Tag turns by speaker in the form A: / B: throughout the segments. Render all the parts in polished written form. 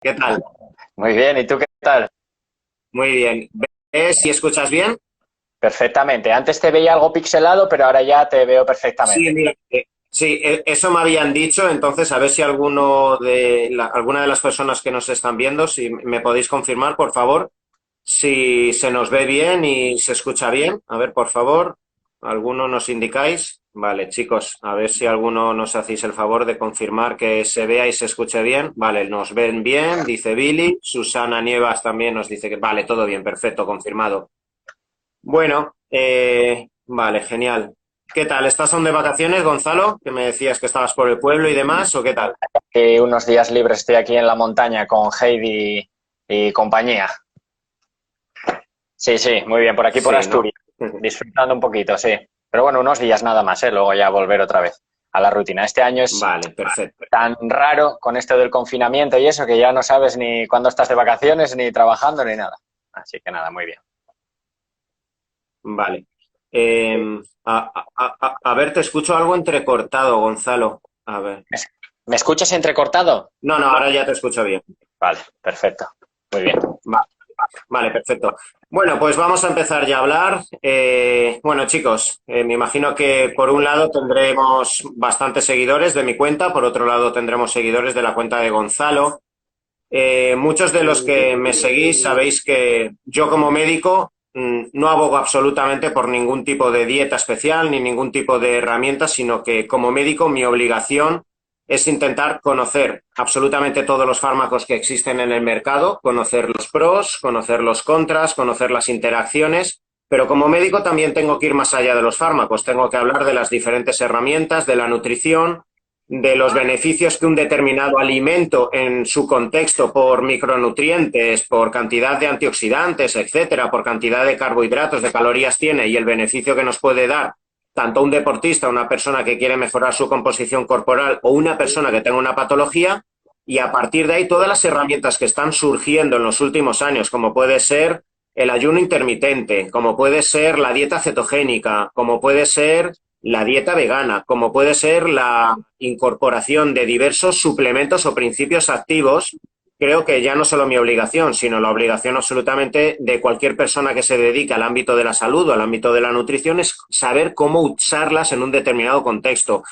A: ¿Qué tal?
B: Muy bien, ¿y tú qué tal?
A: Muy bien. ¿Ves si escuchas bien?
B: Perfectamente. Antes te veía algo pixelado, pero ahora ya te veo
A: Sí,
B: perfectamente.
A: mira, sí, eso me habían dicho, entonces a ver si alguna de las personas que nos están viendo, si me podéis confirmar, por favor, si se nos ve bien y se escucha bien. A ver, por favor, ¿alguno nos indicáis? Vale, chicos, a ver si alguno nos hacéis el favor de confirmar que se vea y se escuche bien. Vale, nos ven bien, dice Billy. Susana Nievas también nos dice que vale, todo bien, perfecto, confirmado. Bueno, vale, genial. ¿Qué tal? ¿Estás aún de vacaciones, Gonzalo? Que me decías que estabas por el pueblo y demás, ¿o qué tal?
B: Y unos días libres estoy aquí en la montaña con Heidi y compañía. Sí, sí, muy bien, por aquí por
A: Sí, ¿no?
B: Asturias, disfrutando un poquito, sí. Pero bueno, unos días nada más, ¿eh? Luego ya volver otra vez a la rutina. Este año es
A: Vale, perfecto.
B: tan raro con esto del confinamiento y eso que ya no sabes ni cuándo estás de vacaciones, ni trabajando, ni nada. Así que nada, muy bien.
A: Vale. A ver, te escucho algo entrecortado, Gonzalo. A ver.
B: ¿Me escuchas entrecortado?
A: No, no, ahora ya te escucho bien.
B: Vale, perfecto. Muy bien.
A: Va- Vale, perfecto. Bueno, pues vamos a empezar ya a hablar. Bueno, chicos, me imagino que por un lado tendremos bastantes seguidores de mi cuenta, por otro lado tendremos seguidores de la cuenta de Gonzalo. Muchos de los que me seguís sabéis que yo como médico no abogo absolutamente por ningún tipo de dieta especial ni ningún tipo de herramienta, sino que como médico mi obligación es intentar conocer absolutamente todos los fármacos que existen en el mercado, conocer los pros, conocer los contras, conocer las interacciones, pero como médico también tengo que ir más allá de los fármacos, tengo que hablar de las diferentes herramientas, de la nutrición, de los beneficios que un determinado alimento en su contexto por micronutrientes, por cantidad de antioxidantes, etcétera, por cantidad de carbohidratos, de calorías tiene y el beneficio que nos puede dar tanto un deportista, una persona que quiere mejorar su composición corporal o una persona que tenga una patología, y a partir de ahí todas las herramientas que están surgiendo en los últimos años, como puede ser el ayuno intermitente, como puede ser la dieta cetogénica, como puede ser la dieta vegana, como puede ser la incorporación de diversos suplementos o principios activos, creo que ya no solo mi obligación, sino la obligación absolutamente de cualquier persona que se dedique al ámbito de la salud o al ámbito de la nutrición es saber cómo usarlas en un determinado contexto.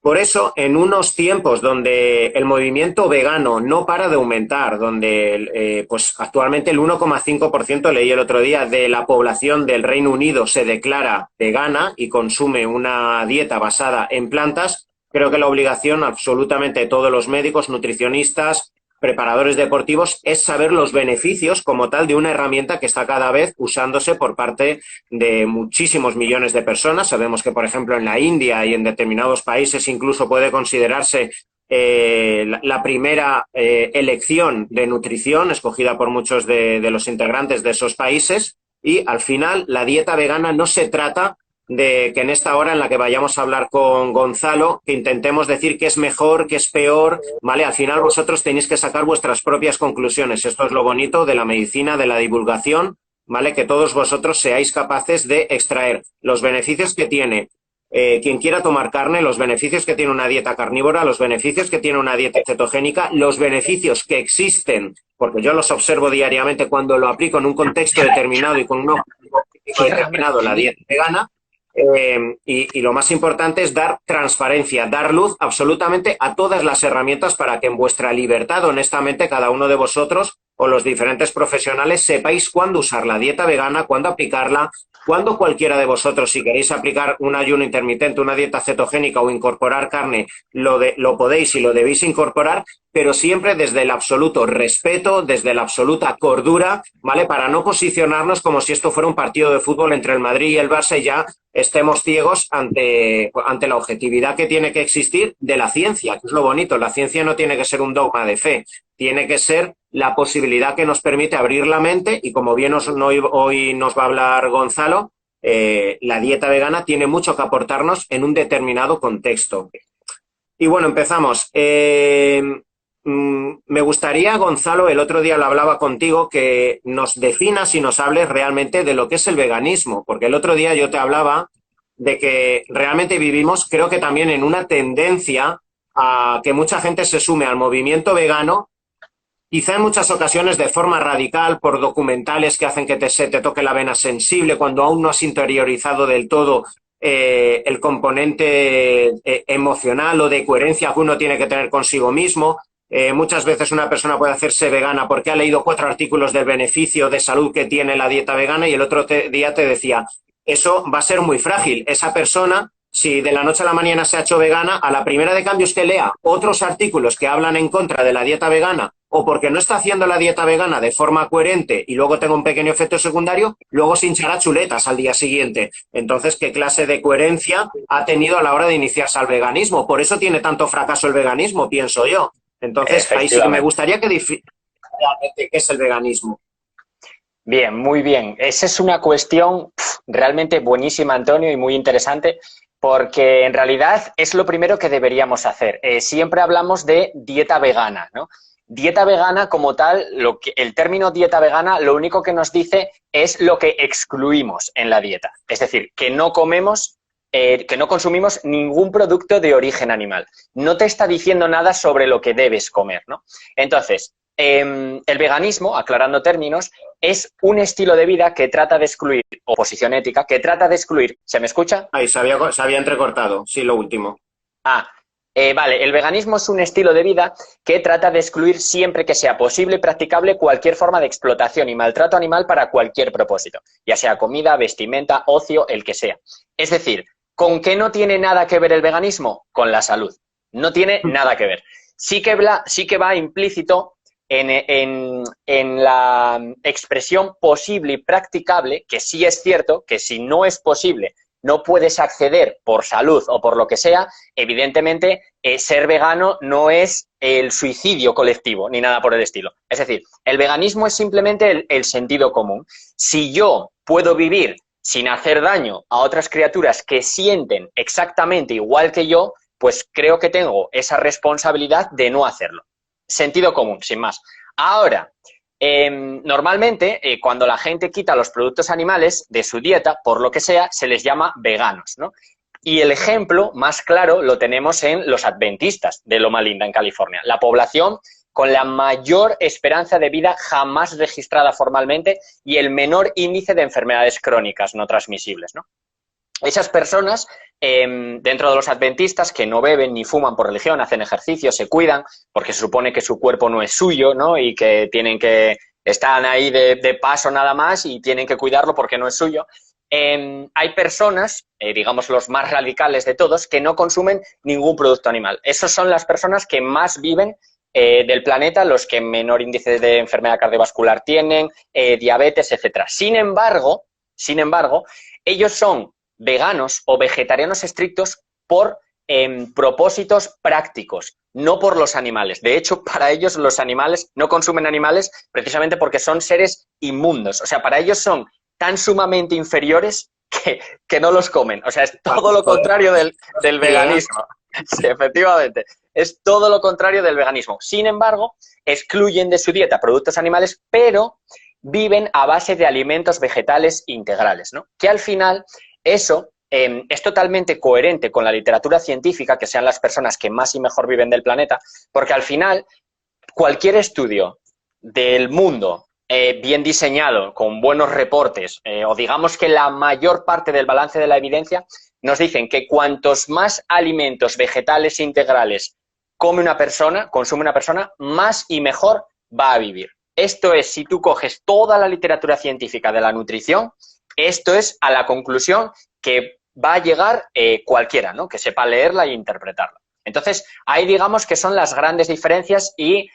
A: Por eso, en unos tiempos donde el movimiento vegano no para de aumentar, donde pues actualmente el 1,5% leí el otro día de la población del Reino Unido se declara vegana y consume una dieta basada en plantas, creo que la obligación absolutamente de todos los médicos, nutricionistas, preparadores deportivos es saber los beneficios como tal de una herramienta que está cada vez usándose por parte de muchísimos millones de personas. Sabemos que, por ejemplo, en la India y en determinados países incluso puede considerarse la primera elección de nutrición escogida por muchos de los integrantes de esos países. Y al final, la dieta vegana no se trata de que en esta hora en la que vayamos a hablar con Gonzalo, que intentemos decir qué es mejor, qué es peor, ¿vale? Al final vosotros tenéis que sacar vuestras propias conclusiones. Esto es lo bonito de la medicina, de la divulgación, ¿vale? Que todos vosotros seáis capaces de extraer los beneficios que tiene quien quiera tomar carne, los beneficios que tiene una dieta carnívora, los beneficios que tiene una dieta cetogénica, los beneficios que existen, porque yo los observo diariamente cuando lo aplico en un contexto determinado y con un objetivo determinado, la dieta vegana. Y lo más importante es dar transparencia, dar luz absolutamente a todas las herramientas para que en vuestra libertad, honestamente, cada uno de vosotros o los diferentes profesionales sepáis cuándo usar la dieta vegana, cuándo aplicarla, cuándo cualquiera de vosotros, si queréis aplicar un ayuno intermitente, una dieta cetogénica o incorporar carne, lo podéis y lo debéis incorporar, pero siempre desde el absoluto respeto, desde la absoluta cordura, ¿vale? Para no posicionarnos como si esto fuera un partido de fútbol entre el Madrid y el Barça y ya estemos ciegos ante la objetividad que tiene que existir de la ciencia, que es lo bonito. La ciencia no tiene que ser un dogma de fe, tiene que ser la posibilidad que nos permite abrir la mente y como bien hoy nos va a hablar Gonzalo, la dieta vegana tiene mucho que aportarnos en un determinado contexto. Y bueno, empezamos. Me gustaría, Gonzalo, el otro día lo hablaba contigo, que nos definas y nos hables realmente de lo que es el veganismo, porque el otro día yo te hablaba de que realmente vivimos, creo que también en una tendencia a que mucha gente se sume al movimiento vegano quizá en muchas ocasiones de forma radical, por documentales que hacen que se te toque la vena sensible, cuando aún no has interiorizado del todo el componente emocional o de coherencia que uno tiene que tener consigo mismo. Muchas veces una persona puede hacerse vegana porque ha leído 4 artículos del beneficio de salud que tiene la dieta vegana y el otro día te decía, eso va a ser muy frágil. Esa persona, si de la noche a la mañana se ha hecho vegana, a la primera de cambios que lea otros artículos que hablan en contra de la dieta vegana o porque no está haciendo la dieta vegana de forma coherente y luego tenga un pequeño efecto secundario, luego se hinchará chuletas al día siguiente. Entonces, ¿qué clase de coherencia ha tenido a la hora de iniciarse al veganismo? Por eso tiene tanto fracaso el veganismo, pienso yo. Entonces, ahí sí que me gustaría que realmente qué es el veganismo.
B: Bien, muy bien. Esa es una cuestión realmente buenísima, Antonio, y muy interesante, porque en realidad es lo primero que deberíamos hacer. Siempre hablamos de dieta vegana, ¿no? Dieta vegana como tal, el término dieta vegana lo único que nos dice es lo que excluimos en la dieta. Es decir, que no comemos, que no consumimos ningún producto de origen animal. No te está diciendo nada sobre lo que debes comer, ¿no? Entonces, el veganismo, aclarando términos, es un estilo de vida que trata de excluir, o posición ética, que trata de excluir. ¿Se me escucha?
A: Ahí se había entrecortado, sí, lo último.
B: Vale, el veganismo es un estilo de vida que trata de excluir siempre que sea posible y practicable cualquier forma de explotación y maltrato animal para cualquier propósito, ya sea comida, vestimenta, ocio, el que sea. Es decir, ¿con qué no tiene nada que ver el veganismo? Con la salud. No tiene nada que ver. Sí que va implícito en la expresión posible y practicable, que sí es cierto que si no es posible, no puedes acceder por salud o por lo que sea, evidentemente ser vegano no es el suicidio colectivo ni nada por el estilo. Es decir, el veganismo es simplemente el sentido común. Si yo puedo vivir sin hacer daño a otras criaturas que sienten exactamente igual que yo, pues creo que tengo esa responsabilidad de no hacerlo. Sentido común, sin más. Ahora, normalmente, cuando la gente quita los productos animales de su dieta, por lo que sea, se les llama veganos, ¿no? Y el ejemplo más claro lo tenemos en los adventistas de Loma Linda, en California. La población con la mayor esperanza de vida jamás registrada formalmente y el menor índice de enfermedades crónicas no transmisibles, ¿no? Esas personas, dentro de los adventistas, que no beben ni fuman por religión, hacen ejercicio, se cuidan, porque se supone que su cuerpo no es suyo, ¿no? Y que están ahí de paso nada más y tienen que cuidarlo porque no es suyo. Hay personas, digamos los más radicales de todos, que no consumen ningún producto animal. Esas son las personas que más viven del planeta, los que menor índice de enfermedad cardiovascular tienen, diabetes, etcétera. Sin embargo, ellos son veganos o vegetarianos estrictos por propósitos prácticos, no por los animales. De hecho, para ellos los animales no consumen animales precisamente porque son seres inmundos. O sea, para ellos son tan sumamente inferiores que no los comen. O sea, es todo lo contrario del veganismo. Sí, efectivamente. Es todo lo contrario del veganismo. Sin embargo, excluyen de su dieta productos animales, pero viven a base de alimentos vegetales integrales, ¿no? Que al final eso es totalmente coherente con la literatura científica, que sean las personas que más y mejor viven del planeta, porque al final cualquier estudio del mundo bien diseñado, con buenos reportes, o digamos que la mayor parte del balance de la evidencia, nos dicen que cuantos más alimentos vegetales integrales consume una persona, más y mejor va a vivir. Esto es, si tú coges toda la literatura científica de la nutrición, esto es a la conclusión que va a llegar cualquiera, ¿no? Que sepa leerla e interpretarla. Entonces, ahí digamos que son las grandes diferencias y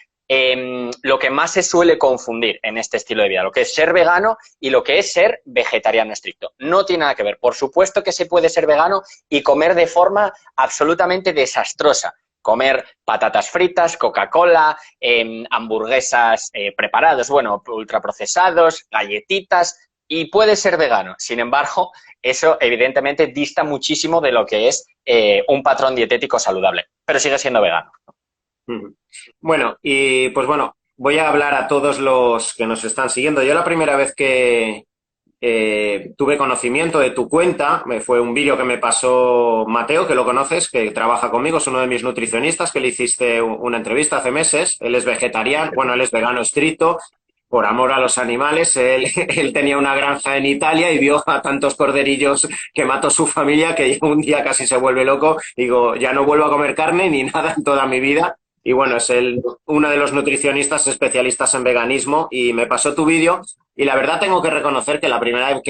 B: lo que más se suele confundir en este estilo de vida, lo que es ser vegano y lo que es ser vegetariano estricto. No tiene nada que ver. Por supuesto que se puede ser vegano y comer de forma absolutamente desastrosa. Comer patatas fritas, Coca-Cola, hamburguesas preparados, bueno, ultraprocesados, galletitas, y puede ser vegano. Sin embargo, eso evidentemente dista muchísimo de lo que es un patrón dietético saludable, pero sigue siendo vegano.
A: Bueno, y pues bueno, voy a hablar a todos los que nos están siguiendo. Yo la primera vez que tuve conocimiento de tu cuenta, fue un vídeo que me pasó Mateo, que lo conoces, que trabaja conmigo, es uno de mis nutricionistas, que le hiciste una entrevista hace meses. Él es vegetariano, bueno, él es vegano estricto, por amor a los animales. Él tenía una granja en Italia y vio a tantos corderillos que mató su familia que un día casi se vuelve loco. Digo, ya no vuelvo a comer carne ni nada en toda mi vida. Y bueno, es uno de los nutricionistas especialistas en veganismo y me pasó tu vídeo y la verdad tengo que reconocer que la primera vez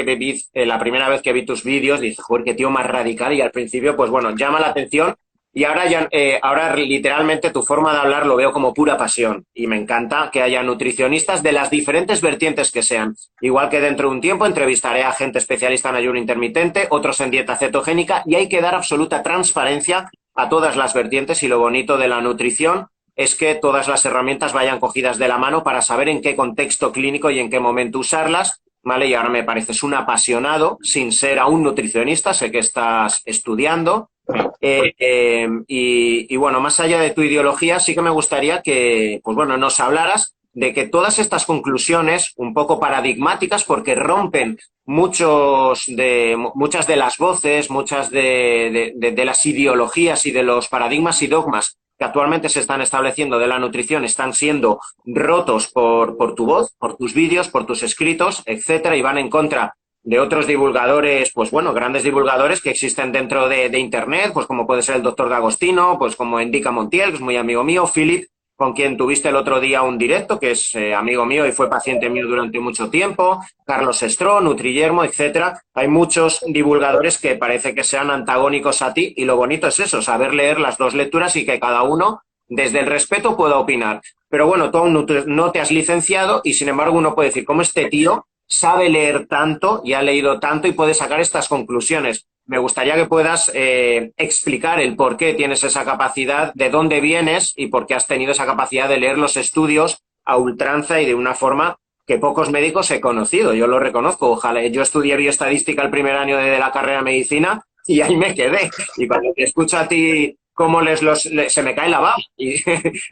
A: que vi tus vídeos dije, joder, qué tío más radical y al principio, pues bueno, llama la atención y ahora literalmente tu forma de hablar lo veo como pura pasión y me encanta que haya nutricionistas de las diferentes vertientes que sean. Igual que dentro de un tiempo entrevistaré a gente especialista en ayuno intermitente, otros en dieta cetogénica y hay que dar absoluta transparencia a todas las vertientes y lo bonito de la nutrición es que todas las herramientas vayan cogidas de la mano para saber en qué contexto clínico y en qué momento usarlas, ¿vale? Y ahora me pareces un apasionado sin ser aún nutricionista, sé que estás estudiando. Y bueno, más allá de tu ideología, sí que me gustaría que, pues bueno, nos hablaras de que todas estas conclusiones, un poco paradigmáticas, porque rompen muchas de las voces, muchas de las ideologías y de los paradigmas y dogmas que actualmente se están estableciendo de la nutrición, están siendo rotos por tu voz, por tus vídeos, por tus escritos, etcétera, y van en contra de otros divulgadores, pues bueno, grandes divulgadores que existen dentro de Internet, pues como puede ser el doctor D'Agostino, pues como Indica Montiel, que es muy amigo mío, Philip, con quien tuviste el otro día un directo, que es amigo mío y fue paciente mío durante mucho tiempo, Carlos Estró, Nutriyermo, etcétera. Hay muchos divulgadores que parece que sean antagónicos a ti y lo bonito es eso, saber leer las dos lecturas y que cada uno, desde el respeto, pueda opinar. Pero bueno, tú aún no te has licenciado y sin embargo uno puede decir, ¿cómo este tío sabe leer tanto y ha leído tanto y puede sacar estas conclusiones? Me gustaría que puedas explicar el por qué tienes esa capacidad, de dónde vienes y por qué has tenido esa capacidad de leer los estudios a ultranza y de una forma que pocos médicos he conocido. Yo lo reconozco. Ojalá. Yo estudié bioestadística el primer año de la carrera de medicina y ahí me quedé. Y cuando te escucho a ti cómo se me cae la baba. Y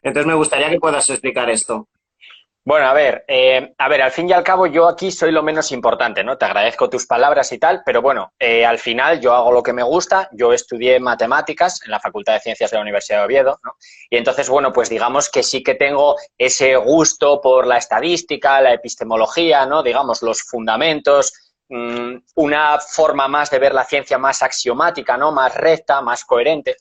A: entonces me gustaría que puedas explicar esto.
B: Bueno, a ver, al fin y al cabo yo aquí soy lo menos importante, ¿no? Te agradezco tus palabras y tal, pero bueno, al final yo hago lo que me gusta, yo estudié matemáticas en la Facultad de Ciencias de la Universidad de Oviedo, ¿no? Y entonces, bueno, pues digamos que sí que tengo ese gusto por la estadística, la epistemología, ¿no? Digamos, los fundamentos, una forma más de ver la ciencia más axiomática, ¿no? Más recta, más coherente.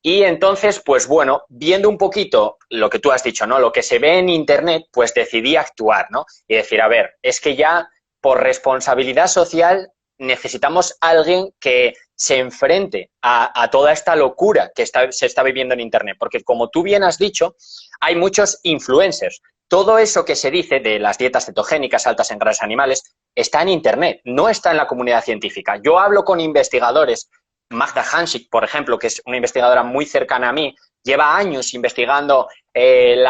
B: Y entonces, pues bueno, viendo un poquito lo que tú has dicho, ¿no? Lo que se ve en Internet, pues decidí actuar, ¿no? Y decir, a ver, es que ya por responsabilidad social necesitamos a alguien que se enfrente a toda esta locura que se está viviendo en Internet. Porque como tú bien has dicho, hay muchos influencers. Todo eso que se dice de las dietas cetogénicas altas en grasas animales está en Internet, no está en la comunidad científica. Yo hablo con investigadores. Magda Hanschig, por ejemplo, que es una investigadora muy cercana a mí, lleva años investigando el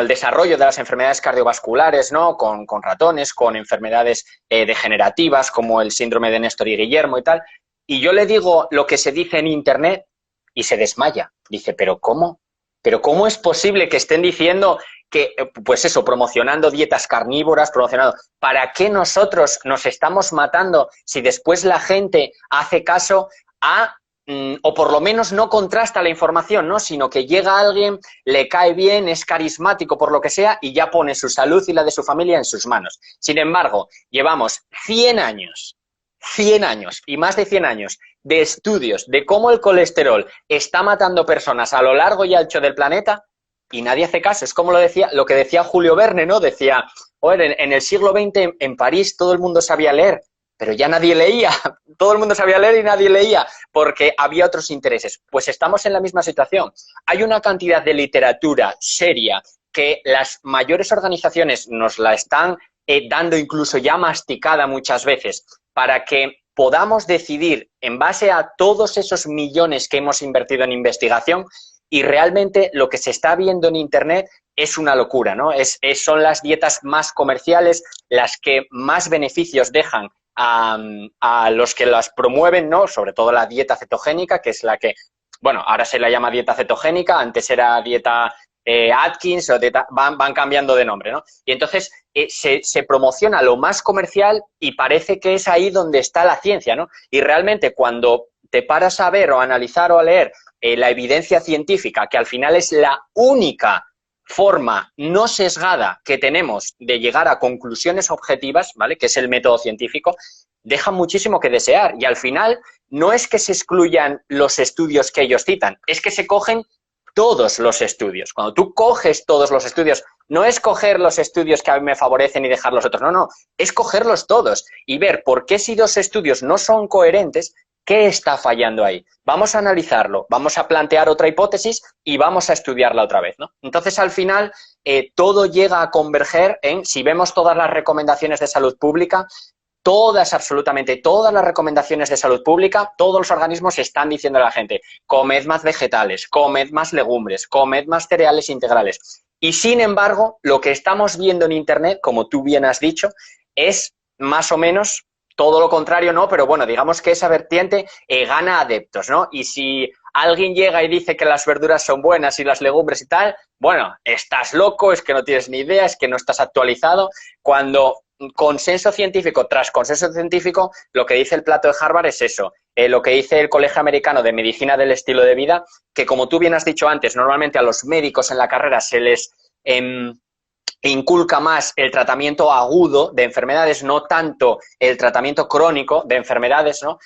B: desarrollo de las enfermedades cardiovasculares, ¿no? Con ratones, con enfermedades degenerativas como el síndrome de Néstor y Guillermo y tal. Y yo le digo lo que se dice en Internet y se desmaya. Dice, ¿pero cómo? ¿Pero cómo es posible que estén diciendo que, pues eso, promocionando dietas carnívoras, ¿para qué nosotros nos estamos matando si después la gente hace caso o por lo menos no contrasta la información, ¿no? Sino que llega alguien, le cae bien, es carismático por lo que sea y ya pone su salud y la de su familia en sus manos? Sin embargo, llevamos 100 años y más de 100 años de estudios de cómo el colesterol está matando personas a lo largo y ancho del planeta y nadie hace caso. Es como lo que decía Julio Verne, ¿no? Decía, oye, en el siglo XX en París todo el mundo sabía leer, pero ya nadie leía. Todo el mundo sabía leer y nadie leía porque había otros intereses. Pues estamos en la misma situación. Hay una cantidad de literatura seria que las mayores organizaciones nos la están dando incluso ya masticada muchas veces para que podamos decidir en base a todos esos millones que hemos invertido en investigación. Y realmente lo que se está viendo en Internet es una locura, ¿no? Son las dietas más comerciales, las que más beneficios dejan a los que las promueven, ¿no? Sobre todo la dieta cetogénica, que es la que, bueno, ahora se la llama dieta cetogénica, antes era dieta Atkins, o van cambiando de nombre, ¿no? Y entonces se promociona lo más comercial y parece que es ahí donde está la ciencia, ¿no? Y realmente cuando te paras a ver o a analizar o a leer la evidencia científica, que al final es la única forma no sesgada que tenemos de llegar a conclusiones objetivas, ¿vale? Que es el método científico, deja muchísimo que desear. Y al final no es que se excluyan los estudios que ellos citan, es que se cogen todos los estudios. Cuando tú coges todos los estudios, no es coger los estudios que a mí me favorecen y dejar los otros, no, es cogerlos todos y ver por qué si dos estudios no son coherentes, ¿qué está fallando ahí? Vamos a analizarlo, vamos a plantear otra hipótesis y vamos a estudiarla otra vez, ¿no? Entonces, al final, todo llega a converger en, si vemos todas las recomendaciones de salud pública, todas, absolutamente todas las recomendaciones de salud pública, todos los organismos están diciendo a la gente, comed más vegetales, comed más legumbres, comed más cereales integrales. Y sin embargo, lo que estamos viendo en Internet, como tú bien has dicho, es más o menos todo lo contrario, ¿no? Pero bueno, digamos que esa vertiente gana adeptos, ¿no? Y si alguien llega y dice que las verduras son buenas y las legumbres y tal, bueno, estás loco, es que no tienes ni idea, es que no estás actualizado, cuando consenso científico tras consenso científico, lo que dice el plato de Harvard es eso, lo que dice el Colegio Americano de Medicina del Estilo de Vida, que como tú bien has dicho antes, normalmente a los médicos en la carrera se les inculca más el tratamiento agudo de enfermedades, no tanto el tratamiento crónico de enfermedades, ¿no?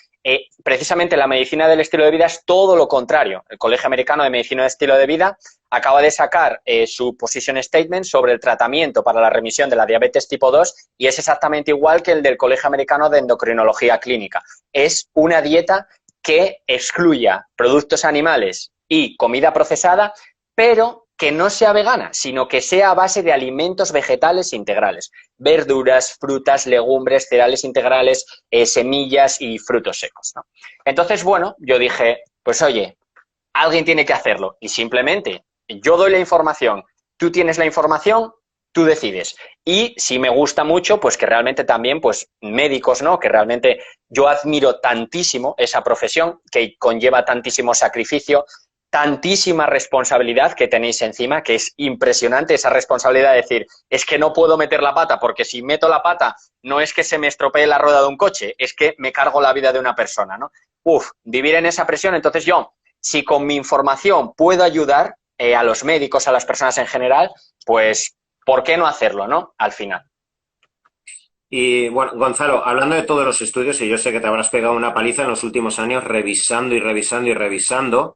B: Precisamente la medicina del estilo de vida es todo lo contrario. El Colegio Americano de Medicina del Estilo de Vida acaba de sacar su position statement sobre el tratamiento para la remisión de la diabetes tipo 2 y es exactamente igual que el del Colegio Americano de Endocrinología Clínica. Es una dieta que excluya productos animales y comida procesada, pero que no sea vegana, sino que sea a base de alimentos vegetales integrales, verduras, frutas, legumbres, cereales integrales, semillas y frutos secos, ¿no? Entonces, bueno, yo dije, pues oye, alguien tiene que hacerlo y simplemente yo doy la información, tú tienes la información, tú decides. Y si me gusta mucho, pues que realmente también, pues médicos, ¿no? Que realmente yo admiro tantísimo esa profesión que conlleva tantísimo sacrificio, tantísima responsabilidad que tenéis encima, que es impresionante esa responsabilidad de decir, es que no puedo meter la pata, porque si meto la pata no es que se me estropee la rueda de un coche, es que me cargo la vida de una persona, ¿no? Vivir en esa presión. Entonces yo, si con mi información puedo ayudar a los médicos, a las personas en general, pues, ¿por qué no hacerlo, no? Al final.
A: Y bueno, Gonzalo, hablando de todos los estudios, y yo sé que te habrás pegado una paliza en los últimos años revisando y revisando y revisando,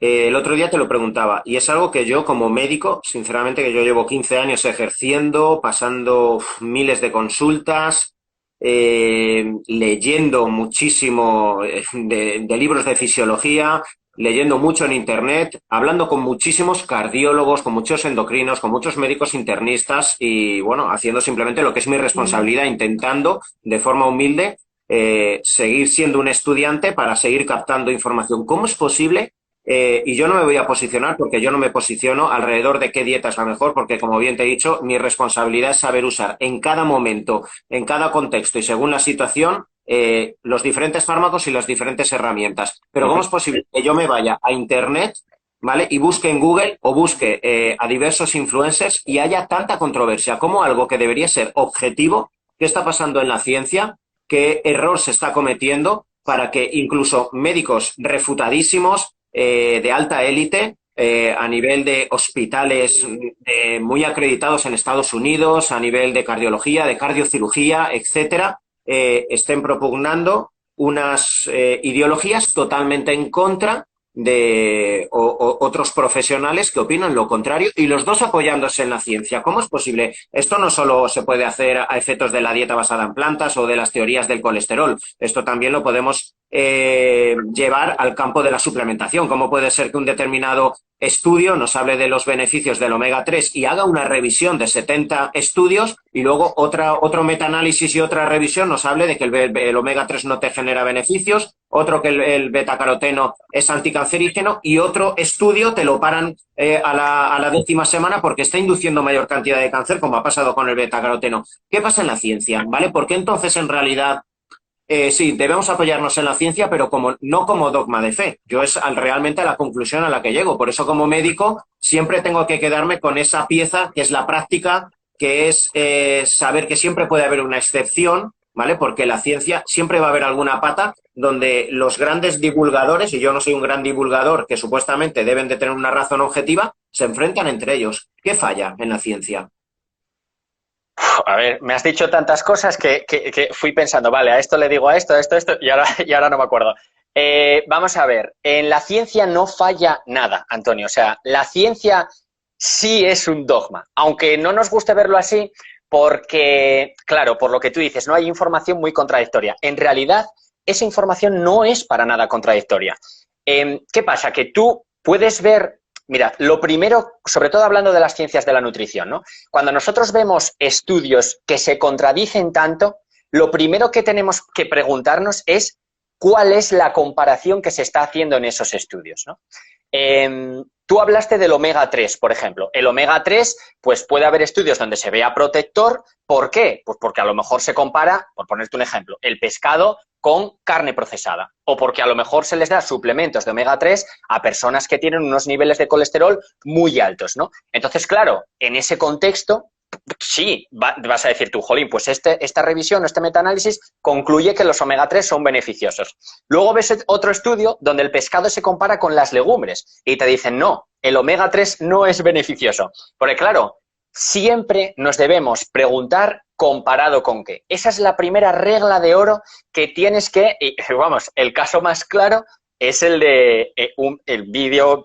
A: el otro día te lo preguntaba, y es algo que yo como médico, sinceramente, que yo llevo 15 años ejerciendo, pasando miles de consultas, leyendo muchísimo de libros de fisiología, leyendo mucho en internet, hablando con muchísimos cardiólogos, con muchos endocrinos, con muchos médicos internistas y, bueno, haciendo simplemente lo que es mi responsabilidad, intentando de forma humilde seguir siendo un estudiante para seguir captando información. ¿Cómo es posible? Y yo no me voy a posicionar porque yo no me posiciono alrededor de qué dieta es la mejor, porque como bien te he dicho, mi responsabilidad es saber usar en cada momento, en cada contexto y según la situación, los diferentes fármacos y las diferentes herramientas. Pero ¿cómo es posible que yo me vaya a Internet, ¿vale? Y busque en Google o busque a diversos influencers y haya tanta controversia como algo que debería ser objetivo? ¿Qué está pasando en la ciencia? ¿Qué error se está cometiendo para que incluso médicos refutadísimos de alta élite a nivel de hospitales muy acreditados en Estados Unidos, a nivel de cardiología, de cardiocirugía, etcétera, estén propugnando unas ideologías totalmente en contra de otros profesionales que opinan lo contrario y los dos apoyándose en la ciencia? ¿Cómo es posible? Esto no solo se puede hacer a efectos de la dieta basada en plantas o de las teorías del colesterol, esto también lo podemos llevar al campo de la suplementación. ¿Cómo puede ser que un determinado estudio nos hable de los beneficios del omega 3 y haga una revisión de 70 estudios y luego otro metaanálisis y otra revisión nos hable de que el omega 3 no te genera beneficios, otro que el betacaroteno es anticancerígeno y otro estudio te lo paran a la 10ª semana porque está induciendo mayor cantidad de cáncer, como ha pasado con el betacaroteno? ¿Qué pasa en la ciencia? ¿Vale? ¿Por qué entonces en realidad sí, debemos apoyarnos en la ciencia, pero no como dogma de fe? Yo es realmente a la conclusión a la que llego. Por eso, como médico, siempre tengo que quedarme con esa pieza que es la práctica que es saber que siempre puede haber una excepción, ¿vale? Porque la ciencia siempre va a haber alguna pata donde los grandes divulgadores, y yo no soy un gran divulgador, que supuestamente deben de tener una razón objetiva, se enfrentan entre ellos. ¿Qué falla en la ciencia?
B: A ver, me has dicho tantas cosas que fui pensando, vale, a esto le digo a esto, y ahora no me acuerdo. Vamos a ver, en la ciencia no falla nada, Antonio. O sea, la ciencia sí es un dogma, aunque no nos guste verlo así, porque, claro, por lo que tú dices, no hay información muy contradictoria. En realidad, esa información no es para nada contradictoria. ¿Qué pasa? Que tú puedes ver, mira, lo primero, sobre todo hablando de las ciencias de la nutrición, ¿no? Cuando nosotros vemos estudios que se contradicen tanto, lo primero que tenemos que preguntarnos es cuál es la comparación que se está haciendo en esos estudios, ¿no? Tú hablaste del omega 3, por ejemplo. El omega 3, pues puede haber estudios donde se vea protector. ¿Por qué? Pues porque a lo mejor se compara, por ponerte un ejemplo, el pescado con carne procesada. O porque a lo mejor se les da suplementos de omega 3 a personas que tienen unos niveles de colesterol muy altos, ¿no? Entonces, claro, en ese contexto, sí, vas a decir tú, jolín, pues esta revisión, este metaanálisis concluye que los omega 3 son beneficiosos. Luego ves otro estudio donde el pescado se compara con las legumbres y te dicen, no, el omega 3 no es beneficioso. Porque claro, siempre nos debemos preguntar comparado con qué. Esa es la primera regla de oro que tienes que, y, vamos, el caso más claro es el de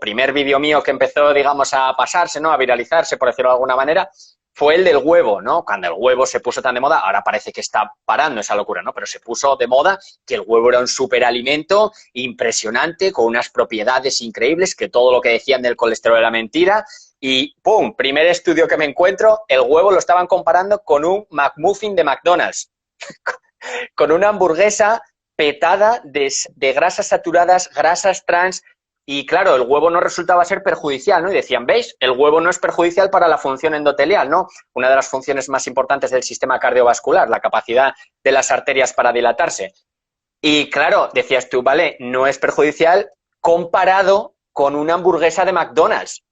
B: primer vídeo mío que empezó, digamos, a pasarse, ¿no? A viralizarse, por decirlo de alguna manera, fue el del huevo, ¿no? Cuando el huevo se puso tan de moda, ahora parece que está parando esa locura, ¿no? Pero se puso de moda que el huevo era un superalimento impresionante, con unas propiedades increíbles, que todo lo que decían del colesterol era mentira. Y ¡pum! Primer estudio que me encuentro, el huevo lo estaban comparando con un McMuffin de McDonald's, con una hamburguesa petada de grasas saturadas, grasas trans. Y claro, el huevo no resultaba ser perjudicial, ¿no? Y decían, ¿veis? El huevo no es perjudicial para la función endotelial, ¿no? Una de las funciones más importantes del sistema cardiovascular, la capacidad de las arterias para dilatarse. Y claro, decías tú, vale, no es perjudicial comparado con una hamburguesa de McDonald's.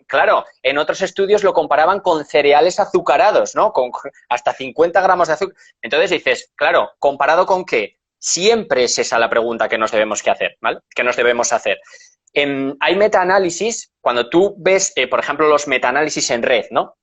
B: Claro, en otros estudios lo comparaban con cereales azucarados, ¿no? Con hasta 50 gramos de azúcar. Entonces dices, claro, ¿comparado con qué? Siempre es esa la pregunta que nos debemos que hacer, ¿vale? Que nos debemos hacer. Hay metaanálisis, cuando tú ves, por ejemplo, los metaanálisis en red, ¿no?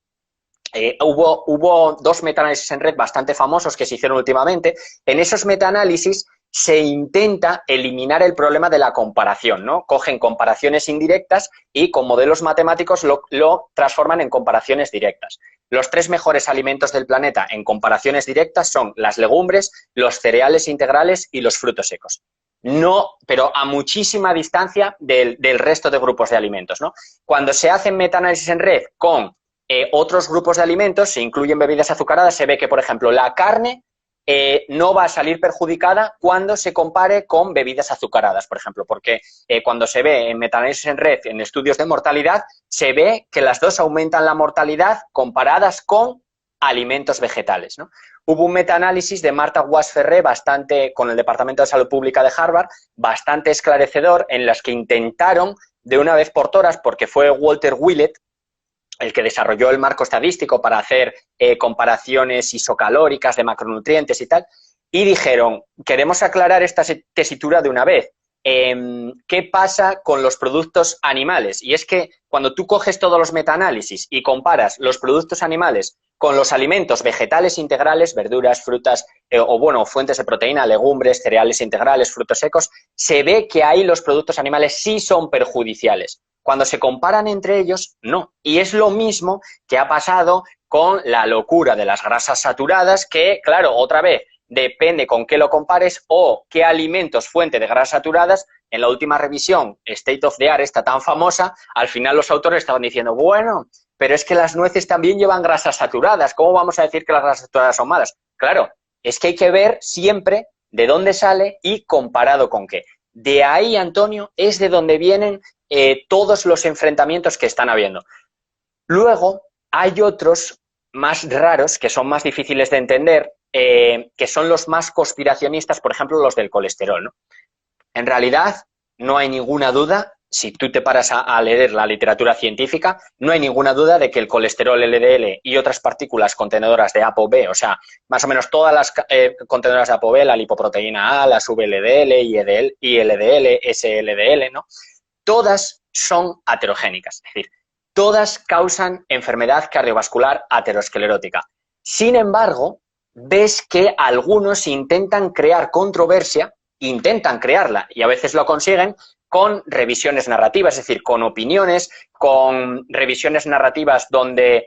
B: Hubo dos metaanálisis en red bastante famosos que se hicieron últimamente. En esos metaanálisis se intenta eliminar el problema de la comparación, ¿no? Cogen comparaciones indirectas y con modelos matemáticos lo transforman en comparaciones directas. Los 3 mejores alimentos del planeta en comparaciones directas son las legumbres, los cereales integrales y los frutos secos. No, pero a muchísima distancia del resto de grupos de alimentos, ¿no? Cuando se hacen metaanálisis en red con otros grupos de alimentos, se incluyen bebidas azucaradas, se ve que, por ejemplo, la carne no va a salir perjudicada cuando se compare con bebidas azucaradas, por ejemplo, porque cuando se ve en metaanálisis en red, en estudios de mortalidad, se ve que las dos aumentan la mortalidad comparadas con alimentos vegetales, ¿no? Hubo un metaanálisis de Marta Guas-Ferré con el Departamento de Salud Pública de Harvard, bastante esclarecedor, en las que intentaron de una vez por todas, porque fue Walter Willett el que desarrolló el marco estadístico para hacer comparaciones isocalóricas de macronutrientes y tal, y dijeron, queremos aclarar esta tesitura de una vez. ¿Qué pasa con los productos animales? Y es que cuando tú coges todos los metaanálisis y comparas los productos animales con los alimentos vegetales integrales, verduras, frutas, fuentes de proteína, legumbres, cereales integrales, frutos secos, se ve que ahí los productos animales sí son perjudiciales. Cuando se comparan entre ellos, no. Y es lo mismo que ha pasado con la locura de las grasas saturadas, que, claro, otra vez, depende con qué lo compares o qué alimentos fuente de grasas saturadas. En la última revisión, State of the Art, esta tan famosa, al final los autores estaban diciendo, bueno, pero es que las nueces también llevan grasas saturadas. ¿Cómo vamos a decir que las grasas saturadas son malas? Claro, es que hay que ver siempre de dónde sale y comparado con qué. De ahí, Antonio, es de donde vienen todos los enfrentamientos que están habiendo. Luego, hay otros más raros, que son más difíciles de entender, que son los más conspiracionistas, por ejemplo, los del colesterol, ¿no? En realidad, no hay ninguna duda si tú te paras a leer la literatura científica, no hay ninguna duda de que el colesterol LDL y otras partículas contenedoras de ApoB, o sea, más o menos todas las contenedoras de ApoB, la lipoproteína A, las VLDL, ILDL, SLDL, ¿no? Todas son aterogénicas, es decir, todas causan enfermedad cardiovascular aterosclerótica. Sin embargo, ves que algunos intentan crear controversia, intentan crearla y a veces lo consiguen con revisiones narrativas, es decir, con opiniones, con revisiones narrativas donde,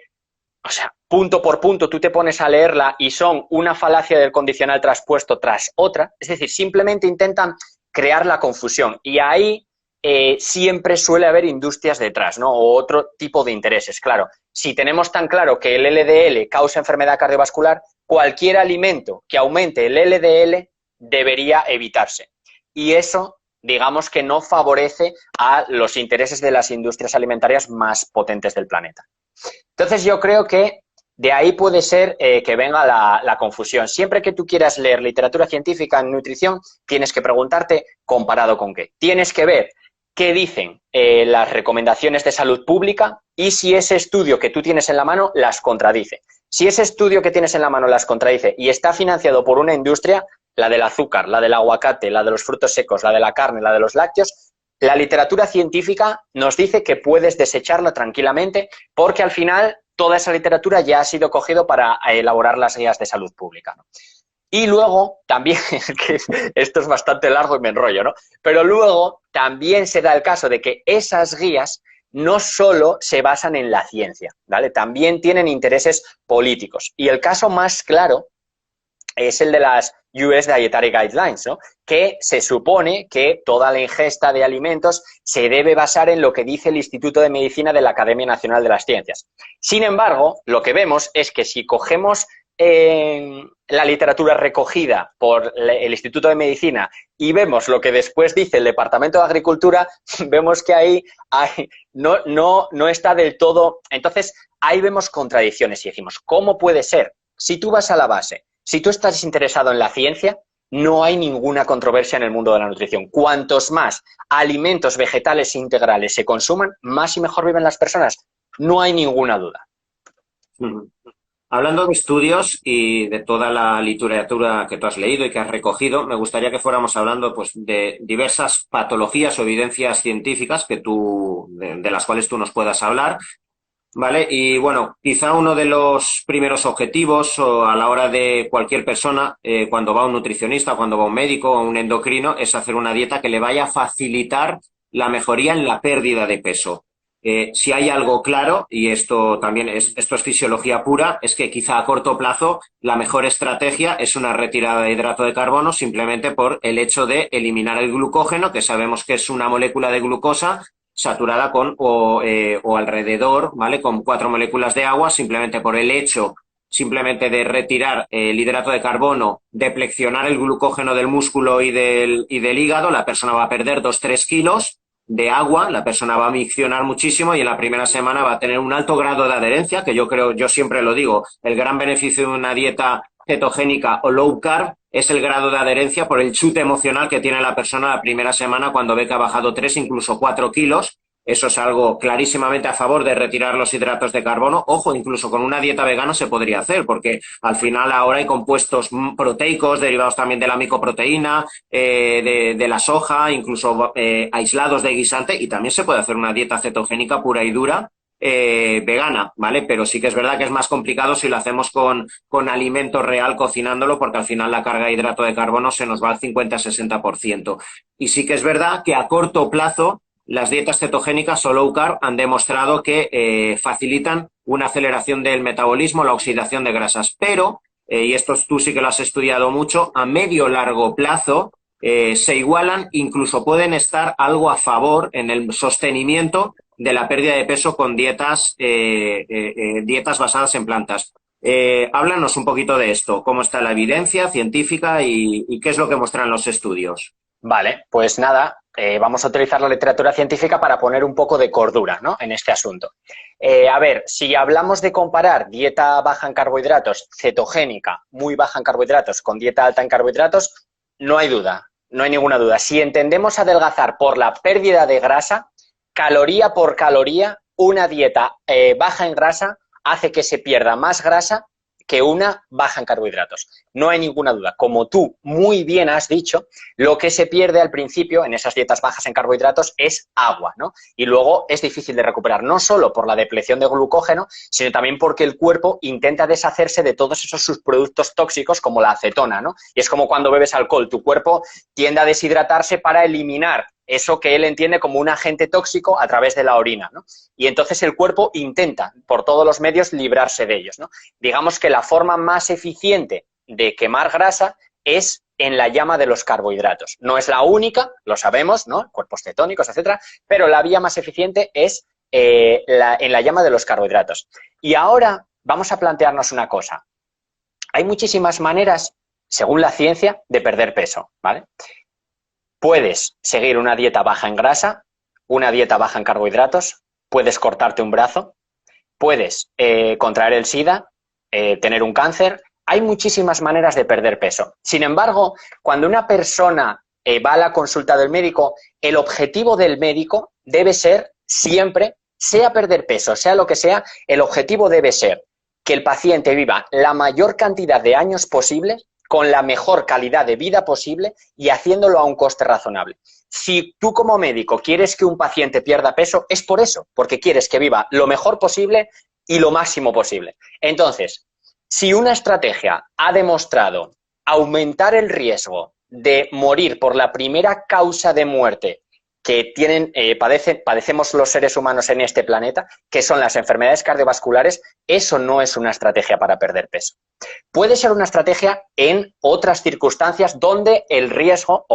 B: o sea, punto por punto tú te pones a leerla y son una falacia del condicional traspuesto tras otra, es decir, simplemente intentan crear la confusión y ahí siempre suele haber industrias detrás, ¿no? O otro tipo de intereses, claro. Si tenemos tan claro que el LDL causa enfermedad cardiovascular, cualquier alimento que aumente el LDL debería evitarse. Y eso, digamos que no favorece a los intereses de las industrias alimentarias más potentes del planeta. Entonces yo creo que de ahí puede ser que venga la confusión. Siempre que tú quieras leer literatura científica en nutrición, tienes que preguntarte comparado con qué. Tienes que ver qué dicen las recomendaciones de salud pública y si ese estudio que tú tienes en la mano las contradice. Si ese estudio que tienes en la mano las contradice y está financiado por una industria, la del azúcar, la del aguacate, la de los frutos secos, la de la carne, la de los lácteos, la literatura científica nos dice que puedes desecharla tranquilamente porque al final toda esa literatura ya ha sido cogido para elaborar las guías de salud pública, ¿no? Y luego, también, que esto es bastante largo y me enrollo, ¿no? Pero luego también se da el caso de que esas guías no solo se basan en la ciencia, ¿vale? También tienen intereses políticos. Y el caso más claro es el de las US Dietary Guidelines, ¿no? Que se supone que toda la ingesta de alimentos se debe basar en lo que dice el Instituto de Medicina de la Academia Nacional de las Ciencias. Sin embargo, lo que vemos es que si cogemos la literatura recogida por el Instituto de Medicina y vemos lo que después dice el Departamento de Agricultura, vemos que ahí no está del todo. Entonces, ahí vemos contradicciones y decimos, ¿cómo puede ser? Si tú vas a la base, si tú estás interesado en la ciencia, no hay ninguna controversia en el mundo de la nutrición. Cuantos más alimentos vegetales integrales se consuman, más y mejor viven las personas. No hay ninguna duda.
A: Hablando de estudios y de toda la literatura que tú has leído y que has recogido, me gustaría que fuéramos hablando pues, de diversas patologías o evidencias científicas de las cuales tú nos puedas hablar, ¿vale? Y bueno, quizá uno de los primeros objetivos a la hora de cualquier persona, cuando va a un nutricionista, cuando va a un médico o a un endocrino, es hacer una dieta que le vaya a facilitar la mejoría en la pérdida de peso. Si hay algo claro, y esto es fisiología pura, es que quizá a corto plazo la mejor estrategia es una retirada de hidrato de carbono simplemente por el hecho de eliminar el glucógeno, que sabemos que es una molécula de glucosa saturada o alrededor, ¿vale? Con 4 moléculas de agua, simplemente por el hecho simplemente de retirar el hidrato de carbono, depleccionar el glucógeno del músculo y del hígado, la persona va a perder 2-3 kilos de agua, la persona va a miccionar muchísimo y en la primera semana va a tener un alto grado de adherencia, que yo siempre lo digo, el gran beneficio de una dieta cetogénica o low carb es el grado de adherencia por el chute emocional que tiene la persona la primera semana cuando ve que ha bajado 3, incluso 4 kilos. Eso es algo clarísimamente a favor de retirar los hidratos de carbono. Ojo, incluso con una dieta vegana se podría hacer, porque al final ahora hay compuestos proteicos derivados también de la micoproteína, de la soja, incluso aislados de guisante, y también se puede hacer una dieta cetogénica pura y dura vegana, ¿vale? Pero sí que es verdad que es más complicado si lo hacemos con alimento real cocinándolo, porque al final la carga de hidrato de carbono se nos va al 50-60%. Y sí que es verdad que a corto plazo las dietas cetogénicas o low carb han demostrado que facilitan una aceleración del metabolismo, la oxidación de grasas, pero, y esto tú sí que lo has estudiado mucho, a medio largo plazo se igualan, incluso pueden estar algo a favor en el sostenimiento de la pérdida de peso con dietas basadas en plantas. Háblanos un poquito de esto, cómo está la evidencia científica y qué es lo que muestran los estudios.
B: Vale, pues nada, vamos a utilizar la literatura científica para poner un poco de cordura, ¿no?, en este asunto. A ver, si hablamos de comparar dieta baja en carbohidratos, cetogénica, muy baja en carbohidratos, con dieta alta en carbohidratos, no hay duda, no hay ninguna duda. Si entendemos adelgazar por la pérdida de grasa, caloría por caloría, una dieta baja en grasa hace que se pierda más grasa que una baja en carbohidratos. No hay ninguna duda. Como tú muy bien has dicho, lo que se pierde al principio en esas dietas bajas en carbohidratos es agua, ¿no? Y luego es difícil de recuperar, no solo por la depleción de glucógeno, sino también porque el cuerpo intenta deshacerse de todos esos subproductos tóxicos como la acetona, ¿no? Y es como cuando bebes alcohol, tu cuerpo tiende a deshidratarse para eliminar eso que él entiende como un agente tóxico a través de la orina, ¿no? Y entonces el cuerpo intenta, por todos los medios, librarse de ellos, ¿no? Digamos que la forma más eficiente de quemar grasa es en la llama de los carbohidratos. No es la única, lo sabemos, ¿no? Cuerpos cetónicos, etcétera, pero la vía más eficiente es en la llama de los carbohidratos. Y ahora vamos a plantearnos una cosa. Hay muchísimas maneras, según la ciencia, de perder peso, ¿vale? Puedes seguir una dieta baja en grasa, una dieta baja en carbohidratos, puedes cortarte un brazo, puedes contraer el SIDA, tener un cáncer. Hay muchísimas maneras de perder peso. Sin embargo, cuando una persona va a la consulta del médico, el objetivo del médico debe ser siempre, sea perder peso, sea lo que sea, el objetivo debe ser que el paciente viva la mayor cantidad de años posible con la mejor calidad de vida posible y haciéndolo a un coste razonable. Si tú como médico quieres que un paciente pierda peso, es por eso, porque quieres que viva lo mejor posible y lo máximo posible. Entonces, si una estrategia ha demostrado aumentar el riesgo de morir por la primera causa de muerte que padecemos los seres humanos en este planeta, que son las enfermedades cardiovasculares, eso no es una estrategia para perder peso. Puede ser una estrategia en otras circunstancias donde el riesgo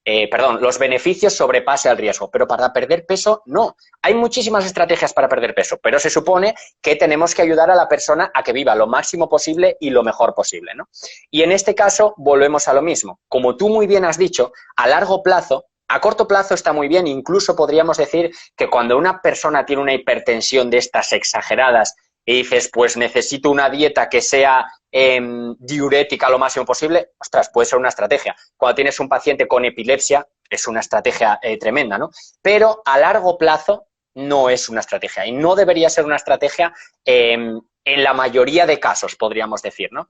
B: los beneficios sobrepase al riesgo, pero para perder peso no. Hay muchísimas estrategias para perder peso, pero se supone que tenemos que ayudar a la persona a que viva lo máximo posible y lo mejor posible, ¿no? Y en este caso volvemos a lo mismo. Como tú muy bien has dicho, a largo plazo, a corto plazo está muy bien, incluso podríamos decir que cuando una persona tiene una hipertensión de estas exageradas y dices, pues necesito una dieta que sea diurética lo máximo posible, ostras, puede ser una estrategia. Cuando tienes un paciente con epilepsia, es una estrategia tremenda, ¿no? Pero a largo plazo no es una estrategia y no debería ser una estrategia en la mayoría de casos, podríamos decir, ¿no?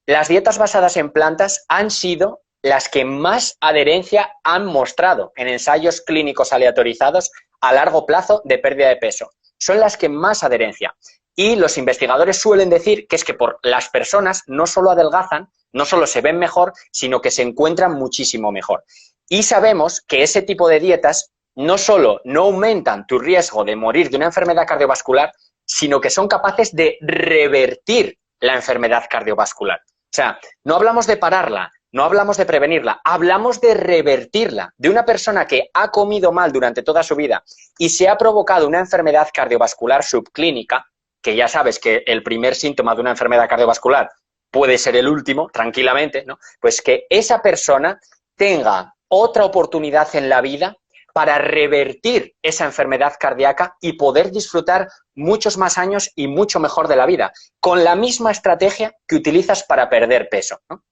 B: Las dietas basadas en plantas han sido las que más adherencia han mostrado en ensayos clínicos aleatorizados a largo plazo de pérdida de peso. Son las que más adherencia. Y los investigadores suelen decir que es que por las personas no solo adelgazan, no solo se ven mejor, sino que se encuentran muchísimo mejor. Y sabemos que ese tipo de dietas no solo no aumentan tu riesgo de morir de una enfermedad cardiovascular, sino que son capaces de revertir la enfermedad cardiovascular. O sea, no hablamos de pararla, no hablamos de prevenirla, hablamos de revertirla. De una persona que ha comido mal durante toda su vida y se ha provocado una enfermedad cardiovascular subclínica, que ya sabes que el primer síntoma de una enfermedad cardiovascular puede ser el último, tranquilamente, ¿no? Pues que esa persona tenga otra oportunidad en la vida para revertir esa enfermedad cardíaca y poder disfrutar muchos más años y mucho mejor de la vida, con la misma estrategia que utilizas para perder peso, ¿no?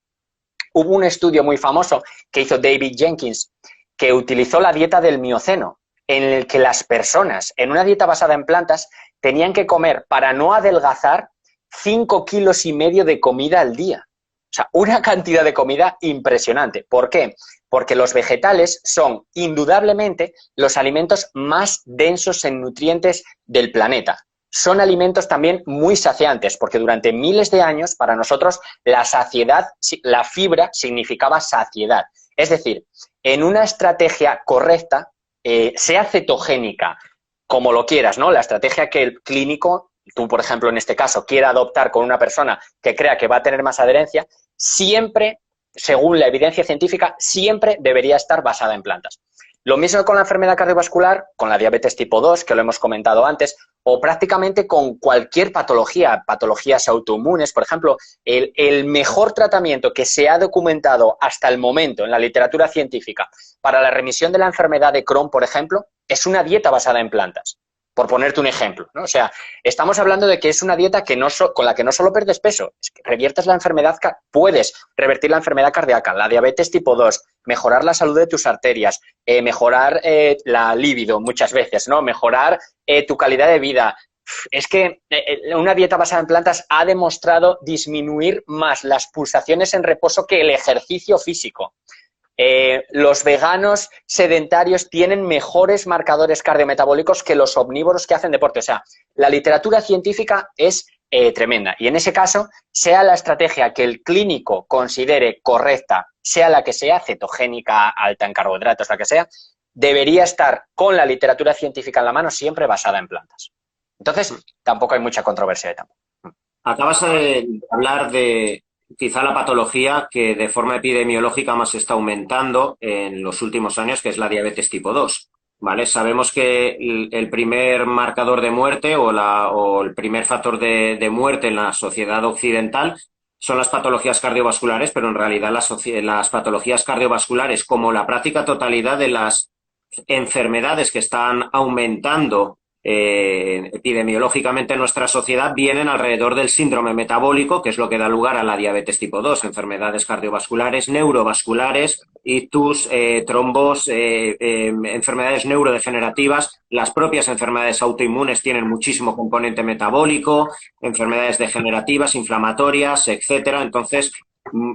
B: Hubo un estudio muy famoso que hizo David Jenkins, que utilizó la dieta del Mioceno, en el que las personas, en una dieta basada en plantas, tenían que comer, para no adelgazar, 5,5 kilos de comida al día. O sea, una cantidad de comida impresionante. ¿Por qué? Porque los vegetales son, indudablemente, los alimentos más densos en nutrientes del planeta. Son alimentos también muy saciantes, porque durante miles de años, para nosotros, la saciedad, la fibra, significaba saciedad. Es decir, en una estrategia correcta, sea cetogénica, como lo quieras, ¿no? La estrategia que el clínico, tú, por ejemplo, en este caso, quiera adoptar con una persona que crea que va a tener más adherencia, siempre, según la evidencia científica, siempre debería estar basada en plantas. Lo mismo con la enfermedad cardiovascular, con la diabetes tipo 2, que lo hemos comentado antes, o prácticamente con cualquier patología, patologías autoinmunes. Por ejemplo, el mejor tratamiento que se ha documentado hasta el momento en la literatura científica para la remisión de la enfermedad de Crohn, por ejemplo, es una dieta basada en plantas. por ponerte un ejemplo, ¿no? O sea, estamos hablando de que es una dieta que con la que no solo pierdes peso, es que reviertes la enfermedad, puedes revertir la enfermedad cardíaca, la diabetes tipo 2, mejorar la salud de tus arterias, mejorar la libido muchas veces, ¿no? Mejorar tu calidad de vida. Es que una dieta basada en plantas ha demostrado disminuir más las pulsaciones en reposo que el ejercicio físico. Los veganos sedentarios tienen mejores marcadores cardiometabólicos que los omnívoros que hacen deporte. O sea, la literatura científica es tremenda. Y en ese caso, sea la estrategia que el clínico considere correcta, sea la que sea, cetogénica, alta en carbohidratos, la que sea, debería estar con la literatura científica en la mano, siempre basada en plantas. Entonces, tampoco hay mucha controversia de tampoco.
A: Acabas de hablar de quizá la patología que de forma epidemiológica más está aumentando en los últimos años, que es la diabetes tipo 2. ¿Vale? Sabemos que el primer marcador de muerte o el primer factor de muerte en la sociedad occidental son las patologías cardiovasculares, pero en realidad las patologías cardiovasculares, como la práctica totalidad de las enfermedades que están aumentando epidemiológicamente en nuestra sociedad, vienen alrededor del síndrome metabólico, que es lo que da lugar a la diabetes tipo 2, enfermedades cardiovasculares, neurovasculares, ictus, trombos, enfermedades neurodegenerativas. Las propias enfermedades autoinmunes tienen muchísimo componente metabólico, enfermedades degenerativas, inflamatorias, etcétera. Entonces,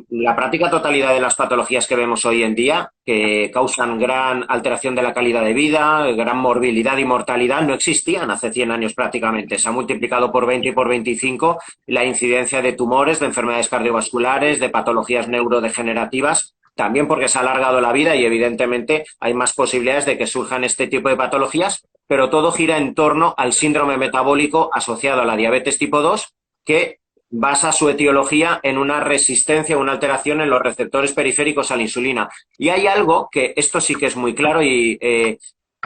A: la práctica totalidad de las patologías que vemos hoy en día, que causan gran alteración de la calidad de vida, gran morbilidad y mortalidad, no existían hace 100 años prácticamente. Se ha multiplicado por 20 y por 25 la incidencia de tumores, de enfermedades cardiovasculares, de patologías neurodegenerativas, también porque se ha alargado la vida y evidentemente hay más posibilidades de que surjan este tipo de patologías, pero todo gira en torno al síndrome metabólico asociado a la diabetes tipo 2, que basa su etiología en una resistencia, una alteración en los receptores periféricos a la insulina. Y hay algo que esto sí que es muy claro y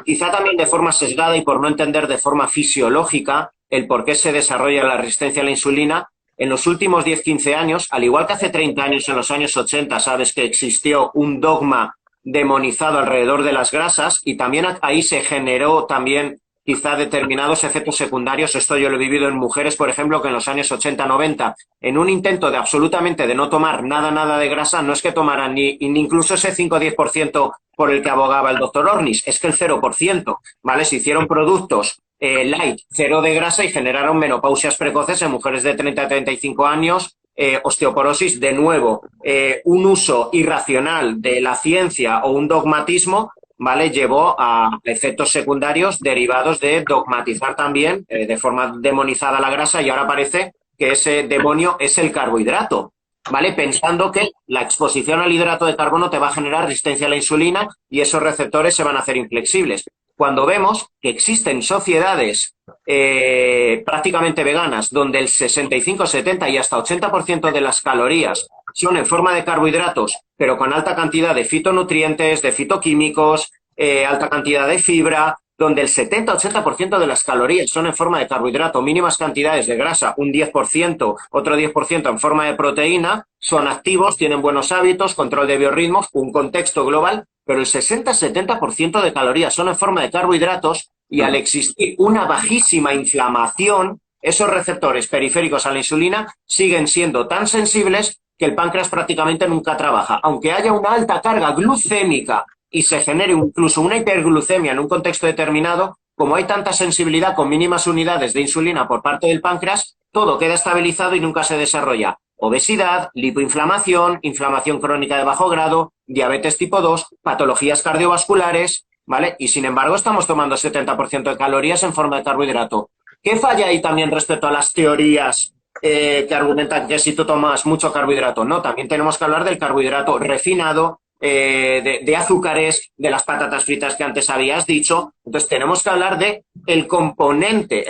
A: quizá también de forma sesgada y por no entender de forma fisiológica el por qué se desarrolla la resistencia a la insulina. En los últimos 10-15 años, al igual que hace 30 años, en los años 80, sabes que existió un dogma demonizado alrededor de las grasas y también ahí se generó también quizá determinados efectos secundarios. Esto yo lo he vivido en mujeres, por ejemplo, que en los años 80-90, en un intento de absolutamente de no tomar nada de grasa, no es que tomaran ni incluso ese 5-10% por el que abogaba el doctor Ornish, es que el 0%, ¿vale? Se hicieron productos light, cero de grasa y generaron menopausias precoces en mujeres de 30-35 años, osteoporosis, de nuevo, un uso irracional de la ciencia o un dogmatismo, ¿vale? Llevó a efectos secundarios derivados de dogmatizar también de forma demonizada la grasa y ahora parece que ese demonio es el carbohidrato, ¿vale? Pensando que la exposición al hidrato de carbono te va a generar resistencia a la insulina y esos receptores se van a hacer inflexibles. Cuando vemos que existen sociedades prácticamente veganas donde el 65, 70 y hasta 80% de las calorías son en forma de carbohidratos, pero con alta cantidad de fitonutrientes, de fitoquímicos, alta cantidad de fibra, donde el 70-80% de las calorías son en forma de carbohidrato, mínimas cantidades de grasa, un 10%, otro 10% en forma de proteína, son activos, tienen buenos hábitos, control de biorritmos, un contexto global, pero el 60-70% de calorías son en forma de carbohidratos y al existir una bajísima inflamación, esos receptores periféricos a la insulina siguen siendo tan sensibles que el páncreas prácticamente nunca trabaja. Aunque haya una alta carga glucémica y se genere incluso una hiperglucemia en un contexto determinado, como hay tanta sensibilidad con mínimas unidades de insulina por parte del páncreas, todo queda estabilizado y nunca se desarrolla obesidad, lipoinflamación, inflamación crónica de bajo grado, diabetes tipo 2, patologías cardiovasculares, ¿vale? Y sin embargo estamos tomando 70% de calorías en forma de carbohidrato. ¿Qué falla ahí también respecto a las teorías que argumentan que si tú tomas mucho carbohidrato? No, también tenemos que hablar del carbohidrato refinado, de azúcares, de las patatas fritas que antes habías dicho. Entonces tenemos que hablar de el componente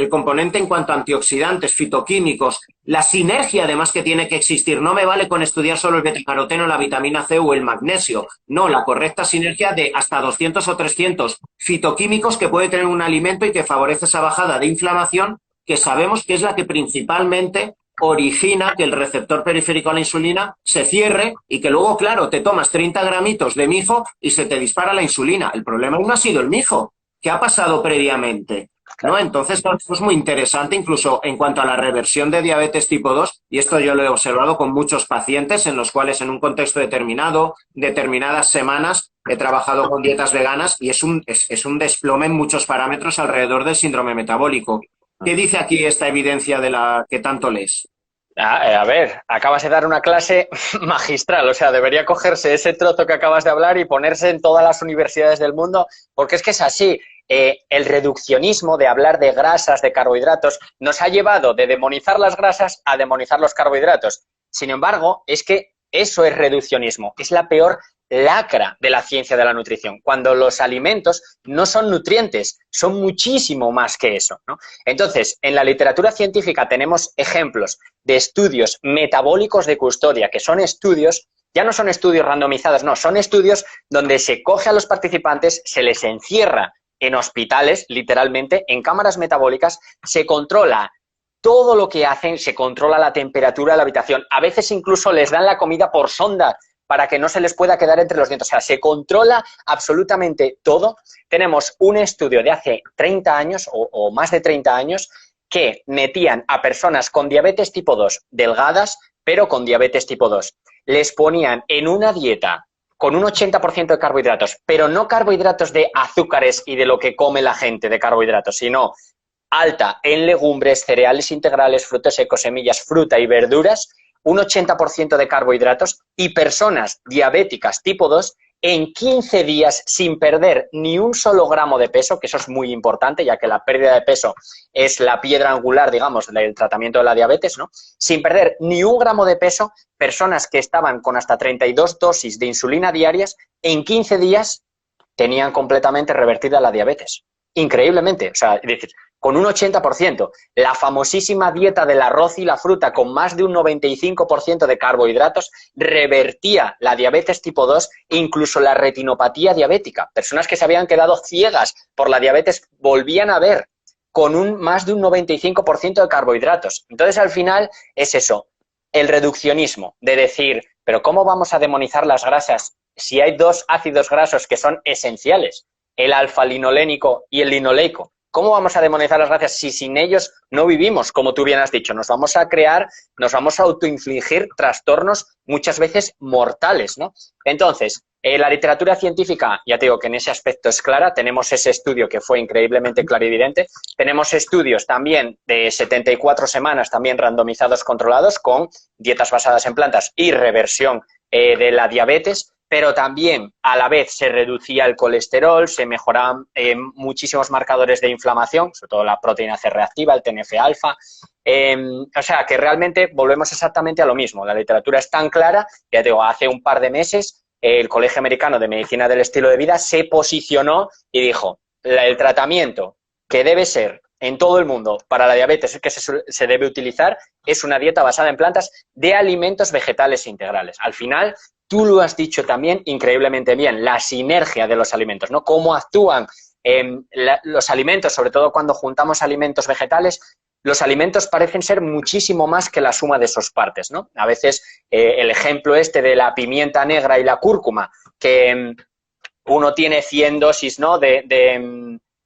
A: en cuanto a antioxidantes, fitoquímicos, la sinergia además que tiene que existir. No me vale con estudiar solo el betacaroteno, la vitamina C o el magnesio. No, la correcta sinergia de hasta 200 o 300 fitoquímicos que puede tener un alimento y que favorece esa bajada de inflamación, que sabemos que es la que principalmente origina que el receptor periférico a la insulina se cierre y que luego, claro, te tomas 30 gramitos de mijo y se te dispara la insulina. El problema no ha sido el mijo. ¿Qué ha pasado previamente? ¿no?
B: claro.
A: Entonces, claro, esto es muy interesante, incluso en cuanto a la reversión de diabetes tipo 2 y esto yo lo he observado con muchos pacientes en los cuales en un contexto determinado, determinadas semanas, he trabajado con dietas veganas y es un desplome en muchos parámetros alrededor del síndrome metabólico. ¿Qué dice aquí esta evidencia de la que tanto lees?
B: A ver, acabas de dar una clase magistral, o sea, debería cogerse ese trozo que acabas de hablar y ponerse en todas las universidades del mundo, porque es que es así. El reduccionismo de hablar de grasas, de carbohidratos, nos ha llevado de demonizar las grasas a demonizar los carbohidratos. Sin embargo, es que eso es reduccionismo, es la peor lacra de la ciencia de la nutrición, cuando los alimentos no son nutrientes, son muchísimo más que eso, ¿no? Entonces, en la literatura científica tenemos ejemplos de estudios metabólicos de custodia, que son estudios, ya no son estudios randomizados, no, son estudios donde se coge a los participantes, se les encierra en hospitales, literalmente, en cámaras metabólicas, se controla todo lo que hacen, se controla la temperatura de la habitación, a veces incluso les dan la comida por sonda para que no se les pueda quedar entre los dientes, o sea, se controla absolutamente todo. Tenemos un estudio de hace 30 años o más de 30 años que metían a personas con diabetes tipo 2, delgadas, pero con diabetes tipo 2. Les ponían en una dieta con un 80% de carbohidratos, pero no carbohidratos de azúcares y de lo que come la gente de carbohidratos, sino alta en legumbres, cereales integrales, frutos secos, semillas, fruta y verduras, un 80% de carbohidratos y personas diabéticas tipo 2 en 15 días sin perder ni un solo gramo de peso, que eso es muy importante, ya que la pérdida de peso es la piedra angular, digamos, del tratamiento de la diabetes, ¿no? Sin perder ni un gramo de peso, personas que estaban con hasta 32 dosis de insulina diarias, en 15 días tenían completamente revertida la diabetes. Increíblemente, o sea, es decir, con un 80%. La famosísima dieta del arroz y la fruta con más de un 95% de carbohidratos revertía la diabetes tipo 2 e incluso la retinopatía diabética. Personas que se habían quedado ciegas por la diabetes volvían a ver con más de un 95% de carbohidratos. Entonces, al final, es eso, el reduccionismo, de decir, pero ¿cómo vamos a demonizar las grasas si hay dos ácidos grasos que son esenciales? El alfa-linolénico y el linoleico. ¿Cómo vamos a demonizar las grasas si sin ellos no vivimos, como tú bien has dicho? Nos vamos a crear, nos vamos a autoinfligir trastornos muchas veces mortales, ¿no? Entonces, la literatura científica, ya te digo que en ese aspecto es clara, tenemos ese estudio que fue increíblemente clarividente, tenemos estudios también de 74 semanas, también randomizados controlados, con dietas basadas en plantas y reversión de la diabetes, pero también a la vez se reducía el colesterol, se mejoraban muchísimos marcadores de inflamación, sobre todo la proteína C reactiva, el TNF-alfa. O sea, que realmente volvemos exactamente a lo mismo. La literatura es tan clara, ya te digo, hace un par de meses el Colegio Americano de Medicina del Estilo de Vida se posicionó y dijo, el tratamiento que debe ser en todo el mundo para la diabetes que se debe utilizar es una dieta basada en plantas de alimentos vegetales integrales. Al final, tú lo has dicho también increíblemente bien, la sinergia de los alimentos, ¿no? Cómo actúan los alimentos, sobre todo cuando juntamos alimentos vegetales, los alimentos parecen ser muchísimo más que la suma de sus partes, ¿no? A veces el ejemplo este de la pimienta negra y la cúrcuma, que uno tiene 100 dosis, ¿no?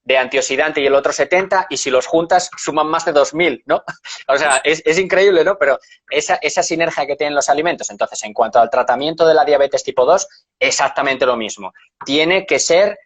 B: de antioxidante y el otro 70, y si los juntas suman más de 2000, ¿no? O sea, es increíble, ¿no? Pero esa sinergia que tienen los alimentos. Entonces, en cuanto al tratamiento de la diabetes tipo 2, exactamente lo mismo. Tiene que ser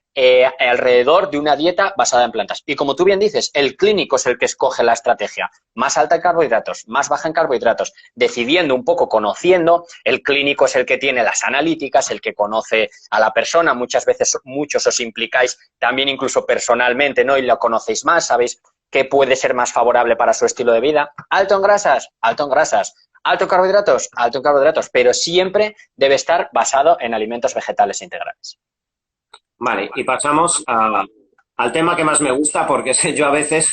B: alrededor de una dieta basada en plantas. Y como tú bien dices, el clínico es el que escoge la estrategia. Más alta en carbohidratos, más baja en carbohidratos, decidiendo un poco, conociendo. El clínico es el que tiene las analíticas, el que conoce a la persona. Muchas veces, muchos os implicáis también incluso personalmente, ¿no? Y lo conocéis más, sabéis qué puede ser más favorable para su estilo de vida. Alto en grasas, alto en grasas. Alto en carbohidratos, pero siempre debe estar basado en alimentos vegetales integrales.
A: Vale, y pasamos al tema que más me gusta, porque yo a veces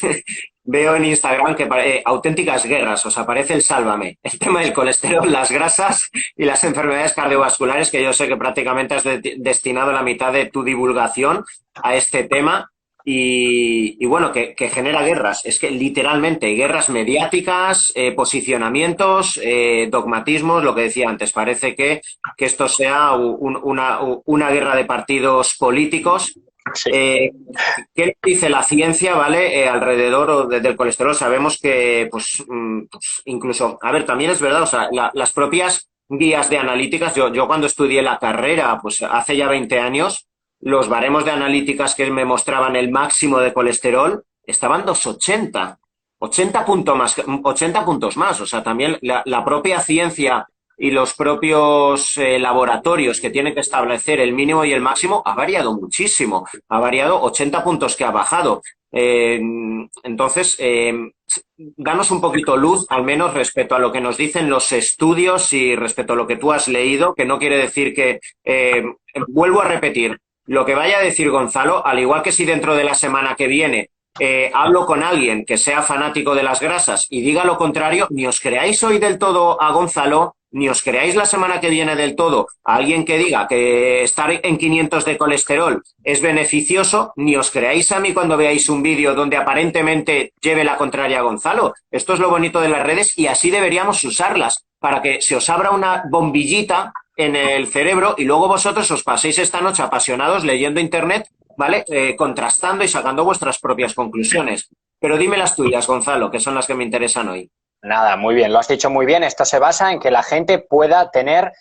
A: veo en Instagram que auténticas guerras, os aparece el sálvame, el tema del colesterol, las grasas y las enfermedades cardiovasculares, que yo sé que prácticamente has destinado la mitad de tu divulgación a este tema. Y bueno, que genera guerras. Es que literalmente guerras mediáticas, posicionamientos, dogmatismos, lo que decía antes. Parece que esto sea una guerra de partidos políticos
B: Sí.
A: ¿Qué dice la ciencia, ¿vale? Alrededor del colesterol sabemos que, pues, pues, incluso, a ver, también es verdad, o sea, las propias guías de analíticas, yo cuando estudié la carrera, pues hace ya 20 años, los baremos de analíticas que me mostraban el máximo de colesterol estaban 280, 80 puntos más, o sea, también la propia ciencia y los propios laboratorios que tienen que establecer el mínimo y el máximo ha variado muchísimo, ha variado 80 puntos que ha bajado. Entonces, danos un poquito luz, al menos respecto a lo que nos dicen los estudios y respecto a lo que tú has leído, que no quiere decir que, vuelvo a repetir, lo que vaya a decir Gonzalo, al igual que si dentro de la semana que viene hablo con alguien que sea fanático de las grasas y diga lo contrario, ni os creáis hoy del todo a Gonzalo, ni os creáis la semana que viene del todo a alguien que diga que estar en 500 de colesterol es beneficioso, ni os creáis a mí cuando veáis un vídeo donde aparentemente lleve la contraria a Gonzalo. Esto es lo bonito de las redes y así deberíamos usarlas, para que se os abra una bombillita en el cerebro y luego vosotros os paséis esta noche apasionados leyendo internet, ¿vale? Contrastando y sacando vuestras propias conclusiones. Pero dime las tuyas, Gonzalo, que son las que me interesan hoy.
B: Nada, muy bien, lo has dicho muy bien. Esto se basa en que la gente pueda tener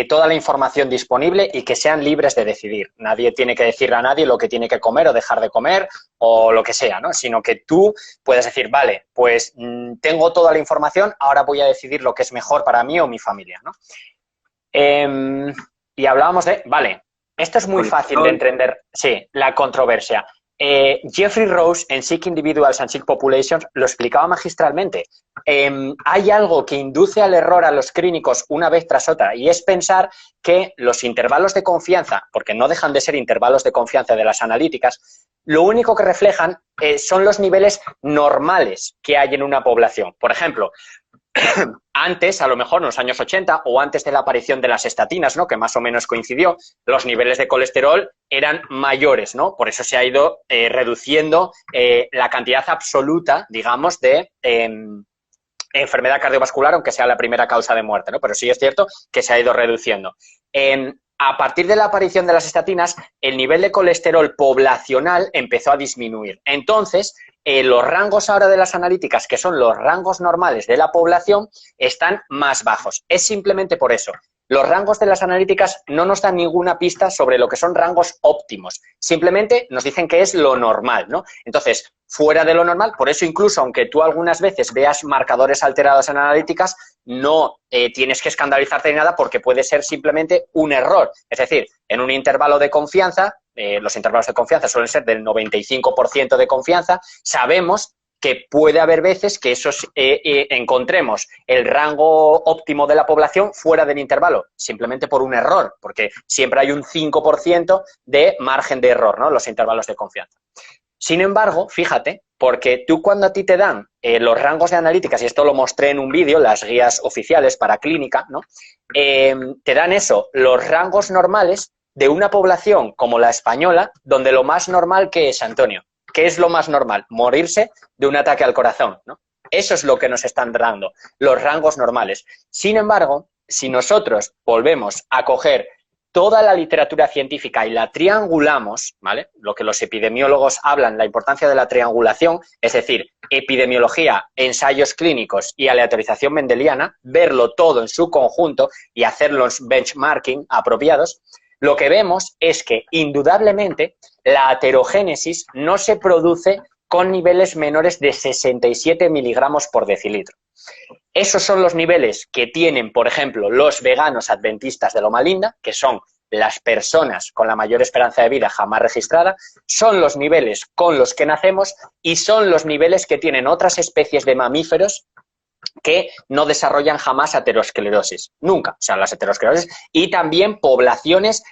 B: toda la información disponible y que sean libres de decidir. Nadie tiene que decirle a nadie lo que tiene que comer o dejar de comer o lo que sea, ¿no? Sino que tú puedes decir, vale, pues tengo toda la información, ahora voy a decidir lo que es mejor para mí o mi familia, ¿no? Y hablábamos de, vale, esto es muy fácil de entender, sí, la controversia. Jeffrey Rose en Sick Individuals and Sick Populations lo explicaba magistralmente. Hay algo que induce al error a los clínicos una vez tras otra y es pensar que los intervalos de confianza, porque no dejan de ser intervalos de confianza de las analíticas, lo único que reflejan son los niveles normales que hay en una población. Por ejemplo, antes, a lo mejor en los años 80 o antes de la aparición de las estatinas, ¿no? Que más o menos coincidió, los niveles de colesterol eran mayores, ¿no? Por eso se ha ido reduciendo la cantidad absoluta, digamos, de enfermedad cardiovascular, aunque sea la primera causa de muerte, ¿no? Pero sí es cierto que se ha ido reduciendo. A partir de la aparición de las estatinas, el nivel de colesterol poblacional empezó a disminuir. Entonces, los rangos ahora de las analíticas, que son los rangos normales de la población, están más bajos. Es simplemente por eso. Los rangos de las analíticas no nos dan ninguna pista sobre lo que son rangos óptimos. Simplemente nos dicen que es lo normal, ¿no? Entonces, fuera de lo normal, por eso incluso aunque tú algunas veces veas marcadores alterados en analíticas, no tienes que escandalizarte ni nada porque puede ser simplemente un error. Es decir, en un intervalo de confianza, los intervalos de confianza suelen ser del 95% de confianza, sabemos que puede haber veces que encontremos el rango óptimo de la población fuera del intervalo, simplemente por un error, porque siempre hay un 5% de margen de error, ¿no? Los intervalos de confianza. Sin embargo, fíjate, porque tú cuando a ti te dan los rangos de analíticas, y esto lo mostré en un vídeo, las guías oficiales para clínica, ¿no? Te dan eso, los rangos normales de una población como la española, donde lo más normal que es, Antonio, ¿qué es lo más normal? Morirse de un ataque al corazón, ¿no? Eso es lo que nos están dando, los rangos normales. Sin embargo, si nosotros volvemos a coger toda la literatura científica y la triangulamos, ¿vale? Lo que los epidemiólogos hablan, la importancia de la triangulación, es decir, epidemiología, ensayos clínicos y aleatorización mendeliana, verlo todo en su conjunto y hacer los benchmarking apropiados, lo que vemos es que, indudablemente, la aterogénesis no se produce con niveles menores de 67 miligramos por decilitro. Esos son los niveles que tienen, por ejemplo, los veganos adventistas de Loma Linda, que son las personas con la mayor esperanza de vida jamás registrada, son los niveles con los que nacemos y son los niveles que tienen otras especies de mamíferos que no desarrollan jamás aterosclerosis, nunca, o sea, las aterosclerosis, y también poblaciones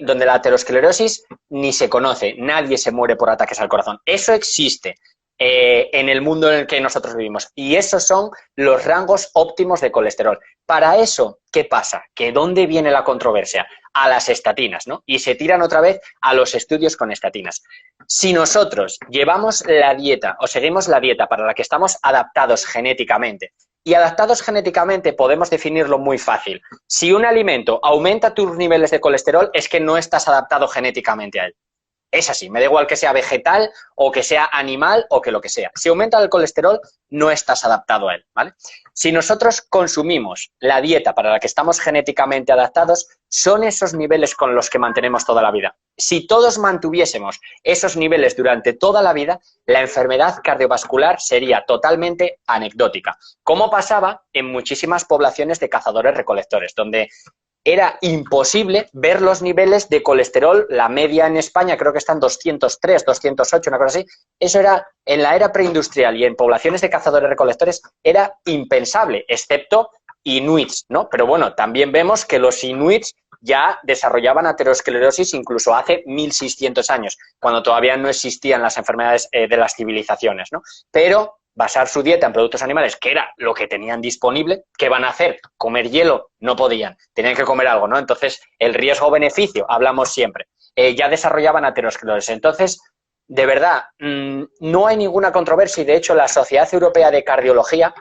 B: donde la aterosclerosis ni se conoce, nadie se muere por ataques al corazón. Eso existe en el mundo en el que nosotros vivimos y esos son los rangos óptimos de colesterol. Para eso, ¿qué pasa? ¿Que dónde viene la controversia? A las estatinas, ¿no? Y se tiran otra vez a los estudios con estatinas. Si nosotros llevamos la dieta o seguimos la dieta para la que estamos adaptados genéticamente, y adaptados genéticamente podemos definirlo muy fácil. Si un alimento aumenta tus niveles de colesterol, es que no estás adaptado genéticamente a él. Es así, me da igual que sea vegetal o que sea animal o que lo que sea. Si aumenta el colesterol, no estás adaptado a él, ¿vale? Si nosotros consumimos la dieta para la que estamos genéticamente adaptados, son esos niveles con los que mantenemos toda la vida. Si todos mantuviésemos esos niveles durante toda la vida, la enfermedad cardiovascular sería totalmente anecdótica, como pasaba en muchísimas poblaciones de cazadores-recolectores, donde era imposible ver los niveles de colesterol. La media en España creo que están 203, 208, una cosa así. Eso era en la era preindustrial y en poblaciones de cazadores-recolectores era impensable, excepto inuits, ¿no? Pero bueno, también vemos que los inuits ya desarrollaban aterosclerosis incluso hace 1600 años, cuando todavía no existían las enfermedades de las civilizaciones, ¿no? Pero basar su dieta en productos animales, que era lo que tenían disponible, ¿qué van a hacer? ¿Comer hielo? No podían, tenían que comer algo, ¿no? Entonces, el riesgo-beneficio, hablamos siempre. Ya desarrollaban aterosclerosis. Entonces, de verdad, no hay ninguna controversia y, de hecho, la Sociedad Europea de Cardiología,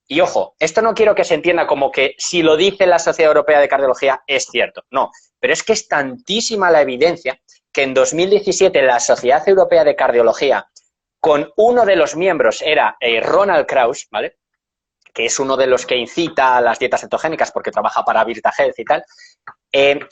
B: y ojo, esto no quiero que se entienda como que si lo dice la Sociedad Europea de Cardiología es cierto, no, pero es que es tantísima la evidencia que en 2017 la Sociedad Europea de Cardiología, con uno de los miembros, era Ronald Kraus, ¿vale?, que es uno de los que incita a las dietas cetogénicas porque trabaja para Virta Health y tal,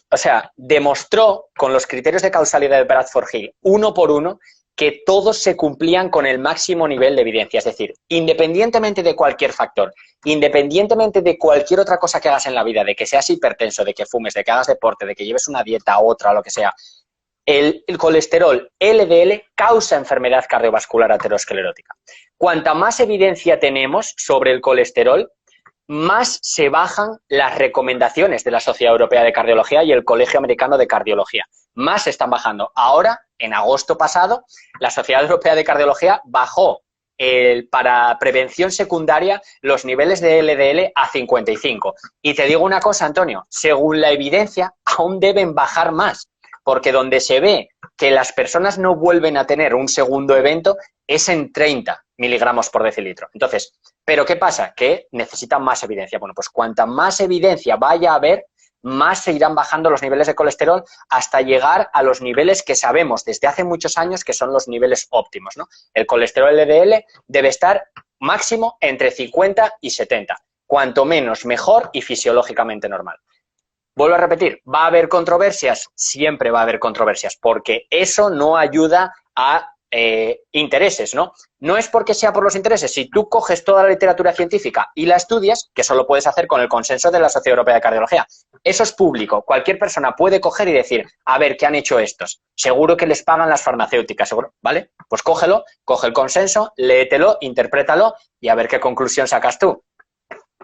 B: o sea, demostró con los criterios de causalidad de Bradford Hill, uno por uno, que todos se cumplían con el máximo nivel de evidencia. Es decir, independientemente de cualquier factor, independientemente de cualquier otra cosa que hagas en la vida, de que seas hipertenso, de que fumes, de que hagas deporte, de que lleves una dieta u otra, lo que sea, el colesterol LDL causa enfermedad cardiovascular aterosclerótica. Cuanta más evidencia tenemos sobre el colesterol, más se bajan las recomendaciones de la Sociedad Europea de Cardiología y el Colegio Americano de Cardiología. Más se están bajando. Ahora, en agosto pasado, la Sociedad Europea de Cardiología bajó para prevención secundaria los niveles de LDL a 55. Y te digo una cosa, Antonio, según la evidencia, aún deben bajar más, porque donde se ve que las personas no vuelven a tener un segundo evento es en 30 miligramos por decilitro. Entonces, ¿pero qué pasa? Que necesitan más evidencia. Bueno, pues cuanta más evidencia vaya a haber, más se irán bajando los niveles de colesterol hasta llegar a los niveles que sabemos desde hace muchos años que son los niveles óptimos, ¿no? El colesterol LDL debe estar máximo entre 50 y 70. Cuanto menos, mejor y fisiológicamente normal. Vuelvo a repetir, ¿va a haber controversias? Siempre va a haber controversias, porque eso no ayuda a intereses, ¿no? No es porque sea por los intereses. Si tú coges toda la literatura científica y la estudias, que eso lo puedes hacer con el consenso de la Sociedad Europea de Cardiología, eso es público. Cualquier persona puede coger y decir, a ver, ¿qué han hecho estos? Seguro que les pagan las farmacéuticas, seguro, ¿vale? Pues cógelo, coge el consenso, léetelo, interprétalo y a ver qué conclusión sacas tú.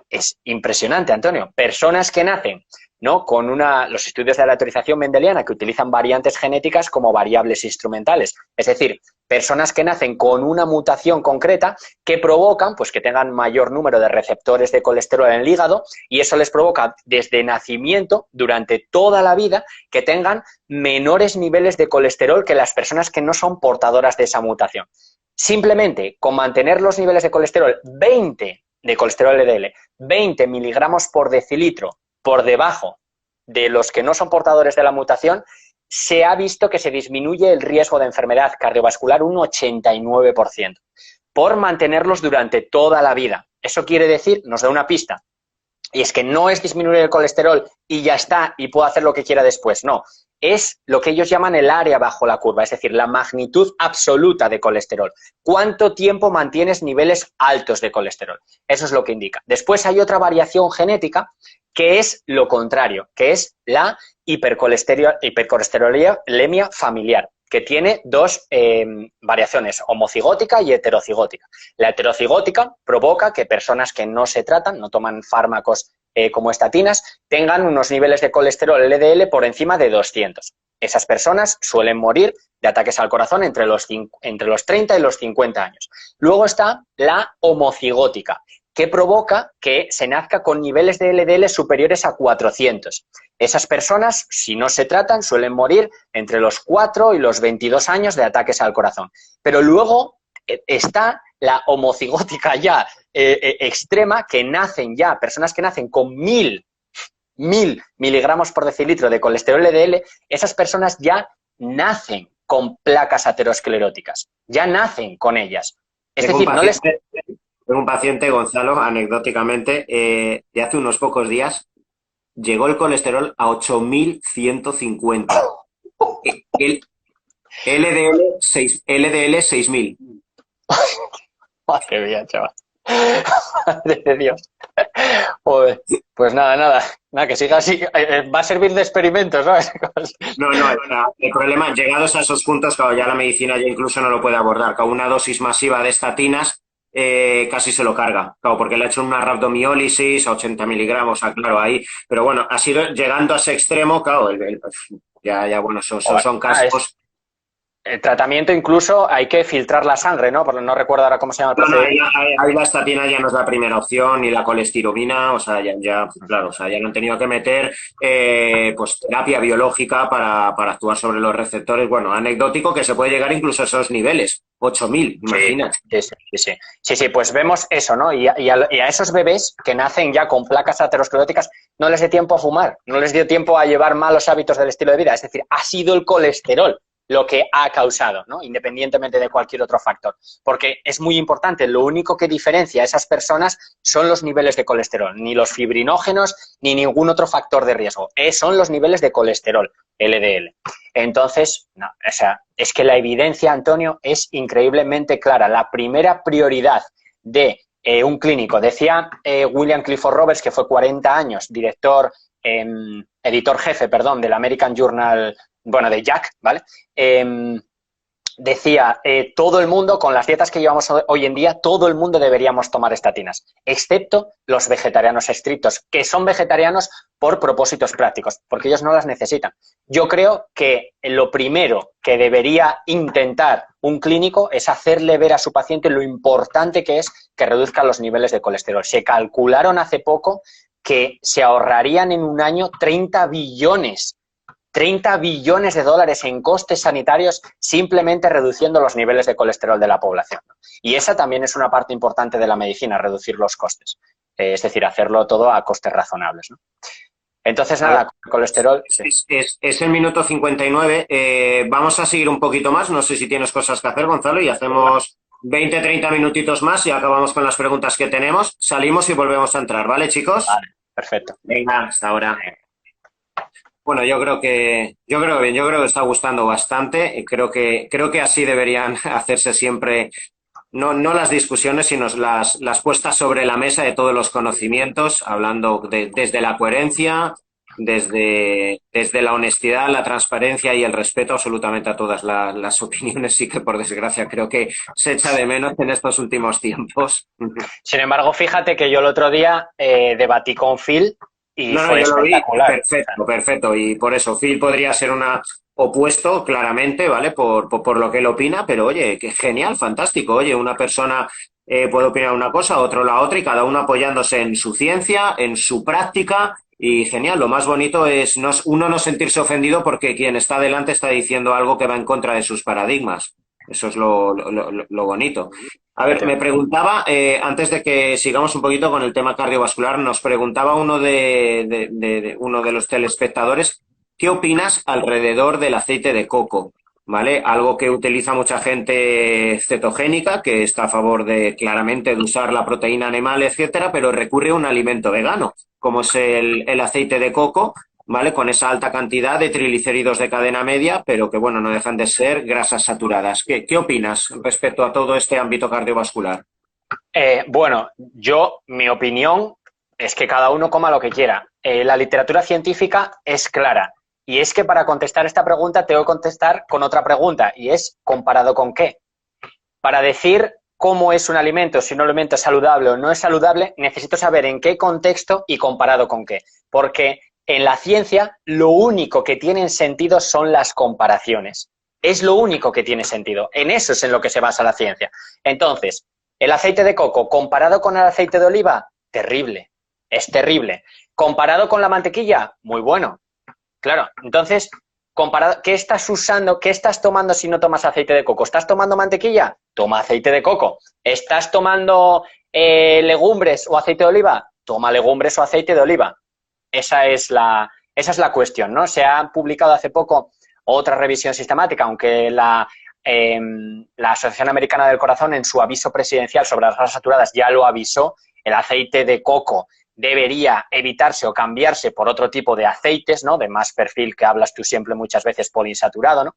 B: Es impresionante, Antonio. Personas que nacen, ¿no?, con los estudios de aleatorización mendeliana que utilizan variantes genéticas como variables instrumentales. Es decir, personas que nacen con una mutación concreta que provocan, pues, que tengan mayor número de receptores de colesterol en el hígado y eso les provoca desde nacimiento, durante toda la vida, que tengan menores niveles de colesterol que las personas que no son portadoras de esa mutación. Simplemente con mantener los niveles de colesterol 20 de colesterol LDL, 20 miligramos por decilitro por debajo de los que no son portadores de la mutación, se ha visto que se disminuye el riesgo de enfermedad cardiovascular un 89%, por mantenerlos durante toda la vida. Eso quiere decir, nos da una pista, y es que no es disminuir el colesterol y ya está, y puedo hacer lo que quiera después, no. Es lo que ellos llaman el área bajo la curva, es decir, la magnitud absoluta de colesterol. ¿Cuánto tiempo mantienes niveles altos de colesterol? Eso es lo que indica. Después hay otra variación genética que es lo contrario, que es la hipercolesterolemia familiar, que tiene dos variaciones, homocigótica y heterocigótica. La heterocigótica provoca que personas que no se tratan, no toman fármacos como estatinas, tengan unos niveles de colesterol LDL por encima de 200. Esas personas suelen morir de ataques al corazón entre los 30 y los 50 años. Luego está la homocigótica, que provoca que se nazca con niveles de LDL superiores a 400. Esas personas, si no se tratan, suelen morir entre los 4 y los 22 años de ataques al corazón. Pero luego está la homocigótica ya extrema, que nacen ya, personas que nacen con 1000 miligramos por decilitro de colesterol LDL, esas personas ya nacen con placas ateroscleróticas, ya nacen con ellas. Es
A: Tengo un
B: decir, no les...
A: paciente, tengo un paciente, Gonzalo, anecdóticamente, de hace unos pocos días, llegó el colesterol a 8.150. El LDL 6.000.
B: Madre mía, chaval. Madre de Dios. Joder. Pues nada, que siga así. Va a servir de experimento, ¿sabes?
A: No, el problema, llegados a esos puntos, claro, ya la medicina ya incluso no lo puede abordar. Con una dosis masiva de estatinas casi se lo carga, claro, porque le ha hecho una rhabdomiólisis a 80 miligramos, claro, ahí. Pero bueno, ha sido llegando a ese extremo, claro, ya, bueno, son casos.
B: El tratamiento incluso hay que filtrar la sangre, ¿no? Porque no recuerdo ahora cómo se llama el
A: No,
B: procedimiento.
A: ahí la estatina ya no es la primera opción, ni la colestirobina, o sea, claro, o sea, ya no han tenido que meter pues terapia biológica para actuar sobre los receptores. Bueno, anecdótico que se puede llegar incluso a esos niveles, 8.000, imagínate.
B: Sí, pues vemos eso, ¿no? Y a esos bebés que nacen ya con placas ateroscleróticas no les dio tiempo a fumar, no les dio tiempo a llevar malos hábitos del estilo de vida, es decir, ha sido el colesterol lo que ha causado, ¿no? Independientemente de cualquier otro factor. Porque es muy importante, lo único que diferencia a esas personas son los niveles de colesterol, ni los fibrinógenos, ni ningún otro factor de riesgo. Son los niveles de colesterol, LDL. Entonces, no, o sea, es que la evidencia, Antonio, es increíblemente clara. La primera prioridad de un clínico, decía William Clifford Roberts, que fue 40 años editor jefe, perdón, del American Journal, bueno, de Jack, ¿vale? Decía, todo el mundo, con las dietas que llevamos hoy en día, todo el mundo deberíamos tomar estatinas, excepto los vegetarianos estrictos, que son vegetarianos por propósitos prácticos, porque ellos no las necesitan. Yo creo que lo primero que debería intentar un clínico es hacerle ver a su paciente lo importante que es que reduzcan los niveles de colesterol. Se calcularon hace poco que se ahorrarían en un año 30 billones de dólares en costes sanitarios simplemente reduciendo los niveles de colesterol de la población. Y esa también es una parte importante de la medicina, reducir los costes. Es decir, hacerlo todo a costes razonables, ¿no? Entonces, nada, el colesterol... Sí.
A: Es el minuto 59. Vamos a seguir un poquito más. No sé si tienes cosas que hacer, Gonzalo, y hacemos 20, 30 minutitos más y acabamos con las preguntas que tenemos. Salimos y volvemos a entrar, ¿vale, chicos?
B: Vale, perfecto.
A: Venga, hasta ahora. Bueno, yo creo que está gustando bastante. Creo que así deberían hacerse siempre, no las discusiones, sino las puestas sobre la mesa de todos los conocimientos, hablando desde la coherencia, desde la honestidad, la transparencia y el respeto absolutamente a todas las opiniones. Sí que, por desgracia, creo que se echa de menos en estos últimos tiempos.
B: Sin embargo, fíjate que yo el otro día debatí con Phil. Y fue
A: yo lo vi,
B: espectacular.
A: Perfecto. Y por eso, Phil podría ser opuesto, claramente, ¿vale? Por lo que él opina, pero oye, que genial, fantástico. Oye, una persona puede opinar una cosa, otro la otra, y cada uno apoyándose en su ciencia, en su práctica, y genial. Lo más bonito es uno no sentirse ofendido porque quien está delante está diciendo algo que va en contra de sus paradigmas. Eso es lo bonito. A ver, me preguntaba, antes de que sigamos un poquito con el tema cardiovascular, nos preguntaba uno de los telespectadores, ¿qué opinas alrededor del aceite de coco? ¿Vale? Algo que utiliza mucha gente cetogénica, que está a favor claramente de usar la proteína animal, etcétera, pero recurre a un alimento vegano, como es el aceite de coco, ¿vale? Con esa alta cantidad de triglicéridos de cadena media, pero que, bueno, no dejan de ser grasas saturadas. ¿Qué opinas respecto a todo este ámbito cardiovascular?
B: Bueno, mi opinión es que cada uno coma lo que quiera. La literatura científica es clara. Y es que para contestar esta pregunta tengo que contestar con otra pregunta, y es ¿comparado con qué? Para decir cómo es un alimento, si un alimento es saludable o no es saludable, necesito saber en qué contexto y comparado con qué. Porque en la ciencia lo único que tiene sentido son las comparaciones. Es lo único que tiene sentido. En eso es en lo que se basa la ciencia. Entonces, el aceite de coco comparado con el aceite de oliva, terrible. Es terrible. Comparado con la mantequilla, muy bueno. Claro, entonces, ¿qué estás usando? ¿Qué estás tomando si no tomas aceite de coco? ¿Estás tomando mantequilla? Toma aceite de coco. ¿Estás tomando legumbres o aceite de oliva? Toma legumbres o aceite de oliva. Esa es la cuestión, ¿no? Se ha publicado hace poco otra revisión sistemática, aunque la Asociación Americana del Corazón en su aviso presidencial sobre las grasas saturadas ya lo avisó, el aceite de coco debería evitarse o cambiarse por otro tipo de aceites, ¿no? De más perfil que hablas tú siempre muchas veces poliinsaturado, ¿no?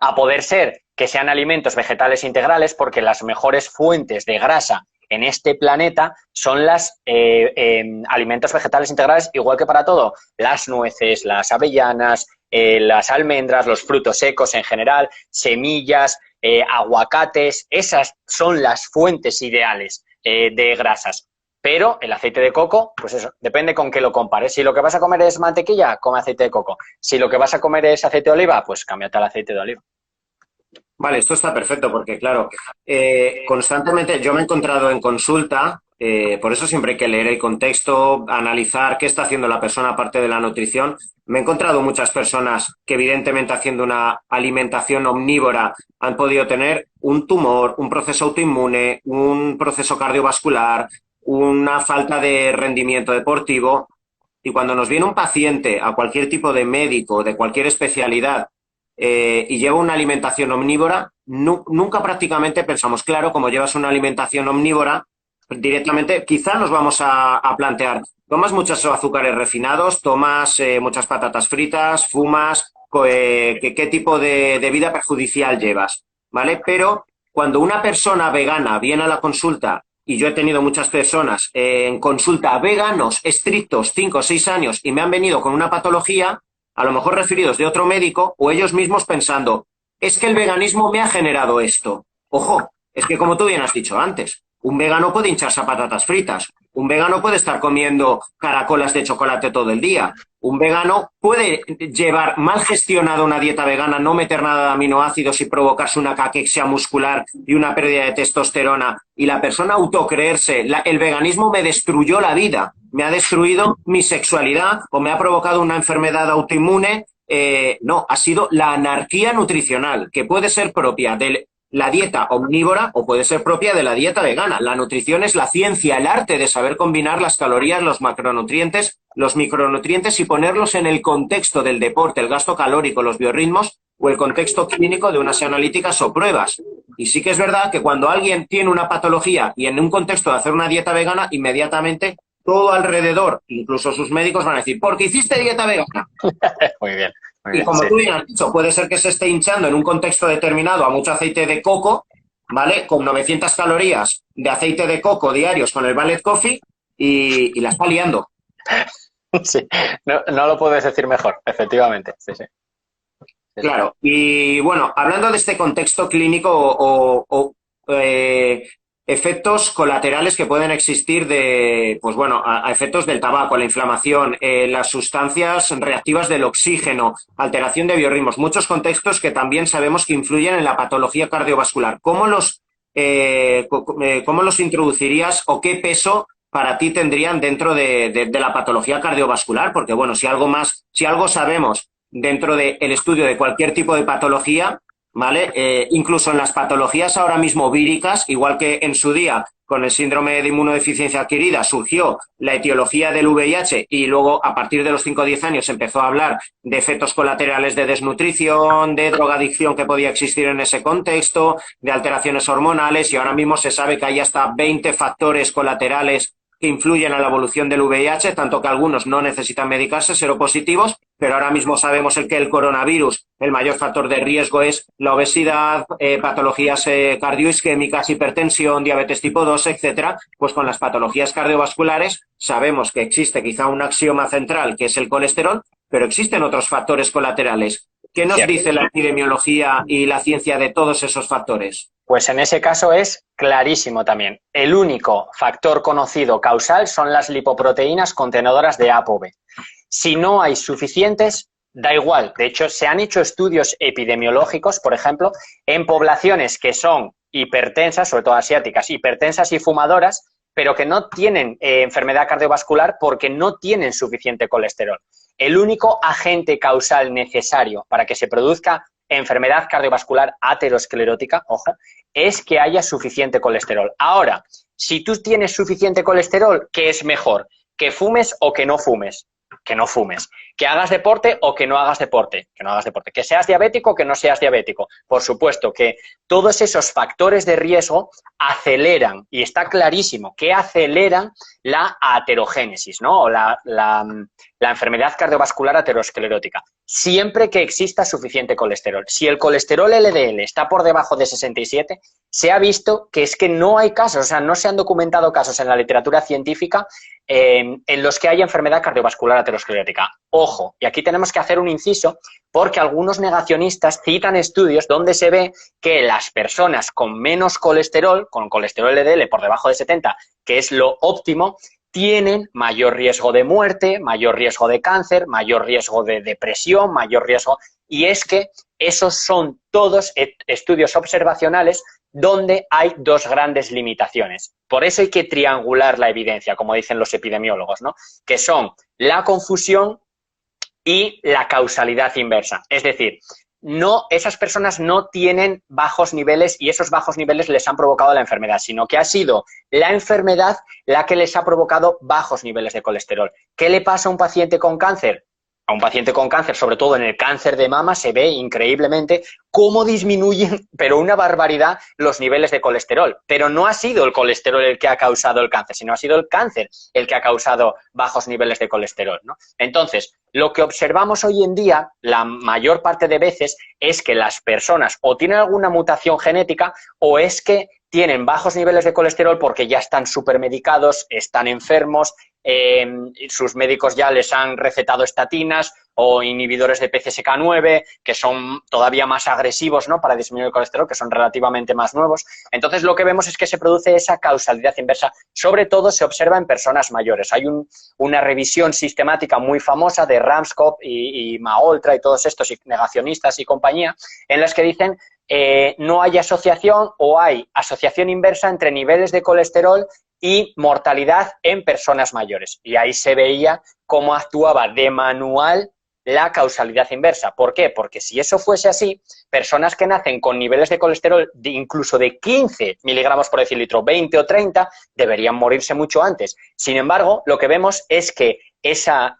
B: A poder ser que sean alimentos vegetales integrales, porque las mejores fuentes de grasa en este planeta son los alimentos vegetales integrales, igual que para todo, las nueces, las avellanas, las almendras, los frutos secos en general, semillas, aguacates, esas son las fuentes ideales de grasas. Pero el aceite de coco, pues eso, depende con qué lo compares. Si lo que vas a comer es mantequilla, come aceite de coco. Si lo que vas a comer es aceite de oliva, pues cámbiate al aceite de oliva.
A: Vale, esto está perfecto porque, claro, constantemente yo me he encontrado en consulta, por eso siempre hay que leer el contexto, analizar qué está haciendo la persona aparte de la nutrición. Me he encontrado muchas personas que evidentemente haciendo una alimentación omnívora han podido tener un tumor, un proceso autoinmune, un proceso cardiovascular, una falta de rendimiento deportivo. Y cuando nos viene un paciente a cualquier tipo de médico, de cualquier especialidad, y lleva una alimentación omnívora, nunca prácticamente pensamos, claro, como llevas una alimentación omnívora, directamente quizá nos vamos a plantear, tomas muchos azúcares refinados, tomas muchas patatas fritas, fumas, ¿qué tipo de vida perjudicial llevas? ¿Vale? Pero cuando una persona vegana viene a la consulta, y yo he tenido muchas personas en consulta veganos estrictos 5 o 6 años y me han venido con una patología, a lo mejor referidos de otro médico o ellos mismos pensando, es que el veganismo me ha generado esto. Ojo, es que como tú bien has dicho antes, un vegano puede hincharse a patatas fritas, un vegano puede estar comiendo caracolas de chocolate todo el día, un vegano puede llevar mal gestionada una dieta vegana, no meter nada de aminoácidos y provocarse una caquexia muscular y una pérdida de testosterona y la persona autocreerse, el veganismo me destruyó la vida, me ha destruido mi sexualidad o me ha provocado una enfermedad autoinmune. No, ha sido la anarquía nutricional, que puede ser propia de la dieta omnívora o puede ser propia de la dieta vegana. La nutrición es la ciencia, el arte de saber combinar las calorías, los macronutrientes, los micronutrientes y ponerlos en el contexto del deporte, el gasto calórico, los biorritmos o el contexto clínico de unas analíticas o pruebas. Y sí que es verdad que cuando alguien tiene una patología y en un contexto de hacer una dieta vegana, inmediatamente todo alrededor, incluso sus médicos, van a decir, ¿por qué hiciste dieta vegana?
B: Muy bien. Muy
A: Y
B: bien,
A: como
B: sí.
A: tú bien has dicho, puede ser que se esté hinchando en un contexto determinado a mucho aceite de coco, ¿vale? Con 900 calorías de aceite de coco diarios con el Ballet Coffee y la está liando.
B: Sí. No lo puedes decir mejor, efectivamente. Sí, sí.
A: Claro. Y bueno, hablando de este contexto clínico o efectos colaterales que pueden existir de, pues bueno, a efectos del tabaco, la inflamación, las sustancias reactivas del oxígeno, alteración de biorritmos, muchos contextos que también sabemos que influyen en la patología cardiovascular. ¿Cómo los introducirías o qué peso para ti tendrían dentro de la patología cardiovascular? Porque bueno, si algo sabemos dentro del estudio de cualquier tipo de patología, ¿vale? Incluso en las patologías ahora mismo víricas, igual que en su día con el síndrome de inmunodeficiencia adquirida surgió la etiología del VIH y luego a partir de los 5 o 10 años se empezó a hablar de efectos colaterales de desnutrición, de drogadicción que podía existir en ese contexto, de alteraciones hormonales y ahora mismo se sabe que hay hasta 20 factores colaterales que influyen a la evolución del VIH, tanto que algunos no necesitan medicarse, seropositivos, pero ahora mismo sabemos que el coronavirus, el mayor factor de riesgo es la obesidad, patologías cardioisquémicas, hipertensión, diabetes tipo 2, etcétera. Pues con las patologías cardiovasculares sabemos que existe quizá un axioma central que es el colesterol, pero existen otros factores colaterales. ¿Qué nos dice la epidemiología y la ciencia de todos esos factores?
B: Pues en ese caso es clarísimo también. El único factor conocido causal son las lipoproteínas contenedoras de ApoB. Si no hay suficientes, da igual. De hecho, se han hecho estudios epidemiológicos, por ejemplo, en poblaciones que son hipertensas, sobre todo asiáticas, hipertensas y fumadoras, pero que no tienen enfermedad cardiovascular porque no tienen suficiente colesterol. El único agente causal necesario para que se produzca enfermedad cardiovascular aterosclerótica, ojo, es que haya suficiente colesterol. Ahora, si tú tienes suficiente colesterol, ¿qué es mejor? ¿Que fumes o que no fumes? que no fumes. Que hagas deporte o que no hagas deporte, que no hagas deporte. Que seas diabético o que no seas diabético. Por supuesto que todos esos factores de riesgo aceleran, y está clarísimo que aceleran la aterogénesis, ¿no? O la enfermedad cardiovascular aterosclerótica, siempre que exista suficiente colesterol. Si el colesterol LDL está por debajo de 67, se ha visto que es que no hay casos, o sea, no se han documentado casos en la literatura científica en los que haya enfermedad cardiovascular aterosclerótica. Ojo, y aquí tenemos que hacer un inciso, porque algunos negacionistas citan estudios donde se ve que las personas con menos colesterol, con colesterol LDL por debajo de 70, que es lo óptimo, tienen mayor riesgo de muerte, mayor riesgo de cáncer, mayor riesgo de depresión, mayor riesgo... Y es que esos son todos estudios observacionales donde hay dos grandes limitaciones. Por eso hay que triangular la evidencia, como dicen los epidemiólogos, ¿no? Que son la confusión y la causalidad inversa. Es decir, no, esas personas no tienen bajos niveles y esos bajos niveles les han provocado la enfermedad, sino que ha sido la enfermedad la que les ha provocado bajos niveles de colesterol. ¿Qué le pasa a un paciente con cáncer? A un paciente con cáncer, sobre todo en el cáncer de mama, se ve increíblemente cómo disminuyen, pero una barbaridad, los niveles de colesterol. Pero no ha sido el colesterol el que ha causado el cáncer, sino ha sido el cáncer el que ha causado bajos niveles de colesterol, ¿no? Entonces, lo que observamos hoy en día, la mayor parte de veces, es que las personas o tienen alguna mutación genética o es que tienen bajos niveles de colesterol porque ya están supermedicados, están enfermos, sus médicos ya les han recetado estatinas o inhibidores de PCSK9, que son todavía más agresivos, ¿no?, para disminuir el colesterol, que son relativamente más nuevos. Entonces, lo que vemos es que se produce esa causalidad inversa. Sobre todo se observa en personas mayores. Hay una revisión sistemática muy famosa de Ramskop y Maoltra y todos estos negacionistas y compañía, en las que dicen no hay asociación o hay asociación inversa entre niveles de colesterol y mortalidad en personas mayores. Y ahí se veía cómo actuaba de manual la causalidad inversa. ¿Por qué? Porque si eso fuese así, personas que nacen con niveles de colesterol incluso de 15 miligramos por decilitro, 20 o 30, deberían morirse mucho antes. Sin embargo, lo que vemos es que esa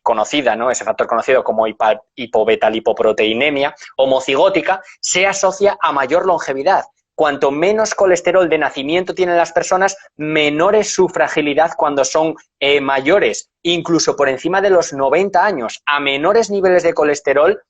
B: conocida, ¿no?, ese factor conocido como hipobetalipopproteinemia homocigótica se asocia a mayor longevidad. Cuanto menos colesterol de nacimiento tienen las personas, menor es su fragilidad cuando son mayores, incluso por encima de los 90 años. A menores niveles de colesterol,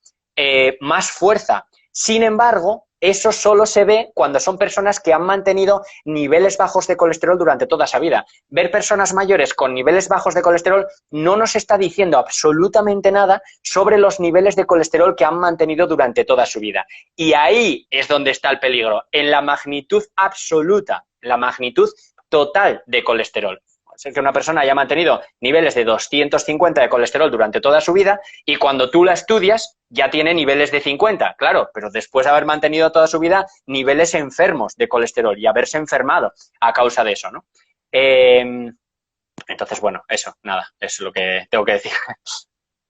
B: más fuerza. Sin embargo, eso solo se ve cuando son personas que han mantenido niveles bajos de colesterol durante toda su vida. Ver personas mayores con niveles bajos de colesterol no nos está diciendo absolutamente nada sobre los niveles de colesterol que han mantenido durante toda su vida. Y ahí es donde está el peligro, en la magnitud absoluta, la magnitud total de colesterol. Es que una persona haya mantenido niveles de 250 de colesterol durante toda su vida y cuando tú la estudias ya tiene niveles de 50, claro, pero después de haber mantenido toda su vida niveles enfermos de colesterol y haberse enfermado a causa de eso, ¿no? Entonces, bueno, eso, nada, es lo que tengo que decir.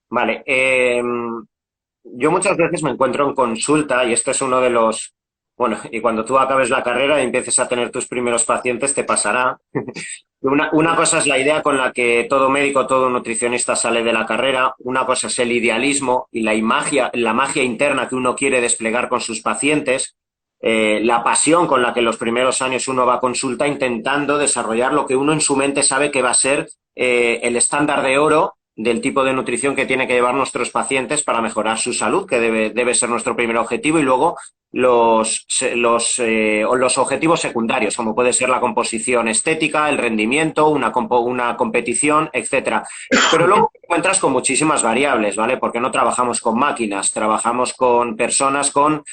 A: Vale, yo muchas veces me encuentro en consulta y este es uno de los... Bueno, y cuando tú acabes la carrera y empieces a tener tus primeros pacientes, te pasará. Una cosa es la idea con la que todo médico, todo nutricionista sale de la carrera. Una cosa es el idealismo y la magia interna que uno quiere desplegar con sus pacientes. La pasión con la que los primeros años uno va a consulta intentando desarrollar lo que uno en su mente sabe que va a ser el estándar de oro del tipo de nutrición que tiene que llevar nuestros pacientes para mejorar su salud, que debe ser nuestro primer objetivo, y luego los objetivos secundarios, como puede ser la composición estética, el rendimiento, una competición, etcétera. Pero luego te encuentras con muchísimas variables, ¿vale? Porque no trabajamos con máquinas, trabajamos con personas con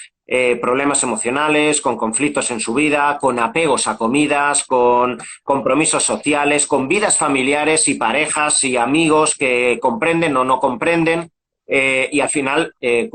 A: problemas emocionales, con conflictos en su vida, con apegos a comidas, con compromisos sociales, con vidas familiares y parejas y amigos que comprenden o no comprenden. Y al final el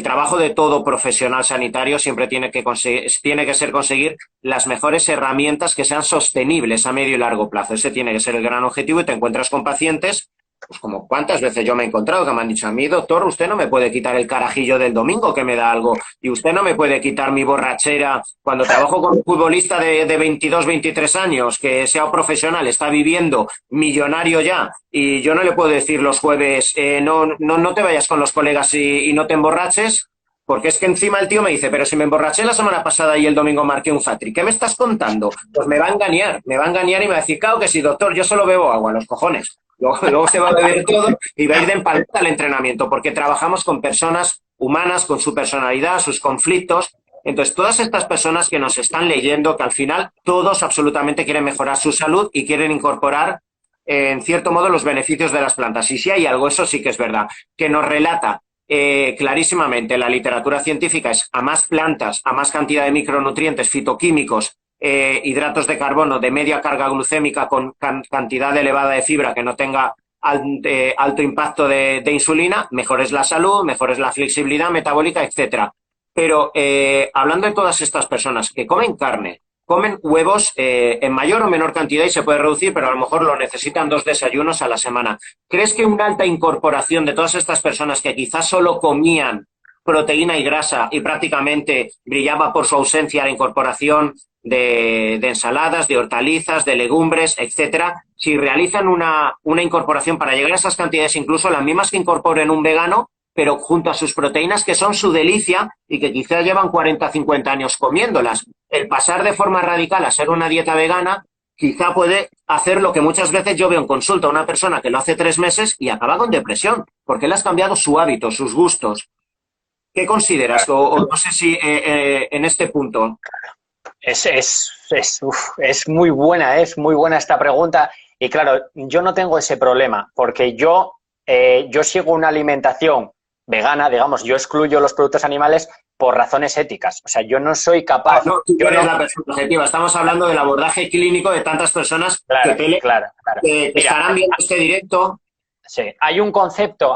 A: trabajo de todo profesional sanitario siempre tiene que ser conseguir las mejores herramientas que sean sostenibles a medio y largo plazo. Ese tiene que ser el gran objetivo y te encuentras con pacientes Pues como cuántas veces yo me he encontrado que me han dicho a mí, doctor, usted no me puede quitar el carajillo del domingo que me da algo y usted no me puede quitar mi borrachera cuando trabajo con un futbolista de 22, 23 años que sea profesional, está viviendo millonario ya y yo no le puedo decir los jueves no te vayas con los colegas y no te emborraches. Porque es que encima el tío me dice, pero si me emborraché la semana pasada y el domingo marqué un hat-trick, ¿qué me estás contando? Pues me va a engañar y me va a decir, claro que sí, doctor, yo solo bebo agua, los cojones. Luego se va a beber todo y va a ir de empalada al entrenamiento, porque trabajamos con personas humanas, con su personalidad, sus conflictos. Entonces, todas estas personas que nos están leyendo, que al final todos absolutamente quieren mejorar su salud y quieren incorporar, en cierto modo, los beneficios de las plantas. Y si hay algo, eso sí que es verdad, que nos relata clarísimamente la literatura científica es a más plantas, a más cantidad de micronutrientes fitoquímicos, hidratos de carbono de media carga glucémica con cantidad elevada de fibra que no tenga alto impacto de insulina, mejor es la salud, mejor es la flexibilidad metabólica, etcétera. Pero hablando de todas estas personas que comen carne, comen huevos en mayor o menor cantidad y se puede reducir, pero a lo mejor lo necesitan 2 desayunos a la semana. ¿Crees que una alta incorporación de todas estas personas que quizás solo comían proteína y grasa y prácticamente brillaba por su ausencia la incorporación de ensaladas, de hortalizas, de legumbres, etcétera, si realizan una incorporación para llegar a esas cantidades, incluso las mismas que incorporen un vegano, pero junto a sus proteínas que son su delicia y que quizás llevan 40 o 50 años comiéndolas. El pasar de forma radical a ser una dieta vegana quizá puede hacer lo que muchas veces yo veo en consulta a una persona que lo hace 3 meses y acaba con depresión, porque le has cambiado su hábito, sus gustos. ¿Qué consideras? O no sé si en este punto.
B: Es muy buena esta pregunta. Y claro, yo no tengo ese problema, porque yo sigo una alimentación vegana, digamos, yo excluyo los productos animales por razones éticas. O sea, yo no soy capaz.
A: No, tú eres la persona objetiva. Estamos hablando del abordaje clínico de tantas personas
B: Claro,
A: que
B: claro.
A: que
B: Mira,
A: estarán viendo este directo.
B: sí, hay un concepto,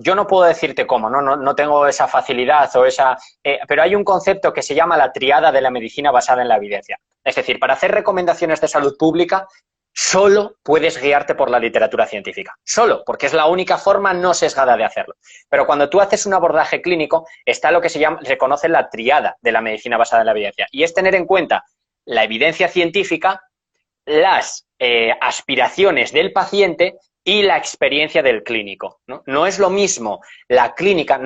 B: yo no puedo decirte cómo, no tengo esa facilidad o pero hay un concepto que se llama la triada de la medicina basada en la evidencia. Es decir, para hacer recomendaciones de salud pública, solo puedes guiarte por la literatura científica, solo, porque es la única forma no sesgada de hacerlo. Pero cuando tú haces un abordaje clínico, está lo que se conoce la triada de la medicina basada en la evidencia, y es tener en cuenta la evidencia científica, las aspiraciones del paciente y la experiencia del clínico, ¿no? No es lo mismo la clínica,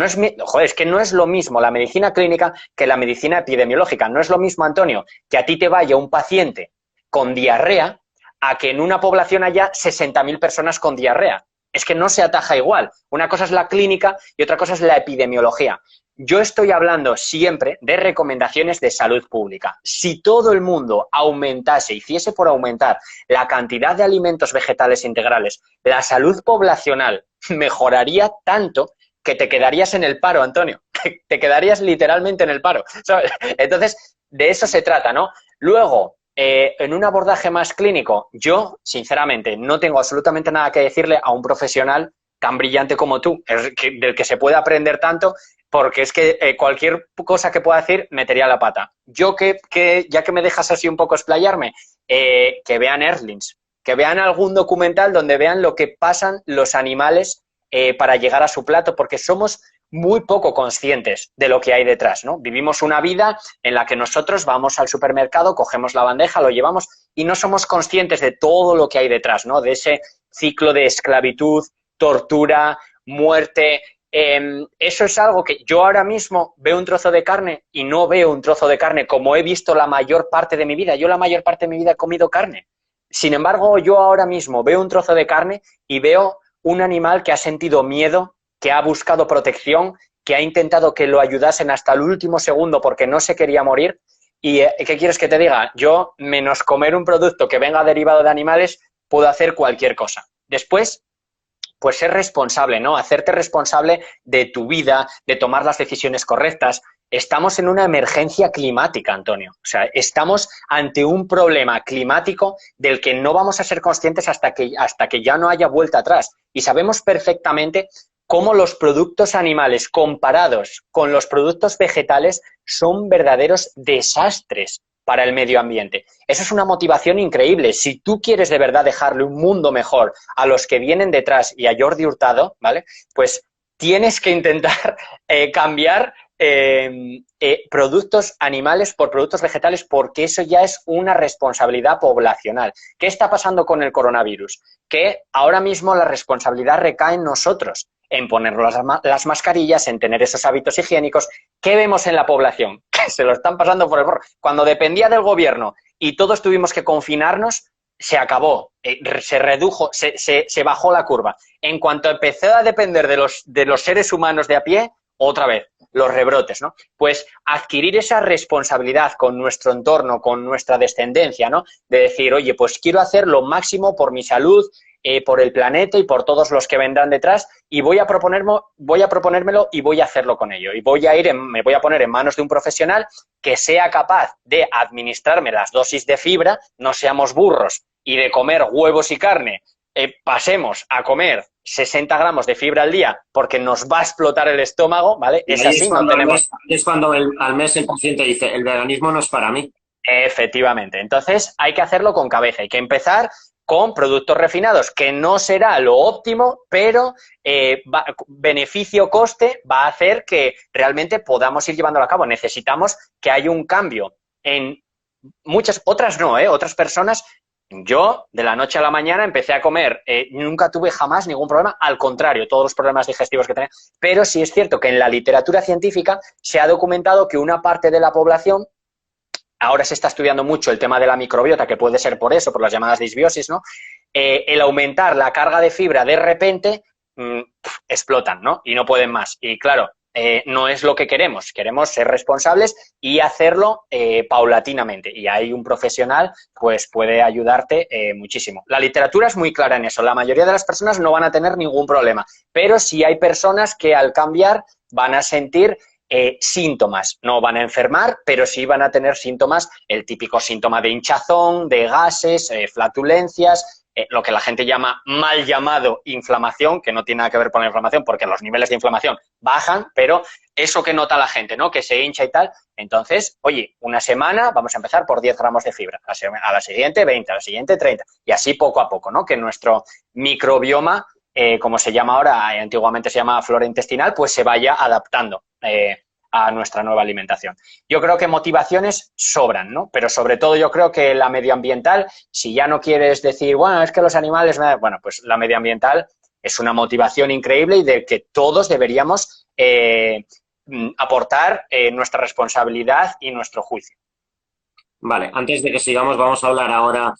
B: es que no es lo mismo la medicina clínica que la medicina epidemiológica. No es lo mismo, Antonio, que a ti te vaya un paciente con diarrea a que en una población haya 60.000 personas con diarrea. Es que no se ataja igual. Una cosa es la clínica y otra cosa es la epidemiología. Yo estoy hablando siempre de recomendaciones de salud pública. Si todo el mundo aumentase, hiciese por aumentar la cantidad de alimentos vegetales integrales, la salud poblacional mejoraría tanto que te quedarías en el paro, Antonio. Te quedarías literalmente en el paro, ¿sabes? Entonces, de eso se trata, ¿no? Luego, en un abordaje más clínico, yo, sinceramente, no tengo absolutamente nada que decirle a un profesional tan brillante como tú, del que se puede aprender tanto, porque es que cualquier cosa que pueda decir metería la pata. Yo ya que me dejas así un poco explayarme, que vean Earthlings, que vean algún documental donde vean lo que pasan los animales para llegar a su plato, porque somos muy poco conscientes de lo que hay detrás, ¿no? Vivimos una vida en la que nosotros vamos al supermercado, cogemos la bandeja, lo llevamos y no somos conscientes de todo lo que hay detrás, ¿no? De ese ciclo de esclavitud, tortura, muerte. Eso es algo que yo ahora mismo veo un trozo de carne y no veo un trozo de carne como he visto la mayor parte de mi vida. Yo la mayor parte de mi vida he comido carne. Sin embargo, yo ahora mismo veo un trozo de carne y veo un animal que ha sentido miedo, que ha buscado protección, que ha intentado que lo ayudasen hasta el último segundo porque no se quería morir. ¿Y qué quieres que te diga? Yo, menos comer un producto que venga derivado de animales, puedo hacer cualquier cosa. Después, pues ser responsable, ¿no? Hacerte responsable de tu vida, de tomar las decisiones correctas. Estamos en una emergencia climática, Antonio. O sea, estamos ante un problema climático del que no vamos a ser conscientes hasta que ya no haya vuelta atrás. Y sabemos perfectamente cómo los productos animales comparados con los productos vegetales son verdaderos desastres para el medio ambiente. Eso es una motivación increíble. Si tú quieres de verdad dejarle un mundo mejor a los que vienen detrás y a Jordi Hurtado, ¿vale? Pues tienes que intentar cambiar productos animales por productos vegetales, porque eso ya es una responsabilidad poblacional. ¿Qué está pasando con el coronavirus? Que ahora mismo la responsabilidad recae en nosotros, en ponernos las mascarillas, en tener esos hábitos higiénicos. ¿Qué vemos en la población? Que se lo están pasando por el forro. Cuando dependía del gobierno y todos tuvimos que confinarnos, se acabó, se redujo, se bajó la curva. En cuanto empezó a depender de los seres humanos de a pie, otra vez, los rebrotes, ¿no? Pues adquirir esa responsabilidad con nuestro entorno, con nuestra descendencia, ¿no? De decir, oye, pues quiero hacer lo máximo por mi salud, por el planeta y por todos los que vendrán detrás, y voy a proponérmelo y voy a hacerlo con ello. Y me voy a poner en manos de un profesional que sea capaz de administrarme las dosis de fibra, no seamos burros, y de comer huevos y carne, pasemos a comer 60 gramos de fibra al día porque nos va a explotar el estómago, ¿vale?
A: Y
B: Es así, no tenemos...
A: Es cuando al mes el paciente dice, el veganismo no es para mí.
B: Efectivamente. Entonces, hay que hacerlo con cabeza. Hay que empezar con productos refinados, que no será lo óptimo, pero beneficio-coste va a hacer que realmente podamos ir llevándolo a cabo. Necesitamos que haya un cambio en muchas, otras no, otras personas. Yo, de la noche a la mañana, empecé a comer. Nunca tuve jamás ningún problema. Al contrario, todos los problemas digestivos que tenía. Pero sí es cierto que en la literatura científica se ha documentado que una parte de la población, ahora se está estudiando mucho el tema de la microbiota, que puede ser por eso, por las llamadas disbiosis, ¿no? El aumentar la carga de fibra de repente, explotan, ¿no? Y no pueden más. Y claro, no es lo que queremos. Queremos ser responsables y hacerlo paulatinamente. Y ahí un profesional pues puede ayudarte muchísimo. La literatura es muy clara en eso. La mayoría de las personas no van a tener ningún problema. Pero sí hay personas que al cambiar van a sentir síntomas. No van a enfermar, pero sí van a tener síntomas, el típico síntoma de hinchazón, de gases, flatulencias, lo que la gente llama mal llamado inflamación, que no tiene nada que ver con la inflamación, porque los niveles de inflamación bajan, pero eso que nota la gente, ¿no? Que se hincha y tal. Entonces, oye, una semana vamos a empezar por 10 gramos de fibra, a la siguiente 20, a la siguiente 30, y así poco a poco, ¿no? Que nuestro microbioma, como se llama ahora, antiguamente se llamaba flora intestinal, pues se vaya adaptando a nuestra nueva alimentación. Yo creo que motivaciones sobran, ¿no? Pero sobre todo yo creo que la medioambiental, si ya no quieres decir, bueno, es que los animales... Bueno, pues la medioambiental es una motivación increíble y de que todos deberíamos aportar nuestra responsabilidad y nuestro juicio.
A: Vale, antes de que sigamos, vamos a hablar ahora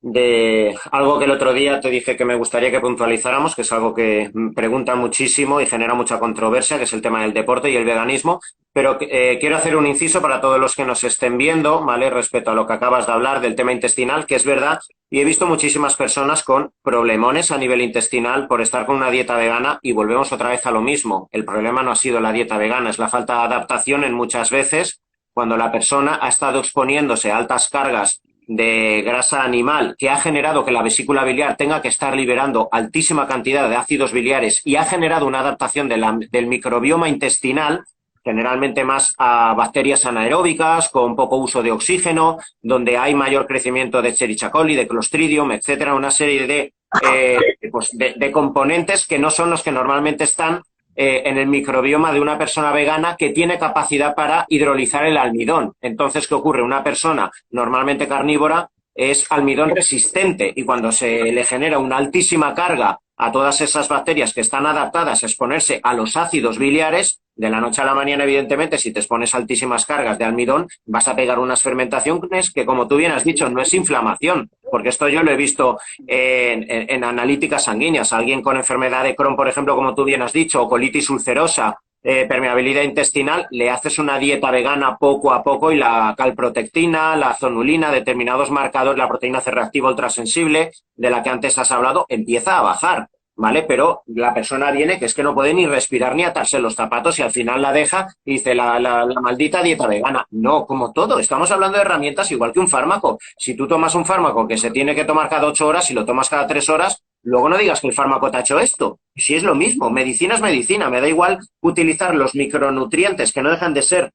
A: de algo que el otro día te dije que me gustaría que puntualizáramos, que es algo que preguntan muchísimo y genera mucha controversia, que es el tema del deporte y el veganismo, pero quiero hacer un inciso para todos los que nos estén viendo, ¿vale? Respecto a lo que acabas de hablar del tema intestinal, que es verdad, y he visto muchísimas personas con problemones a nivel intestinal por estar con una dieta vegana y volvemos otra vez a lo mismo. El problema no ha sido la dieta vegana, es la falta de adaptación en muchas veces cuando la persona ha estado exponiéndose a altas cargas de grasa animal que ha generado que la vesícula biliar tenga que estar liberando altísima cantidad de ácidos biliares y ha generado una adaptación del microbioma intestinal, generalmente más a bacterias anaeróbicas, con poco uso de oxígeno, donde hay mayor crecimiento de Escherichia coli, de Clostridium, etcétera, una serie de componentes que no son los que normalmente están en el microbioma de una persona vegana que tiene capacidad para hidrolizar el almidón. Entonces, ¿qué ocurre? Una persona normalmente carnívora es almidón resistente y cuando se le genera una altísima carga a todas esas bacterias que están adaptadas a exponerse a los ácidos biliares, de la noche a la mañana, evidentemente, si te expones a altísimas cargas de almidón, vas a pegar unas fermentaciones que, como tú bien has dicho, no es inflamación, porque esto yo lo he visto en analíticas sanguíneas. Alguien con enfermedad de Crohn, por ejemplo, como tú bien has dicho, o colitis ulcerosa, permeabilidad intestinal, le haces una dieta vegana poco a poco y la calprotectina, la zonulina, determinados marcadores, la proteína C reactiva ultrasensible, de la que antes has hablado, empieza a bajar, ¿vale? Pero la persona viene que es que no puede ni respirar ni atarse los zapatos y al final la deja y dice la maldita dieta vegana. No, como todo, estamos hablando de herramientas igual que un fármaco. Si tú tomas un fármaco que se tiene que tomar cada 8 horas y lo tomas cada 3 horas, luego no digas que el fármaco te ha hecho esto. Si es lo mismo, medicina es medicina, me da igual utilizar los micronutrientes que no dejan de ser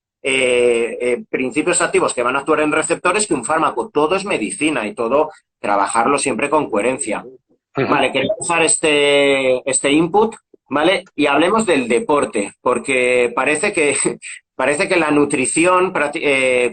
A: principios activos que van a actuar en receptores que un fármaco. Todo es medicina y todo trabajarlo siempre con coherencia. Vale, quería usar este input, ¿vale? Y hablemos del deporte, porque parece que la nutrición,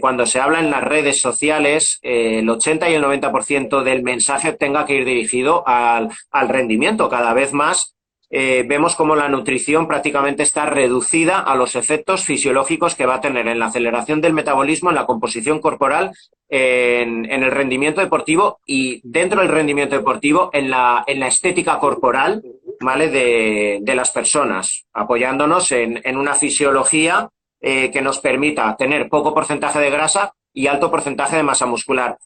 A: cuando se habla en las redes sociales, el 80 y el 90% del mensaje tenga que ir dirigido al rendimiento. Cada vez más vemos como la nutrición prácticamente está reducida a los efectos fisiológicos que va a tener en la aceleración del metabolismo, en la composición corporal, en el rendimiento deportivo y dentro del rendimiento deportivo en la estética corporal, ¿vale? De las personas, apoyándonos en una fisiología que nos permita tener poco porcentaje de grasa y alto porcentaje de masa muscular.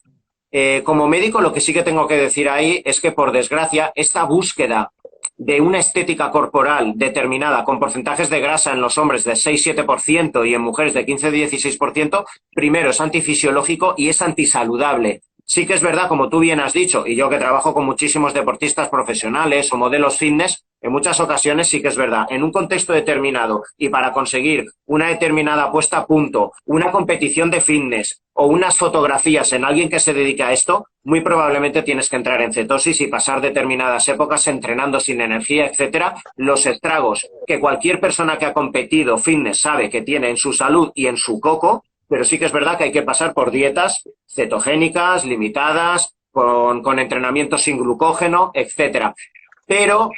A: Como médico, lo que sí que tengo que decir ahí es que, por desgracia, esta búsqueda de una estética corporal determinada con porcentajes de grasa en los hombres de 6-7% y en mujeres de 15-16%, primero es antifisiológico y es antisaludable. Sí que es verdad, como tú bien has dicho, y yo que trabajo con muchísimos deportistas profesionales o modelos fitness, en muchas ocasiones sí que es verdad, en un contexto determinado y para conseguir una determinada puesta a punto, una competición de fitness o unas fotografías en alguien que se dedica a esto, muy probablemente tienes que entrar en cetosis y pasar determinadas épocas entrenando sin energía, etcétera. Los estragos que cualquier persona que ha competido fitness sabe que tiene en su salud y en su coco, pero sí que es verdad que hay que pasar por dietas cetogénicas, limitadas, con entrenamiento sin glucógeno, etcétera. Pero,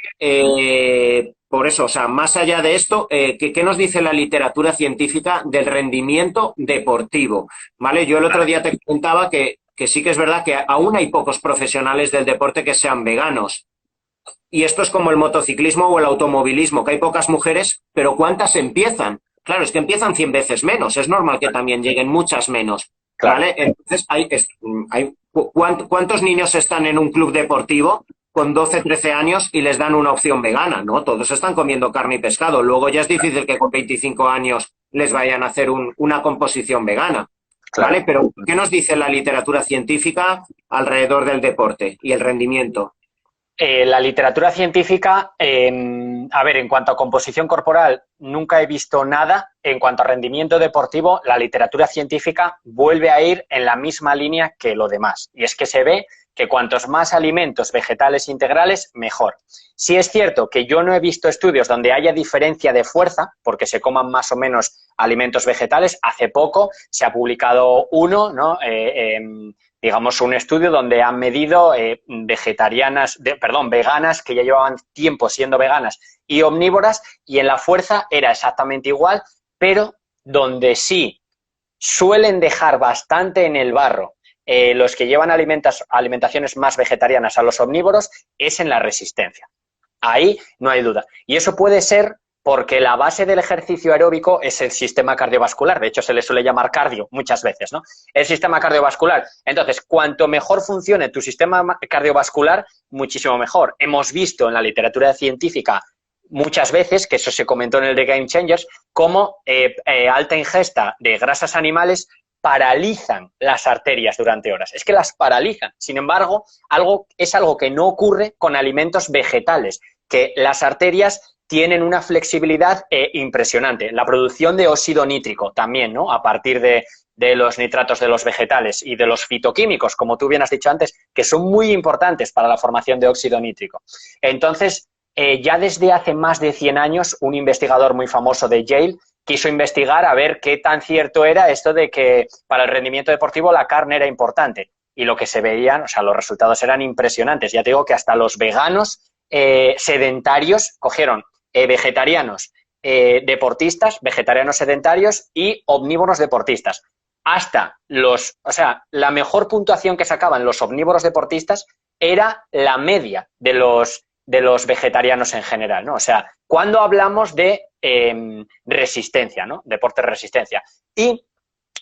A: por eso, o sea, más allá de esto, ¿qué nos dice la literatura científica del rendimiento deportivo? ¿Vale? Yo el otro día te comentaba que sí que es verdad que aún hay pocos profesionales del deporte que sean veganos. Y esto es como el motociclismo o el automovilismo, que hay pocas mujeres, pero ¿cuántas empiezan? Claro, es que empiezan 100 veces menos. Es normal que también lleguen muchas menos. ¿Vale? Entonces, ¿cuántos niños están en un club deportivo con 12, 13 años y les dan una opción vegana? ¿No? Todos están comiendo carne y pescado. Luego ya es difícil que con 25 años les vayan a hacer una composición vegana. ¿Vale? Pero ¿qué nos dice la literatura científica alrededor del deporte y el rendimiento?
B: La literatura científica, a ver, en cuanto a composición corporal, nunca he visto nada. En cuanto a rendimiento deportivo, la literatura científica vuelve a ir en la misma línea que lo demás. Y es que se ve que cuantos más alimentos vegetales integrales, mejor. Sí es cierto que yo no he visto estudios donde haya diferencia de fuerza, porque se coman más o menos alimentos vegetales. Hace poco se ha publicado uno, ¿no? Digamos, un estudio donde han medido veganas que ya llevaban tiempo siendo veganas y omnívoras, y en la fuerza era exactamente igual, pero donde sí suelen dejar bastante en el barro los que llevan alimentaciones más vegetarianas a los omnívoros es en la resistencia. Ahí no hay duda. Y eso puede ser porque la base del ejercicio aeróbico es el sistema cardiovascular. De hecho, se le suele llamar cardio muchas veces, ¿no? El sistema cardiovascular. Entonces, cuanto mejor funcione tu sistema cardiovascular, muchísimo mejor. Hemos visto en la literatura científica muchas veces, que eso se comentó en el de Game Changers, cómo alta ingesta de grasas animales paralizan las arterias durante horas. Es que las paralizan. Sin embargo, es algo que no ocurre con alimentos vegetales, que las arterias tienen una flexibilidad impresionante. La producción de óxido nítrico también, ¿no? A partir de los nitratos de los vegetales y de los fitoquímicos, como tú bien has dicho antes, que son muy importantes para la formación de óxido nítrico. Entonces, ya desde hace más de 100 años, un investigador muy famoso de Yale quiso investigar a ver qué tan cierto era esto de que para el rendimiento deportivo la carne era importante. Y lo que se veían, o sea, los resultados eran impresionantes. Ya te digo que hasta los veganos sedentarios cogieron vegetarianos deportistas, vegetarianos sedentarios y omnívoros deportistas. O sea, la mejor puntuación que sacaban los omnívoros deportistas era la media de los vegetarianos en general, ¿no? O sea, cuando hablamos de resistencia, ¿no? Deporte de resistencia. Y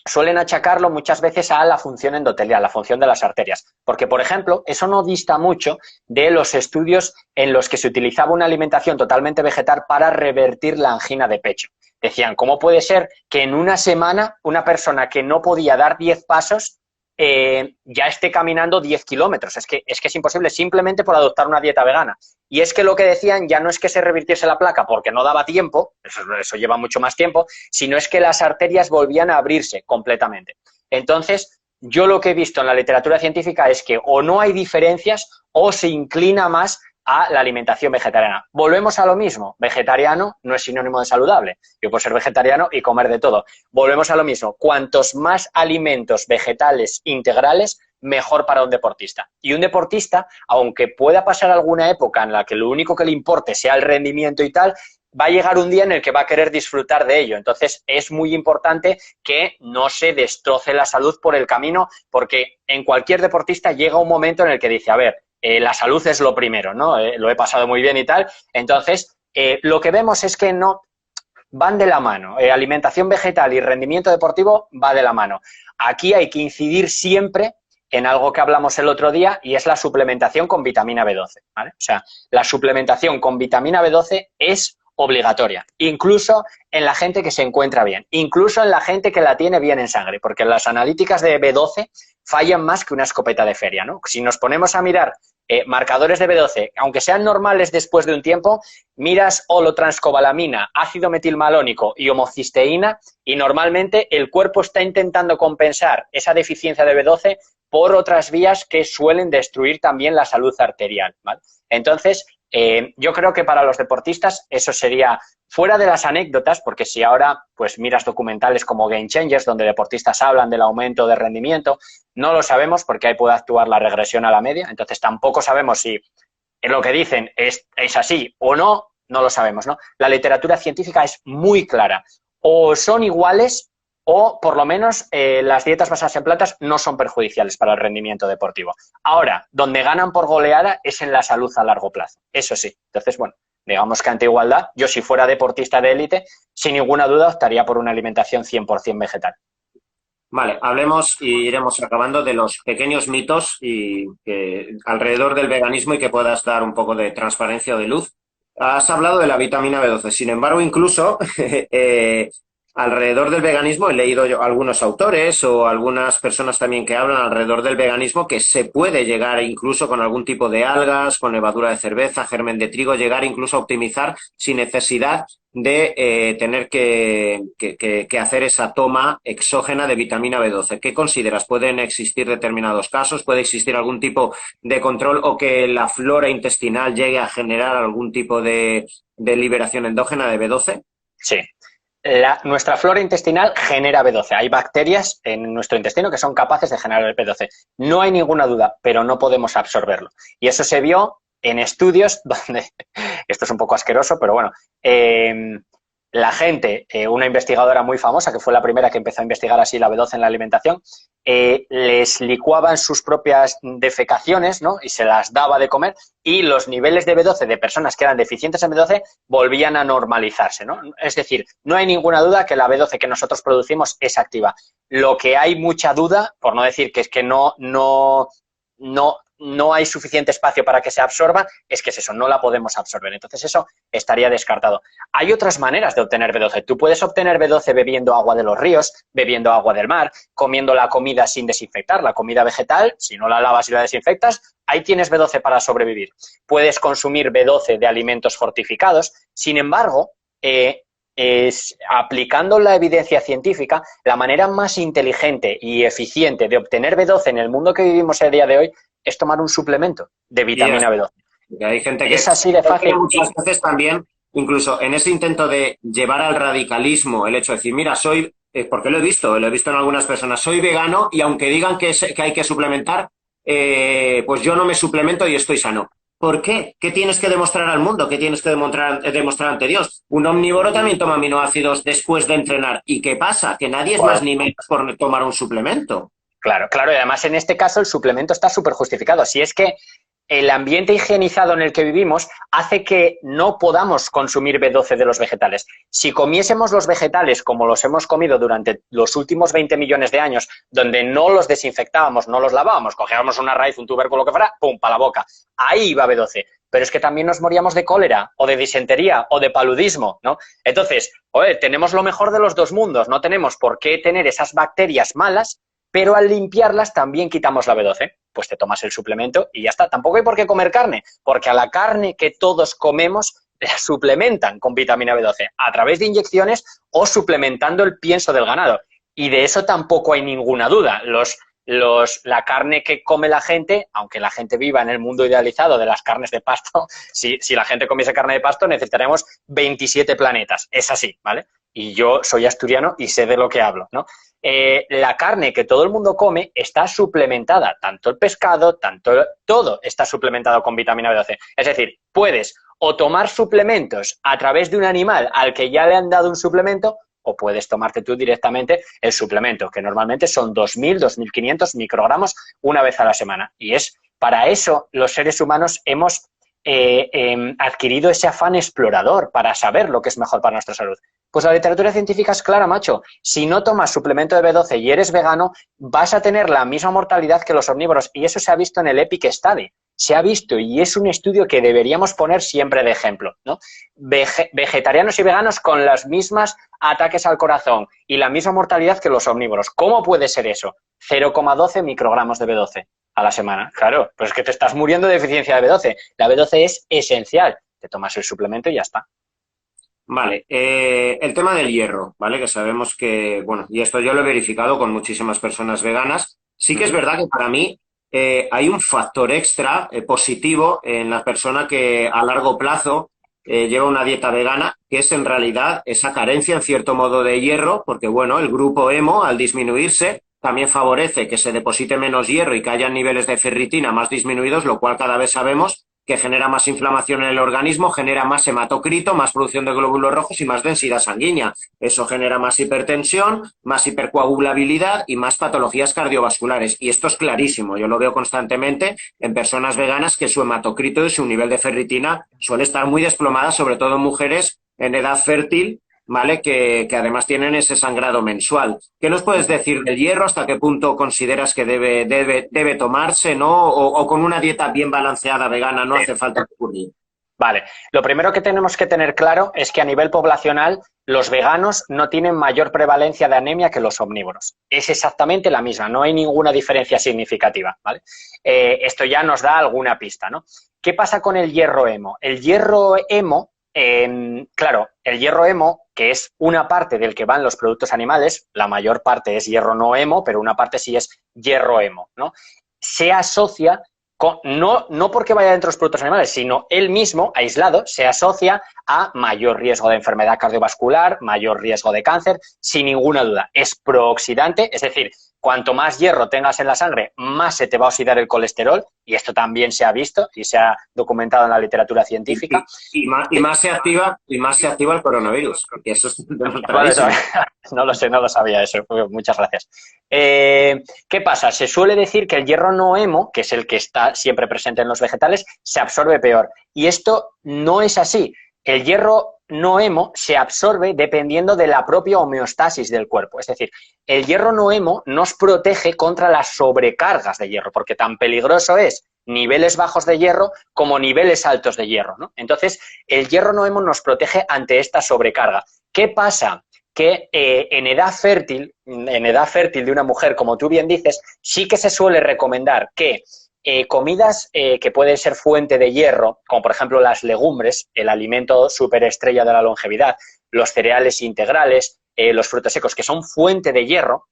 B: suelen achacarlo muchas veces a la función endotelial, la función de las arterias. Porque, por ejemplo, eso no dista mucho de los estudios en los que se utilizaba una alimentación totalmente vegetal para revertir la angina de pecho. Decían, ¿cómo puede ser que en una semana una persona que no podía dar 10 pasos ya esté caminando 10 kilómetros. Es que es imposible simplemente por adoptar una dieta vegana. Y es que lo que decían ya no es que se revirtiese la placa porque no daba tiempo, eso lleva mucho más tiempo, sino es que las arterias volvían a abrirse completamente. Entonces, yo lo que he visto en la literatura científica es que o no hay diferencias o se inclina más a la alimentación vegetariana. Volvemos a lo mismo, vegetariano no es sinónimo de saludable. Yo puedo ser vegetariano y comer de todo. Volvemos a lo mismo, cuantos más alimentos vegetales integrales, mejor para un deportista. Y un deportista, aunque pueda pasar alguna época en la que lo único que le importe sea el rendimiento y tal, va a llegar un día en el que va a querer disfrutar de ello. Entonces, es muy importante que no se destroce la salud por el camino, porque en cualquier deportista llega un momento en el que dice, a ver, la salud es lo primero, ¿no? Lo he pasado muy bien y tal. Entonces, lo que vemos es que no van de la mano. Alimentación vegetal y rendimiento deportivo va de la mano. Aquí hay que incidir siempre en algo que hablamos el otro día y es la suplementación con vitamina B12, ¿vale? O sea, la suplementación con vitamina B12 es obligatoria, incluso en la gente que se encuentra bien, incluso en la gente que la tiene bien en sangre, porque las analíticas de B12 fallan más que una escopeta de feria, ¿no? Si nos ponemos a mirar marcadores de B12, aunque sean normales después de un tiempo, miras holotranscobalamina, ácido metilmalónico y homocisteína y normalmente el cuerpo está intentando compensar esa deficiencia de B12 por otras vías que suelen destruir también la salud arterial, ¿vale? Entonces, yo creo que para los deportistas eso sería fuera de las anécdotas, porque si ahora pues miras documentales como Game Changers, donde deportistas hablan del aumento de rendimiento, no lo sabemos porque ahí puede actuar la regresión a la media, entonces tampoco sabemos si lo que dicen es así o no, no lo sabemos, ¿no? La literatura científica es muy clara, o son iguales o por lo menos las dietas basadas en plantas no son perjudiciales para el rendimiento deportivo. Ahora, donde ganan por goleada es en la salud a largo plazo, eso sí. Entonces, bueno, digamos que ante igualdad, yo si fuera deportista de élite, sin ninguna duda optaría por una alimentación 100% vegetal.
A: Vale, hablemos y iremos acabando de los pequeños mitos y alrededor del veganismo y que puedas dar un poco de transparencia o de luz. Has hablado de la vitamina B12, sin embargo, incluso alrededor del veganismo he leído yo algunos autores o algunas personas también que hablan alrededor del veganismo que se puede llegar incluso con algún tipo de algas, con levadura de cerveza, germen de trigo, llegar incluso a optimizar sin necesidad de tener que hacer esa toma exógena de vitamina B12. ¿Qué consideras? ¿Pueden existir determinados casos? ¿Puede existir algún tipo de control o que la flora intestinal llegue a generar algún tipo de liberación endógena de B12?
B: Sí. Nuestra flora intestinal genera B12. Hay bacterias en nuestro intestino que son capaces de generar el B12. No hay ninguna duda, pero no podemos absorberlo. Y eso se vio en estudios donde, esto es un poco asqueroso, pero bueno, la gente, una investigadora muy famosa, que fue la primera que empezó a investigar así la B12 en la alimentación, les licuaban sus propias defecaciones, ¿no? Y se las daba de comer y los niveles de B12 de personas que eran deficientes en B12 volvían a normalizarse, ¿no? Es decir, no hay ninguna duda que la B12 que nosotros producimos es activa. Lo que hay mucha duda, por no decir que es que no hay suficiente espacio para que se absorba, es que es eso, no la podemos absorber. Entonces eso estaría descartado. Hay otras maneras de obtener B12. Tú puedes obtener B12 bebiendo agua de los ríos, bebiendo agua del mar, comiendo la comida sin desinfectar, la comida vegetal, si no la lavas y la desinfectas, ahí tienes B12 para sobrevivir. Puedes consumir B12 de alimentos fortificados. Sin embargo, aplicando la evidencia científica, la manera más inteligente y eficiente de obtener B12 en el mundo que vivimos el día de hoy es tomar un suplemento de vitamina B12.
A: Hay gente que
B: es así de fácil.
A: Muchas veces también, incluso en ese intento de llevar al radicalismo el hecho de decir, mira, soy, porque lo he visto en algunas personas, soy vegano y aunque digan que hay que suplementar, pues yo no me suplemento y estoy sano. ¿Por qué? ¿Qué tienes que demostrar al mundo? ¿Qué tienes que demostrar ante Dios? Un omnívoro también toma aminoácidos después de entrenar. ¿Y qué pasa? Que nadie es más ni menos por tomar un suplemento.
B: Claro, y además en este caso el suplemento está súper justificado. Si es que el ambiente higienizado en el que vivimos hace que no podamos consumir B12 de los vegetales. Si comiésemos los vegetales como los hemos comido durante los últimos 20 millones de años, donde no los desinfectábamos, no los lavábamos, cogíamos una raíz, un tubérculo que fuera, ¡pum!, para la boca. Ahí iba B12. Pero es que también nos moríamos de cólera, o de disentería, o de paludismo, ¿no? Entonces, tenemos lo mejor de los dos mundos. No tenemos por qué tener esas bacterias malas pero al limpiarlas también quitamos la B12. Pues te tomas el suplemento y ya está. Tampoco hay por qué comer carne, porque a la carne que todos comemos la suplementan con vitamina B12 a través de inyecciones o suplementando el pienso del ganado. Y de eso tampoco hay ninguna duda. La carne que come la gente, aunque la gente viva en el mundo idealizado de las carnes de pasto, si la gente comiese carne de pasto necesitaremos 27 planetas. Es así, ¿vale? Y yo soy asturiano y sé de lo que hablo, ¿no? La carne que todo el mundo come está suplementada, tanto el pescado, todo está suplementado con vitamina B12. Es decir, puedes o tomar suplementos a través de un animal al que ya le han dado un suplemento, o puedes tomarte tú directamente el suplemento, que normalmente son 2.000, 2.500 microgramos una vez a la semana. Y es para eso los seres humanos hemos adquirido ese afán explorador para saber lo que es mejor para nuestra salud. Pues la literatura científica es clara, macho. Si no tomas suplemento de B12 y eres vegano, vas a tener la misma mortalidad que los omnívoros. Y eso se ha visto en el EPIC Study. Se ha visto y es un estudio que deberíamos poner siempre de ejemplo, ¿no? Vegetarianos y veganos con los mismos ataques al corazón y la misma mortalidad que los omnívoros. ¿Cómo puede ser eso? 0,12 microgramos de B12 a la semana. Claro, pues es que te estás muriendo de deficiencia de B12. La B12 es esencial. Te tomas el suplemento y ya está.
A: Vale, el tema del hierro, ¿vale? Que sabemos que, bueno, y esto yo lo he verificado con muchísimas personas veganas. Sí que es verdad que para mí hay un factor extra positivo en la persona que a largo plazo lleva una dieta vegana, que es en realidad esa carencia en cierto modo de hierro, porque bueno, el grupo hemo al disminuirse también favorece que se deposite menos hierro y que haya niveles de ferritina más disminuidos, lo cual cada vez sabemos que genera más inflamación en el organismo, genera más hematocrito, más producción de glóbulos rojos y más densidad sanguínea. Eso genera más hipertensión, más hipercoagulabilidad y más patologías cardiovasculares. Y esto es clarísimo. Yo lo veo constantemente en personas veganas que su hematocrito y su nivel de ferritina suele estar muy desplomada, sobre todo en mujeres en edad fértil, ¿vale? Que además tienen ese sangrado mensual. ¿Qué nos puedes decir del hierro? ¿Hasta qué punto consideras que debe tomarse, ¿no? O con una dieta bien balanceada vegana no hace falta recurrir.
B: Vale, lo primero que tenemos que tener claro es que a nivel poblacional los veganos no tienen mayor prevalencia de anemia que los omnívoros. Es exactamente la misma, no hay ninguna diferencia significativa, ¿vale? Esto ya nos da alguna pista, ¿no? ¿Qué pasa con el hierro hemo? El hierro hemo, claro, el hierro hemo, que es una parte del que van los productos animales, la mayor parte es hierro no hemo, pero una parte sí es hierro hemo, ¿no? Se asocia no porque vaya dentro de los productos animales, sino él mismo, aislado, se asocia a mayor riesgo de enfermedad cardiovascular, mayor riesgo de cáncer, sin ninguna duda. Es prooxidante, es decir, cuanto más hierro tengas en la sangre, más se te va a oxidar el colesterol, y esto también se ha visto y se ha documentado en la literatura científica.
A: Y más se activa el coronavirus, porque eso es
B: no lo sabía eso, muchas gracias. ¿Qué pasa? Se suele decir que el hierro no hemo, que es el que está siempre presente en los vegetales, se absorbe peor. Y esto no es así. El hierro no hemo se absorbe dependiendo de la propia homeostasis del cuerpo. Es decir, el hierro no hemo nos protege contra las sobrecargas de hierro, porque tan peligroso es niveles bajos de hierro como niveles altos de hierro, ¿no? Entonces, el hierro no hemo nos protege ante esta sobrecarga. ¿Qué pasa? Que en edad fértil de una mujer, como tú bien dices, sí que se suele recomendar que comidas que pueden ser fuente de hierro, como por ejemplo las legumbres, el alimento superestrella de la longevidad, los cereales integrales, los frutos secos, que son fuente de hierro.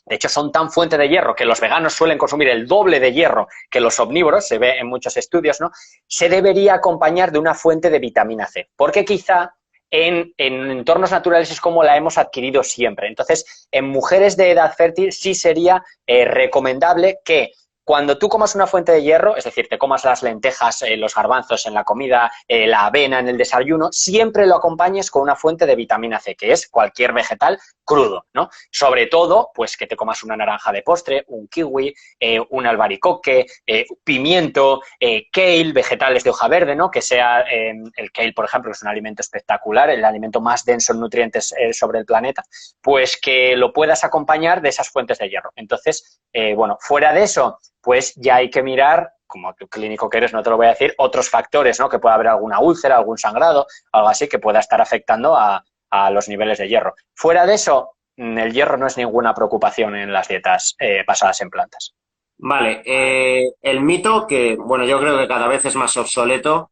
B: De hecho, son tan fuente de hierro que los veganos suelen consumir el doble de hierro que los omnívoros, se ve en muchos estudios, ¿no? Se debería acompañar de una fuente de vitamina C, porque quizá en entornos naturales es como la hemos adquirido siempre. Entonces, en mujeres de edad fértil sí sería recomendable que cuando tú comas una fuente de hierro, es decir, te comas las lentejas, los garbanzos en la comida, la avena en el desayuno, siempre lo acompañes con una fuente de vitamina C, que es cualquier vegetal crudo, ¿no? Sobre todo, pues que te comas una naranja de postre, un kiwi, un albaricoque, pimiento, kale, vegetales de hoja verde, ¿no? Que sea el kale, por ejemplo, que es un alimento espectacular, el alimento más denso en nutrientes sobre el planeta, pues que lo puedas acompañar de esas fuentes de hierro. Entonces, bueno, fuera de eso, pues ya hay que mirar, como tú clínico que eres, no te lo voy a decir, otros factores, ¿no? Que pueda haber alguna úlcera, algún sangrado, algo así que pueda estar afectando a los niveles de hierro. Fuera de eso, el hierro no es ninguna preocupación en las dietas basadas en plantas.
A: Vale, el mito que, bueno, yo creo que cada vez es más obsoleto,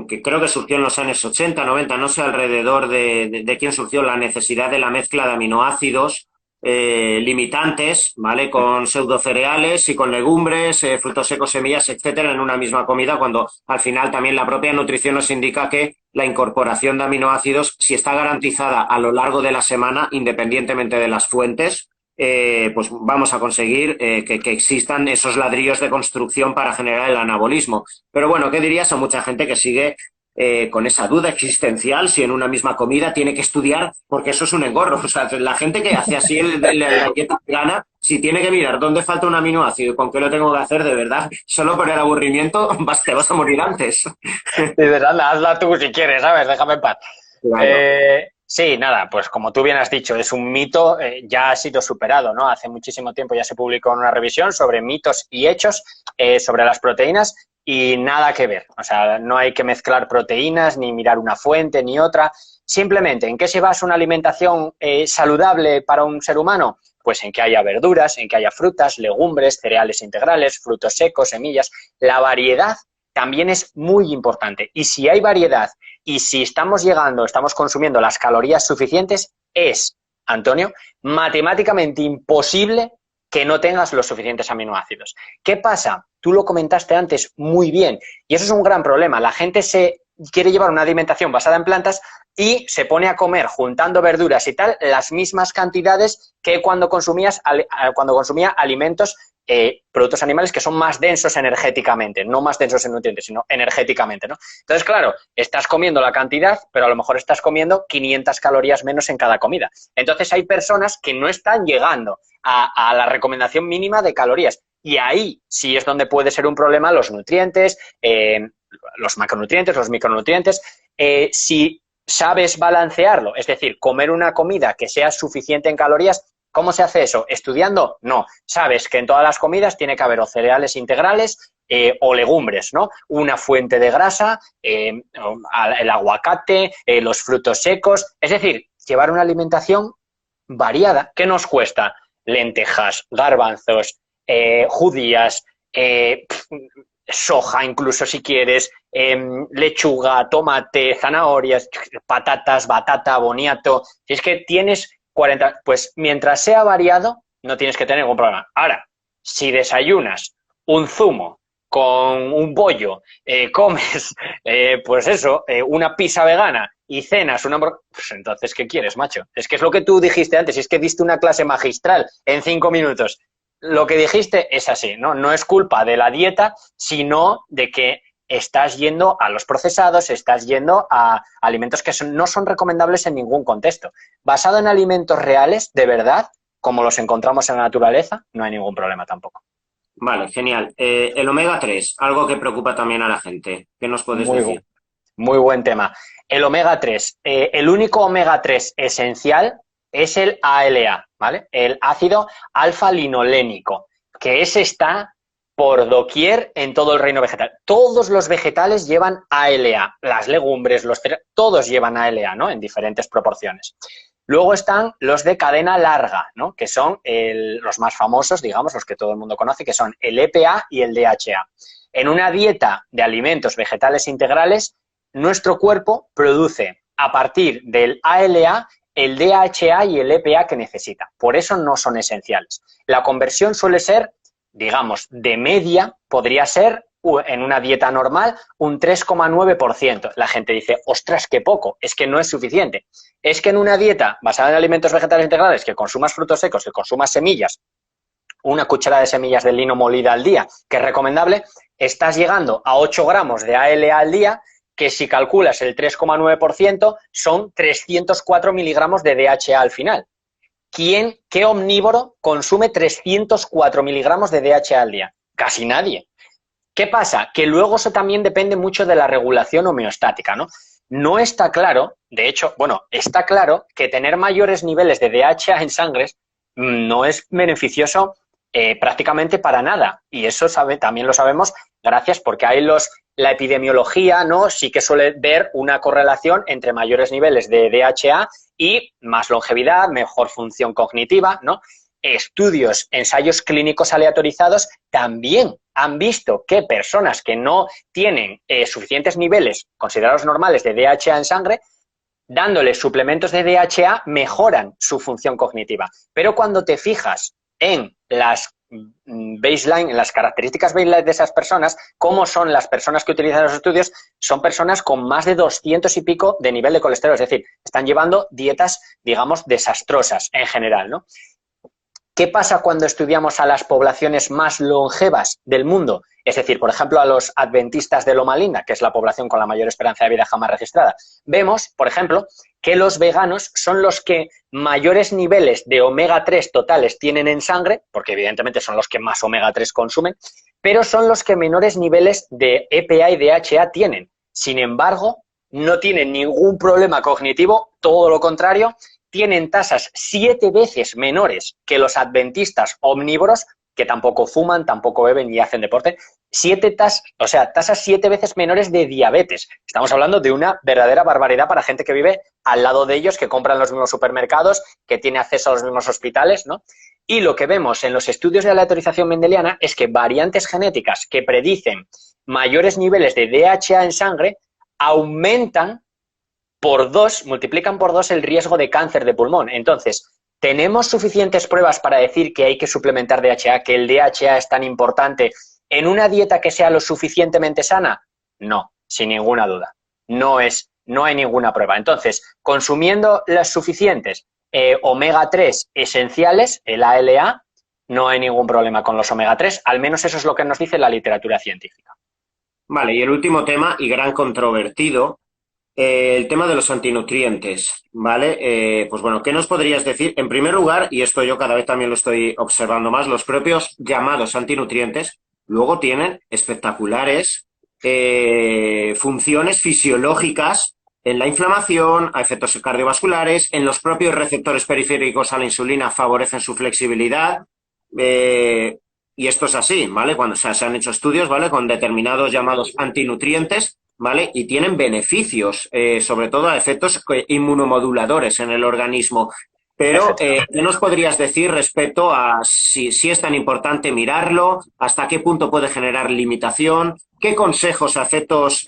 A: que creo que surgió en los años 80, 90, no sé alrededor de quién surgió la necesidad de la mezcla de aminoácidos limitantes, ¿vale? Con pseudocereales y con legumbres, frutos secos, semillas, etcétera, en una misma comida, cuando al final también la propia nutrición nos indica que la incorporación de aminoácidos, si está garantizada a lo largo de la semana, independientemente de las fuentes, pues vamos a conseguir que existan esos ladrillos de construcción para generar el anabolismo. Pero bueno, ¿qué dirías a mucha gente que sigue con esa duda existencial si en una misma comida tiene que estudiar? Porque eso es un engorro. O sea, la gente que hace así la dieta vegana, si tiene que mirar dónde falta un aminoácido y con qué lo tengo que hacer, de verdad, solo por el aburrimiento te vas a morir antes.
B: Dices, anda, hazla tú si quieres, ¿sabes? Déjame en paz.
A: Claro.
B: Sí, nada, pues como tú bien has dicho, es un mito, ya ha sido superado, ¿no? Hace muchísimo tiempo ya se publicó una revisión sobre mitos y hechos sobre las proteínas y nada que ver. O sea, no hay que mezclar proteínas, ni mirar una fuente, ni otra. Simplemente, ¿en qué se basa una alimentación saludable para un ser humano? Pues en que haya verduras, en que haya frutas, legumbres, cereales integrales, frutos secos, semillas. La variedad también es muy importante. Y si hay variedad y si estamos consumiendo las calorías suficientes, es, Antonio, matemáticamente imposible que no tengas los suficientes aminoácidos. ¿Qué pasa? Tú lo comentaste antes muy bien y eso es un gran problema. La gente se quiere llevar una alimentación basada en plantas y se pone a comer, juntando verduras y tal, las mismas cantidades que cuando consumía alimentos, productos animales que son más densos energéticamente, no más densos en nutrientes, sino energéticamente, ¿no? Entonces, claro, estás comiendo la cantidad, pero a lo mejor estás comiendo 500 calorías menos en cada comida. Entonces, hay personas que no están llegando a la recomendación mínima de calorías. Y ahí sí es donde puede ser un problema los nutrientes, los macronutrientes, los micronutrientes. Si sabes balancearlo, es decir, comer una comida que sea suficiente en calorías, ¿cómo se hace eso? ¿Estudiando? No. Sabes que en todas las comidas tiene que haber o cereales integrales o legumbres, ¿no? Una fuente de grasa, el aguacate, los frutos secos. Es decir, llevar una alimentación variada. ¿Qué nos cuesta? Lentejas, garbanzos, judías, soja incluso si quieres, lechuga, tomate, zanahorias, patatas, batata, boniato. Si es que tienes 40, pues mientras sea variado, no tienes que tener ningún problema. Ahora, si desayunas un zumo con un bollo, comes, pues eso, una pizza vegana y cenas una... Pues entonces, ¿qué quieres, macho? Es que es lo que tú dijiste antes, es que diste una clase magistral en 5 minutos. Lo que dijiste es así, ¿no? No es culpa de la dieta, sino de que estás yendo a los procesados, estás yendo a alimentos que no son recomendables en ningún contexto. Basado en alimentos reales, de verdad, como los encontramos en la naturaleza, no hay ningún problema tampoco.
A: Vale, genial. El omega 3, algo que preocupa también a la gente. ¿Qué nos puedes decir?
B: Muy buen tema. El omega 3, el único omega 3 esencial es el ALA, ¿vale? El ácido alfa-linolénico, que ese está por doquier en todo el reino vegetal. Todos los vegetales llevan ALA, las legumbres, todos llevan ALA, ¿no? En diferentes proporciones. Luego están los de cadena larga, ¿no? Que son los más famosos, digamos, los que todo el mundo conoce, que son el EPA y el DHA. En una dieta de alimentos vegetales integrales, nuestro cuerpo produce a partir del ALA el DHA y el EPA que necesita. Por eso no son esenciales. La conversión suele ser, digamos, de media, podría ser en una dieta normal un 3,9%. La gente dice, ostras, qué poco, es que no es suficiente. Es que en una dieta basada en alimentos vegetales integrales, que consumas frutos secos, que consumas semillas, una cucharada de semillas de lino molida al día, que es recomendable, estás llegando a 8 gramos de ALA al día, que si calculas el 3,9% son 304 miligramos de DHA al final. ¿Qué omnívoro consume 304 miligramos de DHA al día? Casi nadie. ¿Qué pasa? Que luego eso también depende mucho de la regulación homeostática, ¿no? No está claro, de hecho, bueno, está claro que tener mayores niveles de DHA en sangre no es beneficioso prácticamente para nada. Y eso también lo sabemos gracias porque hay la epidemiología, ¿no? Sí que suele ver una correlación entre mayores niveles de DHA y más longevidad, mejor función cognitiva, ¿no? Estudios, ensayos clínicos aleatorizados también han visto que personas que no tienen suficientes niveles considerados normales de DHA en sangre, dándoles suplementos de DHA mejoran su función cognitiva. Pero cuando te fijas en las baseline, en las características baseline de esas personas, cómo son las personas que utilizan los estudios, son personas con más de 200 y pico de nivel de colesterol, es decir, están llevando dietas, digamos, desastrosas en general, ¿no? ¿Qué pasa cuando estudiamos a las poblaciones más longevas del mundo? Es decir, por ejemplo, a los adventistas de Loma Linda, que es la población con la mayor esperanza de vida jamás registrada. Vemos, por ejemplo, que los veganos son los que mayores niveles de omega 3 totales tienen en sangre, porque evidentemente son los que más omega 3 consumen, pero son los que menores niveles de EPA y DHA tienen. Sin embargo, no tienen ningún problema cognitivo, todo lo contrario, tienen tasas 7 veces menores que los adventistas omnívoros, que tampoco fuman, tampoco beben ni hacen deporte, tasas 7 veces menores de diabetes. Estamos hablando de una verdadera barbaridad para gente que vive al lado de ellos, que compran los mismos supermercados, que tiene acceso a los mismos hospitales, ¿no? Y lo que vemos en los estudios de aleatorización mendeliana es que variantes genéticas que predicen mayores niveles de DHA en sangre aumentan multiplican por 2 el riesgo de cáncer de pulmón. Entonces, ¿tenemos suficientes pruebas para decir que hay que suplementar DHA, que el DHA es tan importante en una dieta que sea lo suficientemente sana? No, sin ninguna duda. No hay ninguna prueba. Entonces, consumiendo las suficientes omega 3 esenciales, el ALA, no hay ningún problema con los omega 3, al menos eso es lo que nos dice la literatura científica.
A: Vale, y el último tema, y gran controvertido, el tema de los antinutrientes, ¿vale? Pues bueno, ¿qué nos podrías decir? En primer lugar, y esto yo cada vez también lo estoy observando más, los propios llamados antinutrientes luego tienen espectaculares funciones fisiológicas en la inflamación, a efectos cardiovasculares, en los propios receptores periféricos a la insulina favorecen su flexibilidad. Y esto es así, ¿vale? Cuando se han hecho estudios, ¿vale? Con determinados llamados antinutrientes, ¿vale? Y tienen beneficios, sobre todo a efectos inmunomoduladores en el organismo. Pero, ¿qué nos podrías decir respecto a si es tan importante mirarlo? ¿Hasta qué punto puede generar limitación? ¿Qué consejos a efectos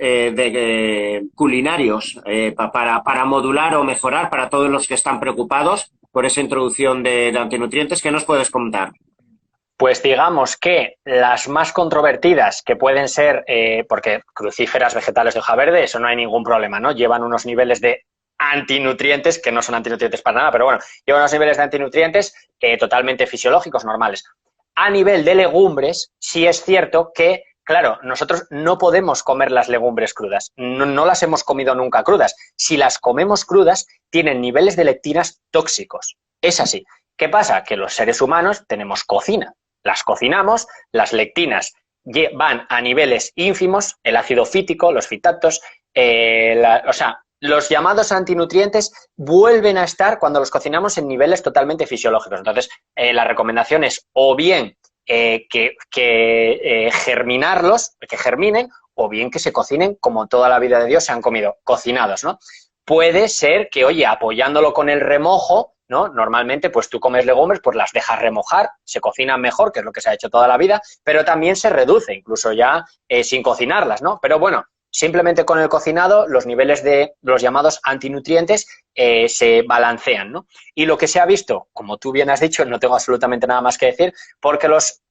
A: culinarios para modular o mejorar para todos los que están preocupados por esa introducción de antinutrientes? ¿Qué nos puedes contar?
B: Pues digamos que las más controvertidas, que pueden ser, porque crucíferas vegetales de hoja verde, eso no hay ningún problema, ¿no? Llevan unos niveles de antinutrientes, que no son antinutrientes para nada, pero bueno, llevan unos niveles de antinutrientes totalmente fisiológicos, normales. A nivel de legumbres, sí es cierto que, claro, nosotros no podemos comer las legumbres crudas, no las hemos comido nunca crudas. Si las comemos crudas, tienen niveles de lectinas tóxicos. Es así. ¿Qué pasa? Que los seres humanos tenemos cocina. Las cocinamos, las lectinas van a niveles ínfimos, el ácido fítico, los fitatos, los llamados antinutrientes vuelven a estar cuando los cocinamos en niveles totalmente fisiológicos. Entonces, la recomendación es o bien germinarlos, que germinen, o bien que se cocinen como toda la vida de Dios se han comido, cocinados, ¿no? Puede ser que, oye, apoyándolo con el remojo, ¿no? Normalmente, pues tú comes legumbres, pues las dejas remojar, se cocinan mejor, que es lo que se ha hecho toda la vida, pero también se reduce, incluso ya sin cocinarlas, ¿no? Pero bueno, simplemente con el cocinado, los niveles de los llamados antinutrientes se balancean, ¿no? Y lo que se ha visto, como tú bien has dicho, no tengo absolutamente nada más que decir, porque los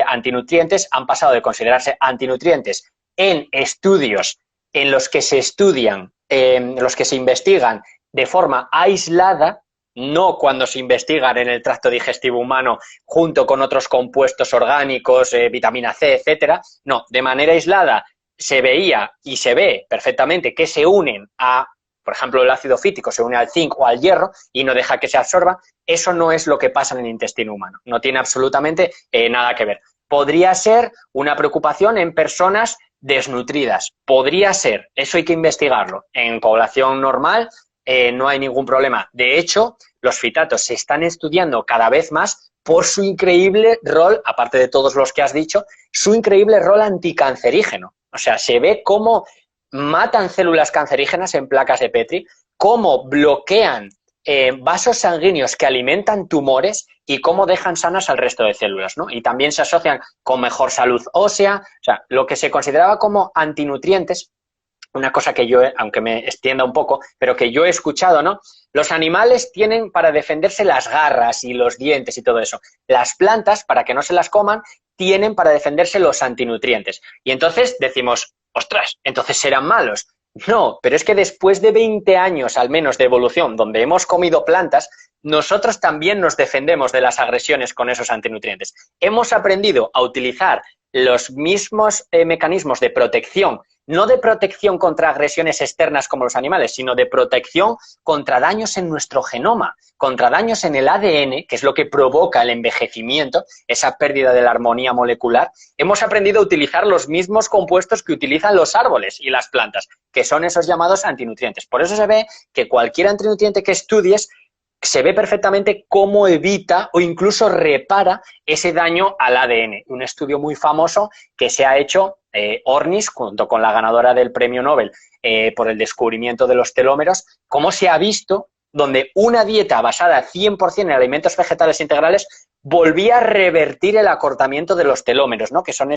B: antinutrientes han pasado de considerarse antinutrientes en estudios en los que se estudian, en los que se investigan de forma aislada, no cuando se investigan en el tracto digestivo humano junto con otros compuestos orgánicos, vitamina C, etcétera. No, de manera aislada se veía y se ve perfectamente que se unen a, por ejemplo, el ácido fítico se une al zinc o al hierro y no deja que se absorba. Eso no es lo que pasa en el intestino humano. No tiene absolutamente nada que ver. Podría ser una preocupación en personas desnutridas. Podría ser. Eso hay que investigarlo. En población normal no hay ningún problema. De hecho, los fitatos se están estudiando cada vez más por su increíble rol, aparte de todos los que has dicho, su increíble rol anticancerígeno. O sea, se ve cómo matan células cancerígenas en placas de Petri, cómo bloquean vasos sanguíneos que alimentan tumores y cómo dejan sanas al resto de células, ¿no? Y también se asocian con mejor salud ósea, o sea, lo que se consideraba como antinutrientes, una cosa que yo, aunque me extienda un poco, pero que yo he escuchado, ¿no? Los animales tienen para defenderse las garras y los dientes y todo eso. Las plantas, para que no se las coman, tienen para defenderse los antinutrientes. Y entonces decimos, ostras, entonces serán malos. No, pero es que después de 20 años al menos de evolución, donde hemos comido plantas, nosotros también nos defendemos de las agresiones con esos antinutrientes. Hemos aprendido a utilizar los mismos mecanismos de protección, no de protección contra agresiones externas como los animales, sino de protección contra daños en nuestro genoma, contra daños en el ADN, que es lo que provoca el envejecimiento, esa pérdida de la armonía molecular. Hemos aprendido a utilizar los mismos compuestos que utilizan los árboles y las plantas, que son esos llamados antinutrientes. Por eso se ve que cualquier antinutriente que estudies se ve perfectamente cómo evita o incluso repara ese daño al ADN. Un estudio muy famoso que se ha hecho, Ornish, junto con la ganadora del premio Nobel por el descubrimiento de los telómeros, cómo se ha visto donde una dieta basada 100% en alimentos vegetales integrales volvía a revertir el acortamiento de los telómeros, ¿no? Que son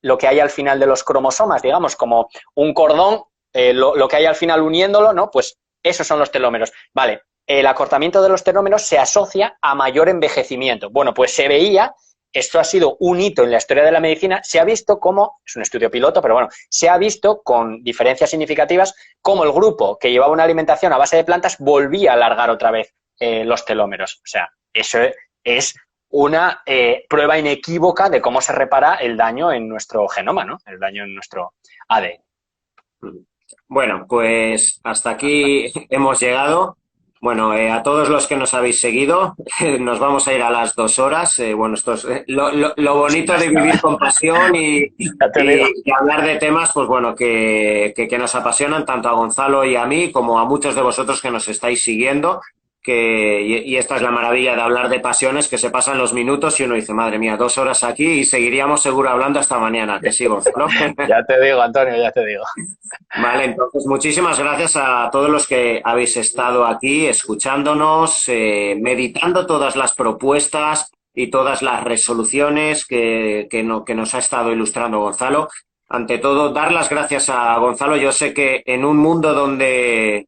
B: lo que hay al final de los cromosomas, digamos, como un cordón, lo que hay al final uniéndolo, ¿no? Pues esos son los telómeros. Vale. El acortamiento de los telómeros se asocia a mayor envejecimiento. Bueno, pues se veía, esto ha sido un hito en la historia de la medicina, se ha visto como, es un estudio piloto, pero bueno, se ha visto con diferencias significativas cómo el grupo que llevaba una alimentación a base de plantas volvía a alargar otra vez los telómeros. O sea, eso es una prueba inequívoca de cómo se repara el daño en nuestro genoma, ¿no? El daño en nuestro ADN.
A: Bueno, pues hasta aquí hemos llegado. Bueno, a todos los que nos habéis seguido, nos vamos a ir a las 2 horas. Bueno, esto es lo bonito de vivir con pasión y hablar de temas, pues bueno, que nos apasionan tanto a Gonzalo y a mí como a muchos de vosotros que nos estáis siguiendo. Y esta es la maravilla de hablar de pasiones, que se pasan los minutos y uno dice, madre mía, 2 horas aquí y seguiríamos seguro hablando hasta mañana, que sí, Gonzalo.
B: Ya te digo, Antonio, ya te digo.
A: Vale, entonces muchísimas gracias a todos los que habéis estado aquí escuchándonos, meditando todas las propuestas y todas las resoluciones que nos ha estado ilustrando Gonzalo. Ante todo, dar las gracias a Gonzalo. Yo sé que en un mundo donde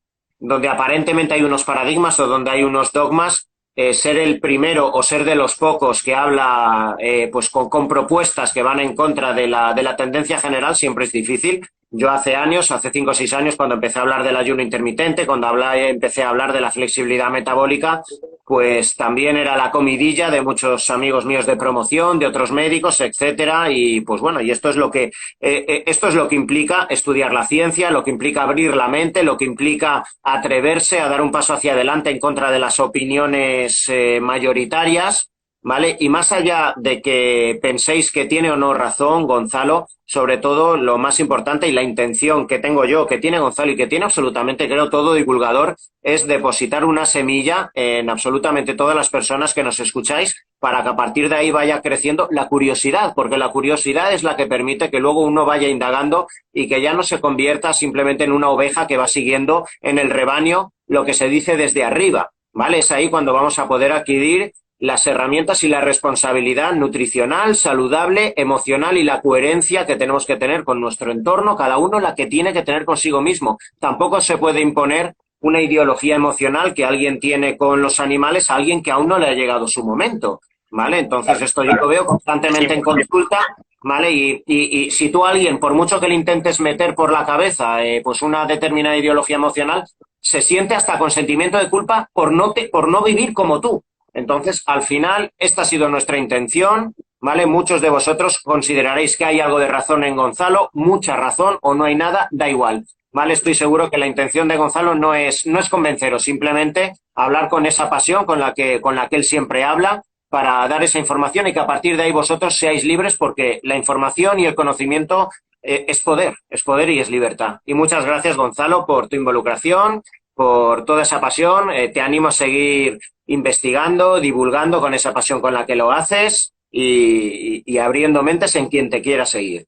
A: aparentemente hay unos paradigmas o donde hay unos dogmas, ser el primero o ser de los pocos que habla pues con propuestas que van en contra de la tendencia general siempre es difícil. Yo hace 5 o 6 años, cuando empecé a hablar del ayuno intermitente, cuando empecé a hablar de la flexibilidad metabólica, pues también era la comidilla de muchos amigos míos de promoción, de otros médicos, etcétera. Y pues bueno, y esto es lo que implica estudiar la ciencia, lo que implica abrir la mente, lo que implica atreverse a dar un paso hacia adelante en contra de las opiniones mayoritarias. ¿Vale? Y más allá de que penséis que tiene o no razón Gonzalo, sobre todo lo más importante y la intención que tengo yo, que tiene Gonzalo y que tiene absolutamente, creo, todo divulgador, es depositar una semilla en absolutamente todas las personas que nos escucháis para que a partir de ahí vaya creciendo la curiosidad, porque la curiosidad es la que permite que luego uno vaya indagando y que ya no se convierta simplemente en una oveja que va siguiendo en el rebaño lo que se dice desde arriba, ¿vale? Es ahí cuando vamos a poder adquirir las herramientas y la responsabilidad nutricional, saludable, emocional y la coherencia que tenemos que tener con nuestro entorno, cada uno la que tiene que tener consigo mismo. Tampoco se puede imponer una ideología emocional que alguien tiene con los animales a alguien que aún no le ha llegado su momento, ¿vale? Entonces esto yo lo veo constantemente en consulta, ¿vale? Y si tú a alguien, por mucho que le intentes meter por la cabeza pues una determinada ideología emocional, se siente hasta con sentimiento de culpa por no vivir como tú. Entonces, al final, esta ha sido nuestra intención, ¿vale? Muchos de vosotros consideraréis que hay algo de razón en Gonzalo, mucha razón o no hay nada, da igual, ¿vale? Estoy seguro que la intención de Gonzalo no es convenceros, simplemente hablar con esa pasión con la que él siempre habla para dar esa información y que a partir de ahí vosotros seáis libres porque la información y el conocimiento es poder y es libertad. Y muchas gracias, Gonzalo, por tu involucración, por toda esa pasión. Te animo a seguir investigando, divulgando con esa pasión con la que lo haces y abriendo mentes en quien te quiera seguir.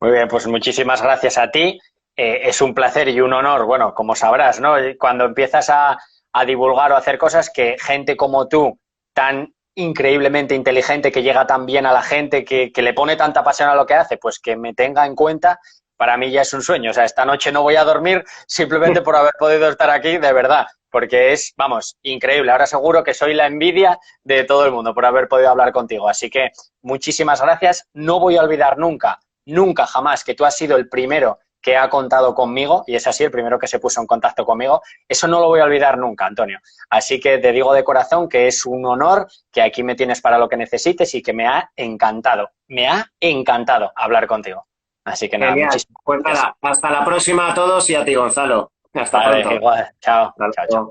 B: Muy bien, pues muchísimas gracias a ti. Es un placer y un honor, bueno, como sabrás, ¿no? Cuando empiezas a a divulgar o a hacer cosas que gente como tú, tan increíblemente inteligente, que llega tan bien a la gente, que le pone tanta pasión a lo que hace, pues que me tenga en cuenta, para mí ya es un sueño. O sea, esta noche no voy a dormir simplemente por haber podido estar aquí, de verdad, porque es, vamos, increíble. Ahora seguro que soy la envidia de todo el mundo por haber podido hablar contigo. Así que muchísimas gracias. No voy a olvidar nunca, nunca, jamás, que tú has sido el primero que ha contado conmigo, y es así, el primero que se puso en contacto conmigo. Eso no lo voy a olvidar nunca, Antonio. Así que te digo de corazón que es un honor, que aquí me tienes para lo que necesites y que me ha encantado hablar contigo. Así que nada,
A: Genial.
B: muchísimas
A: Pues
B: gracias.
A: nada, hasta la próxima a todos y a ti, Gonzalo. Hasta
B: Vale,
A: pronto.
B: igual. Chao.
A: Hasta
B: Chao, chao.
A: luego.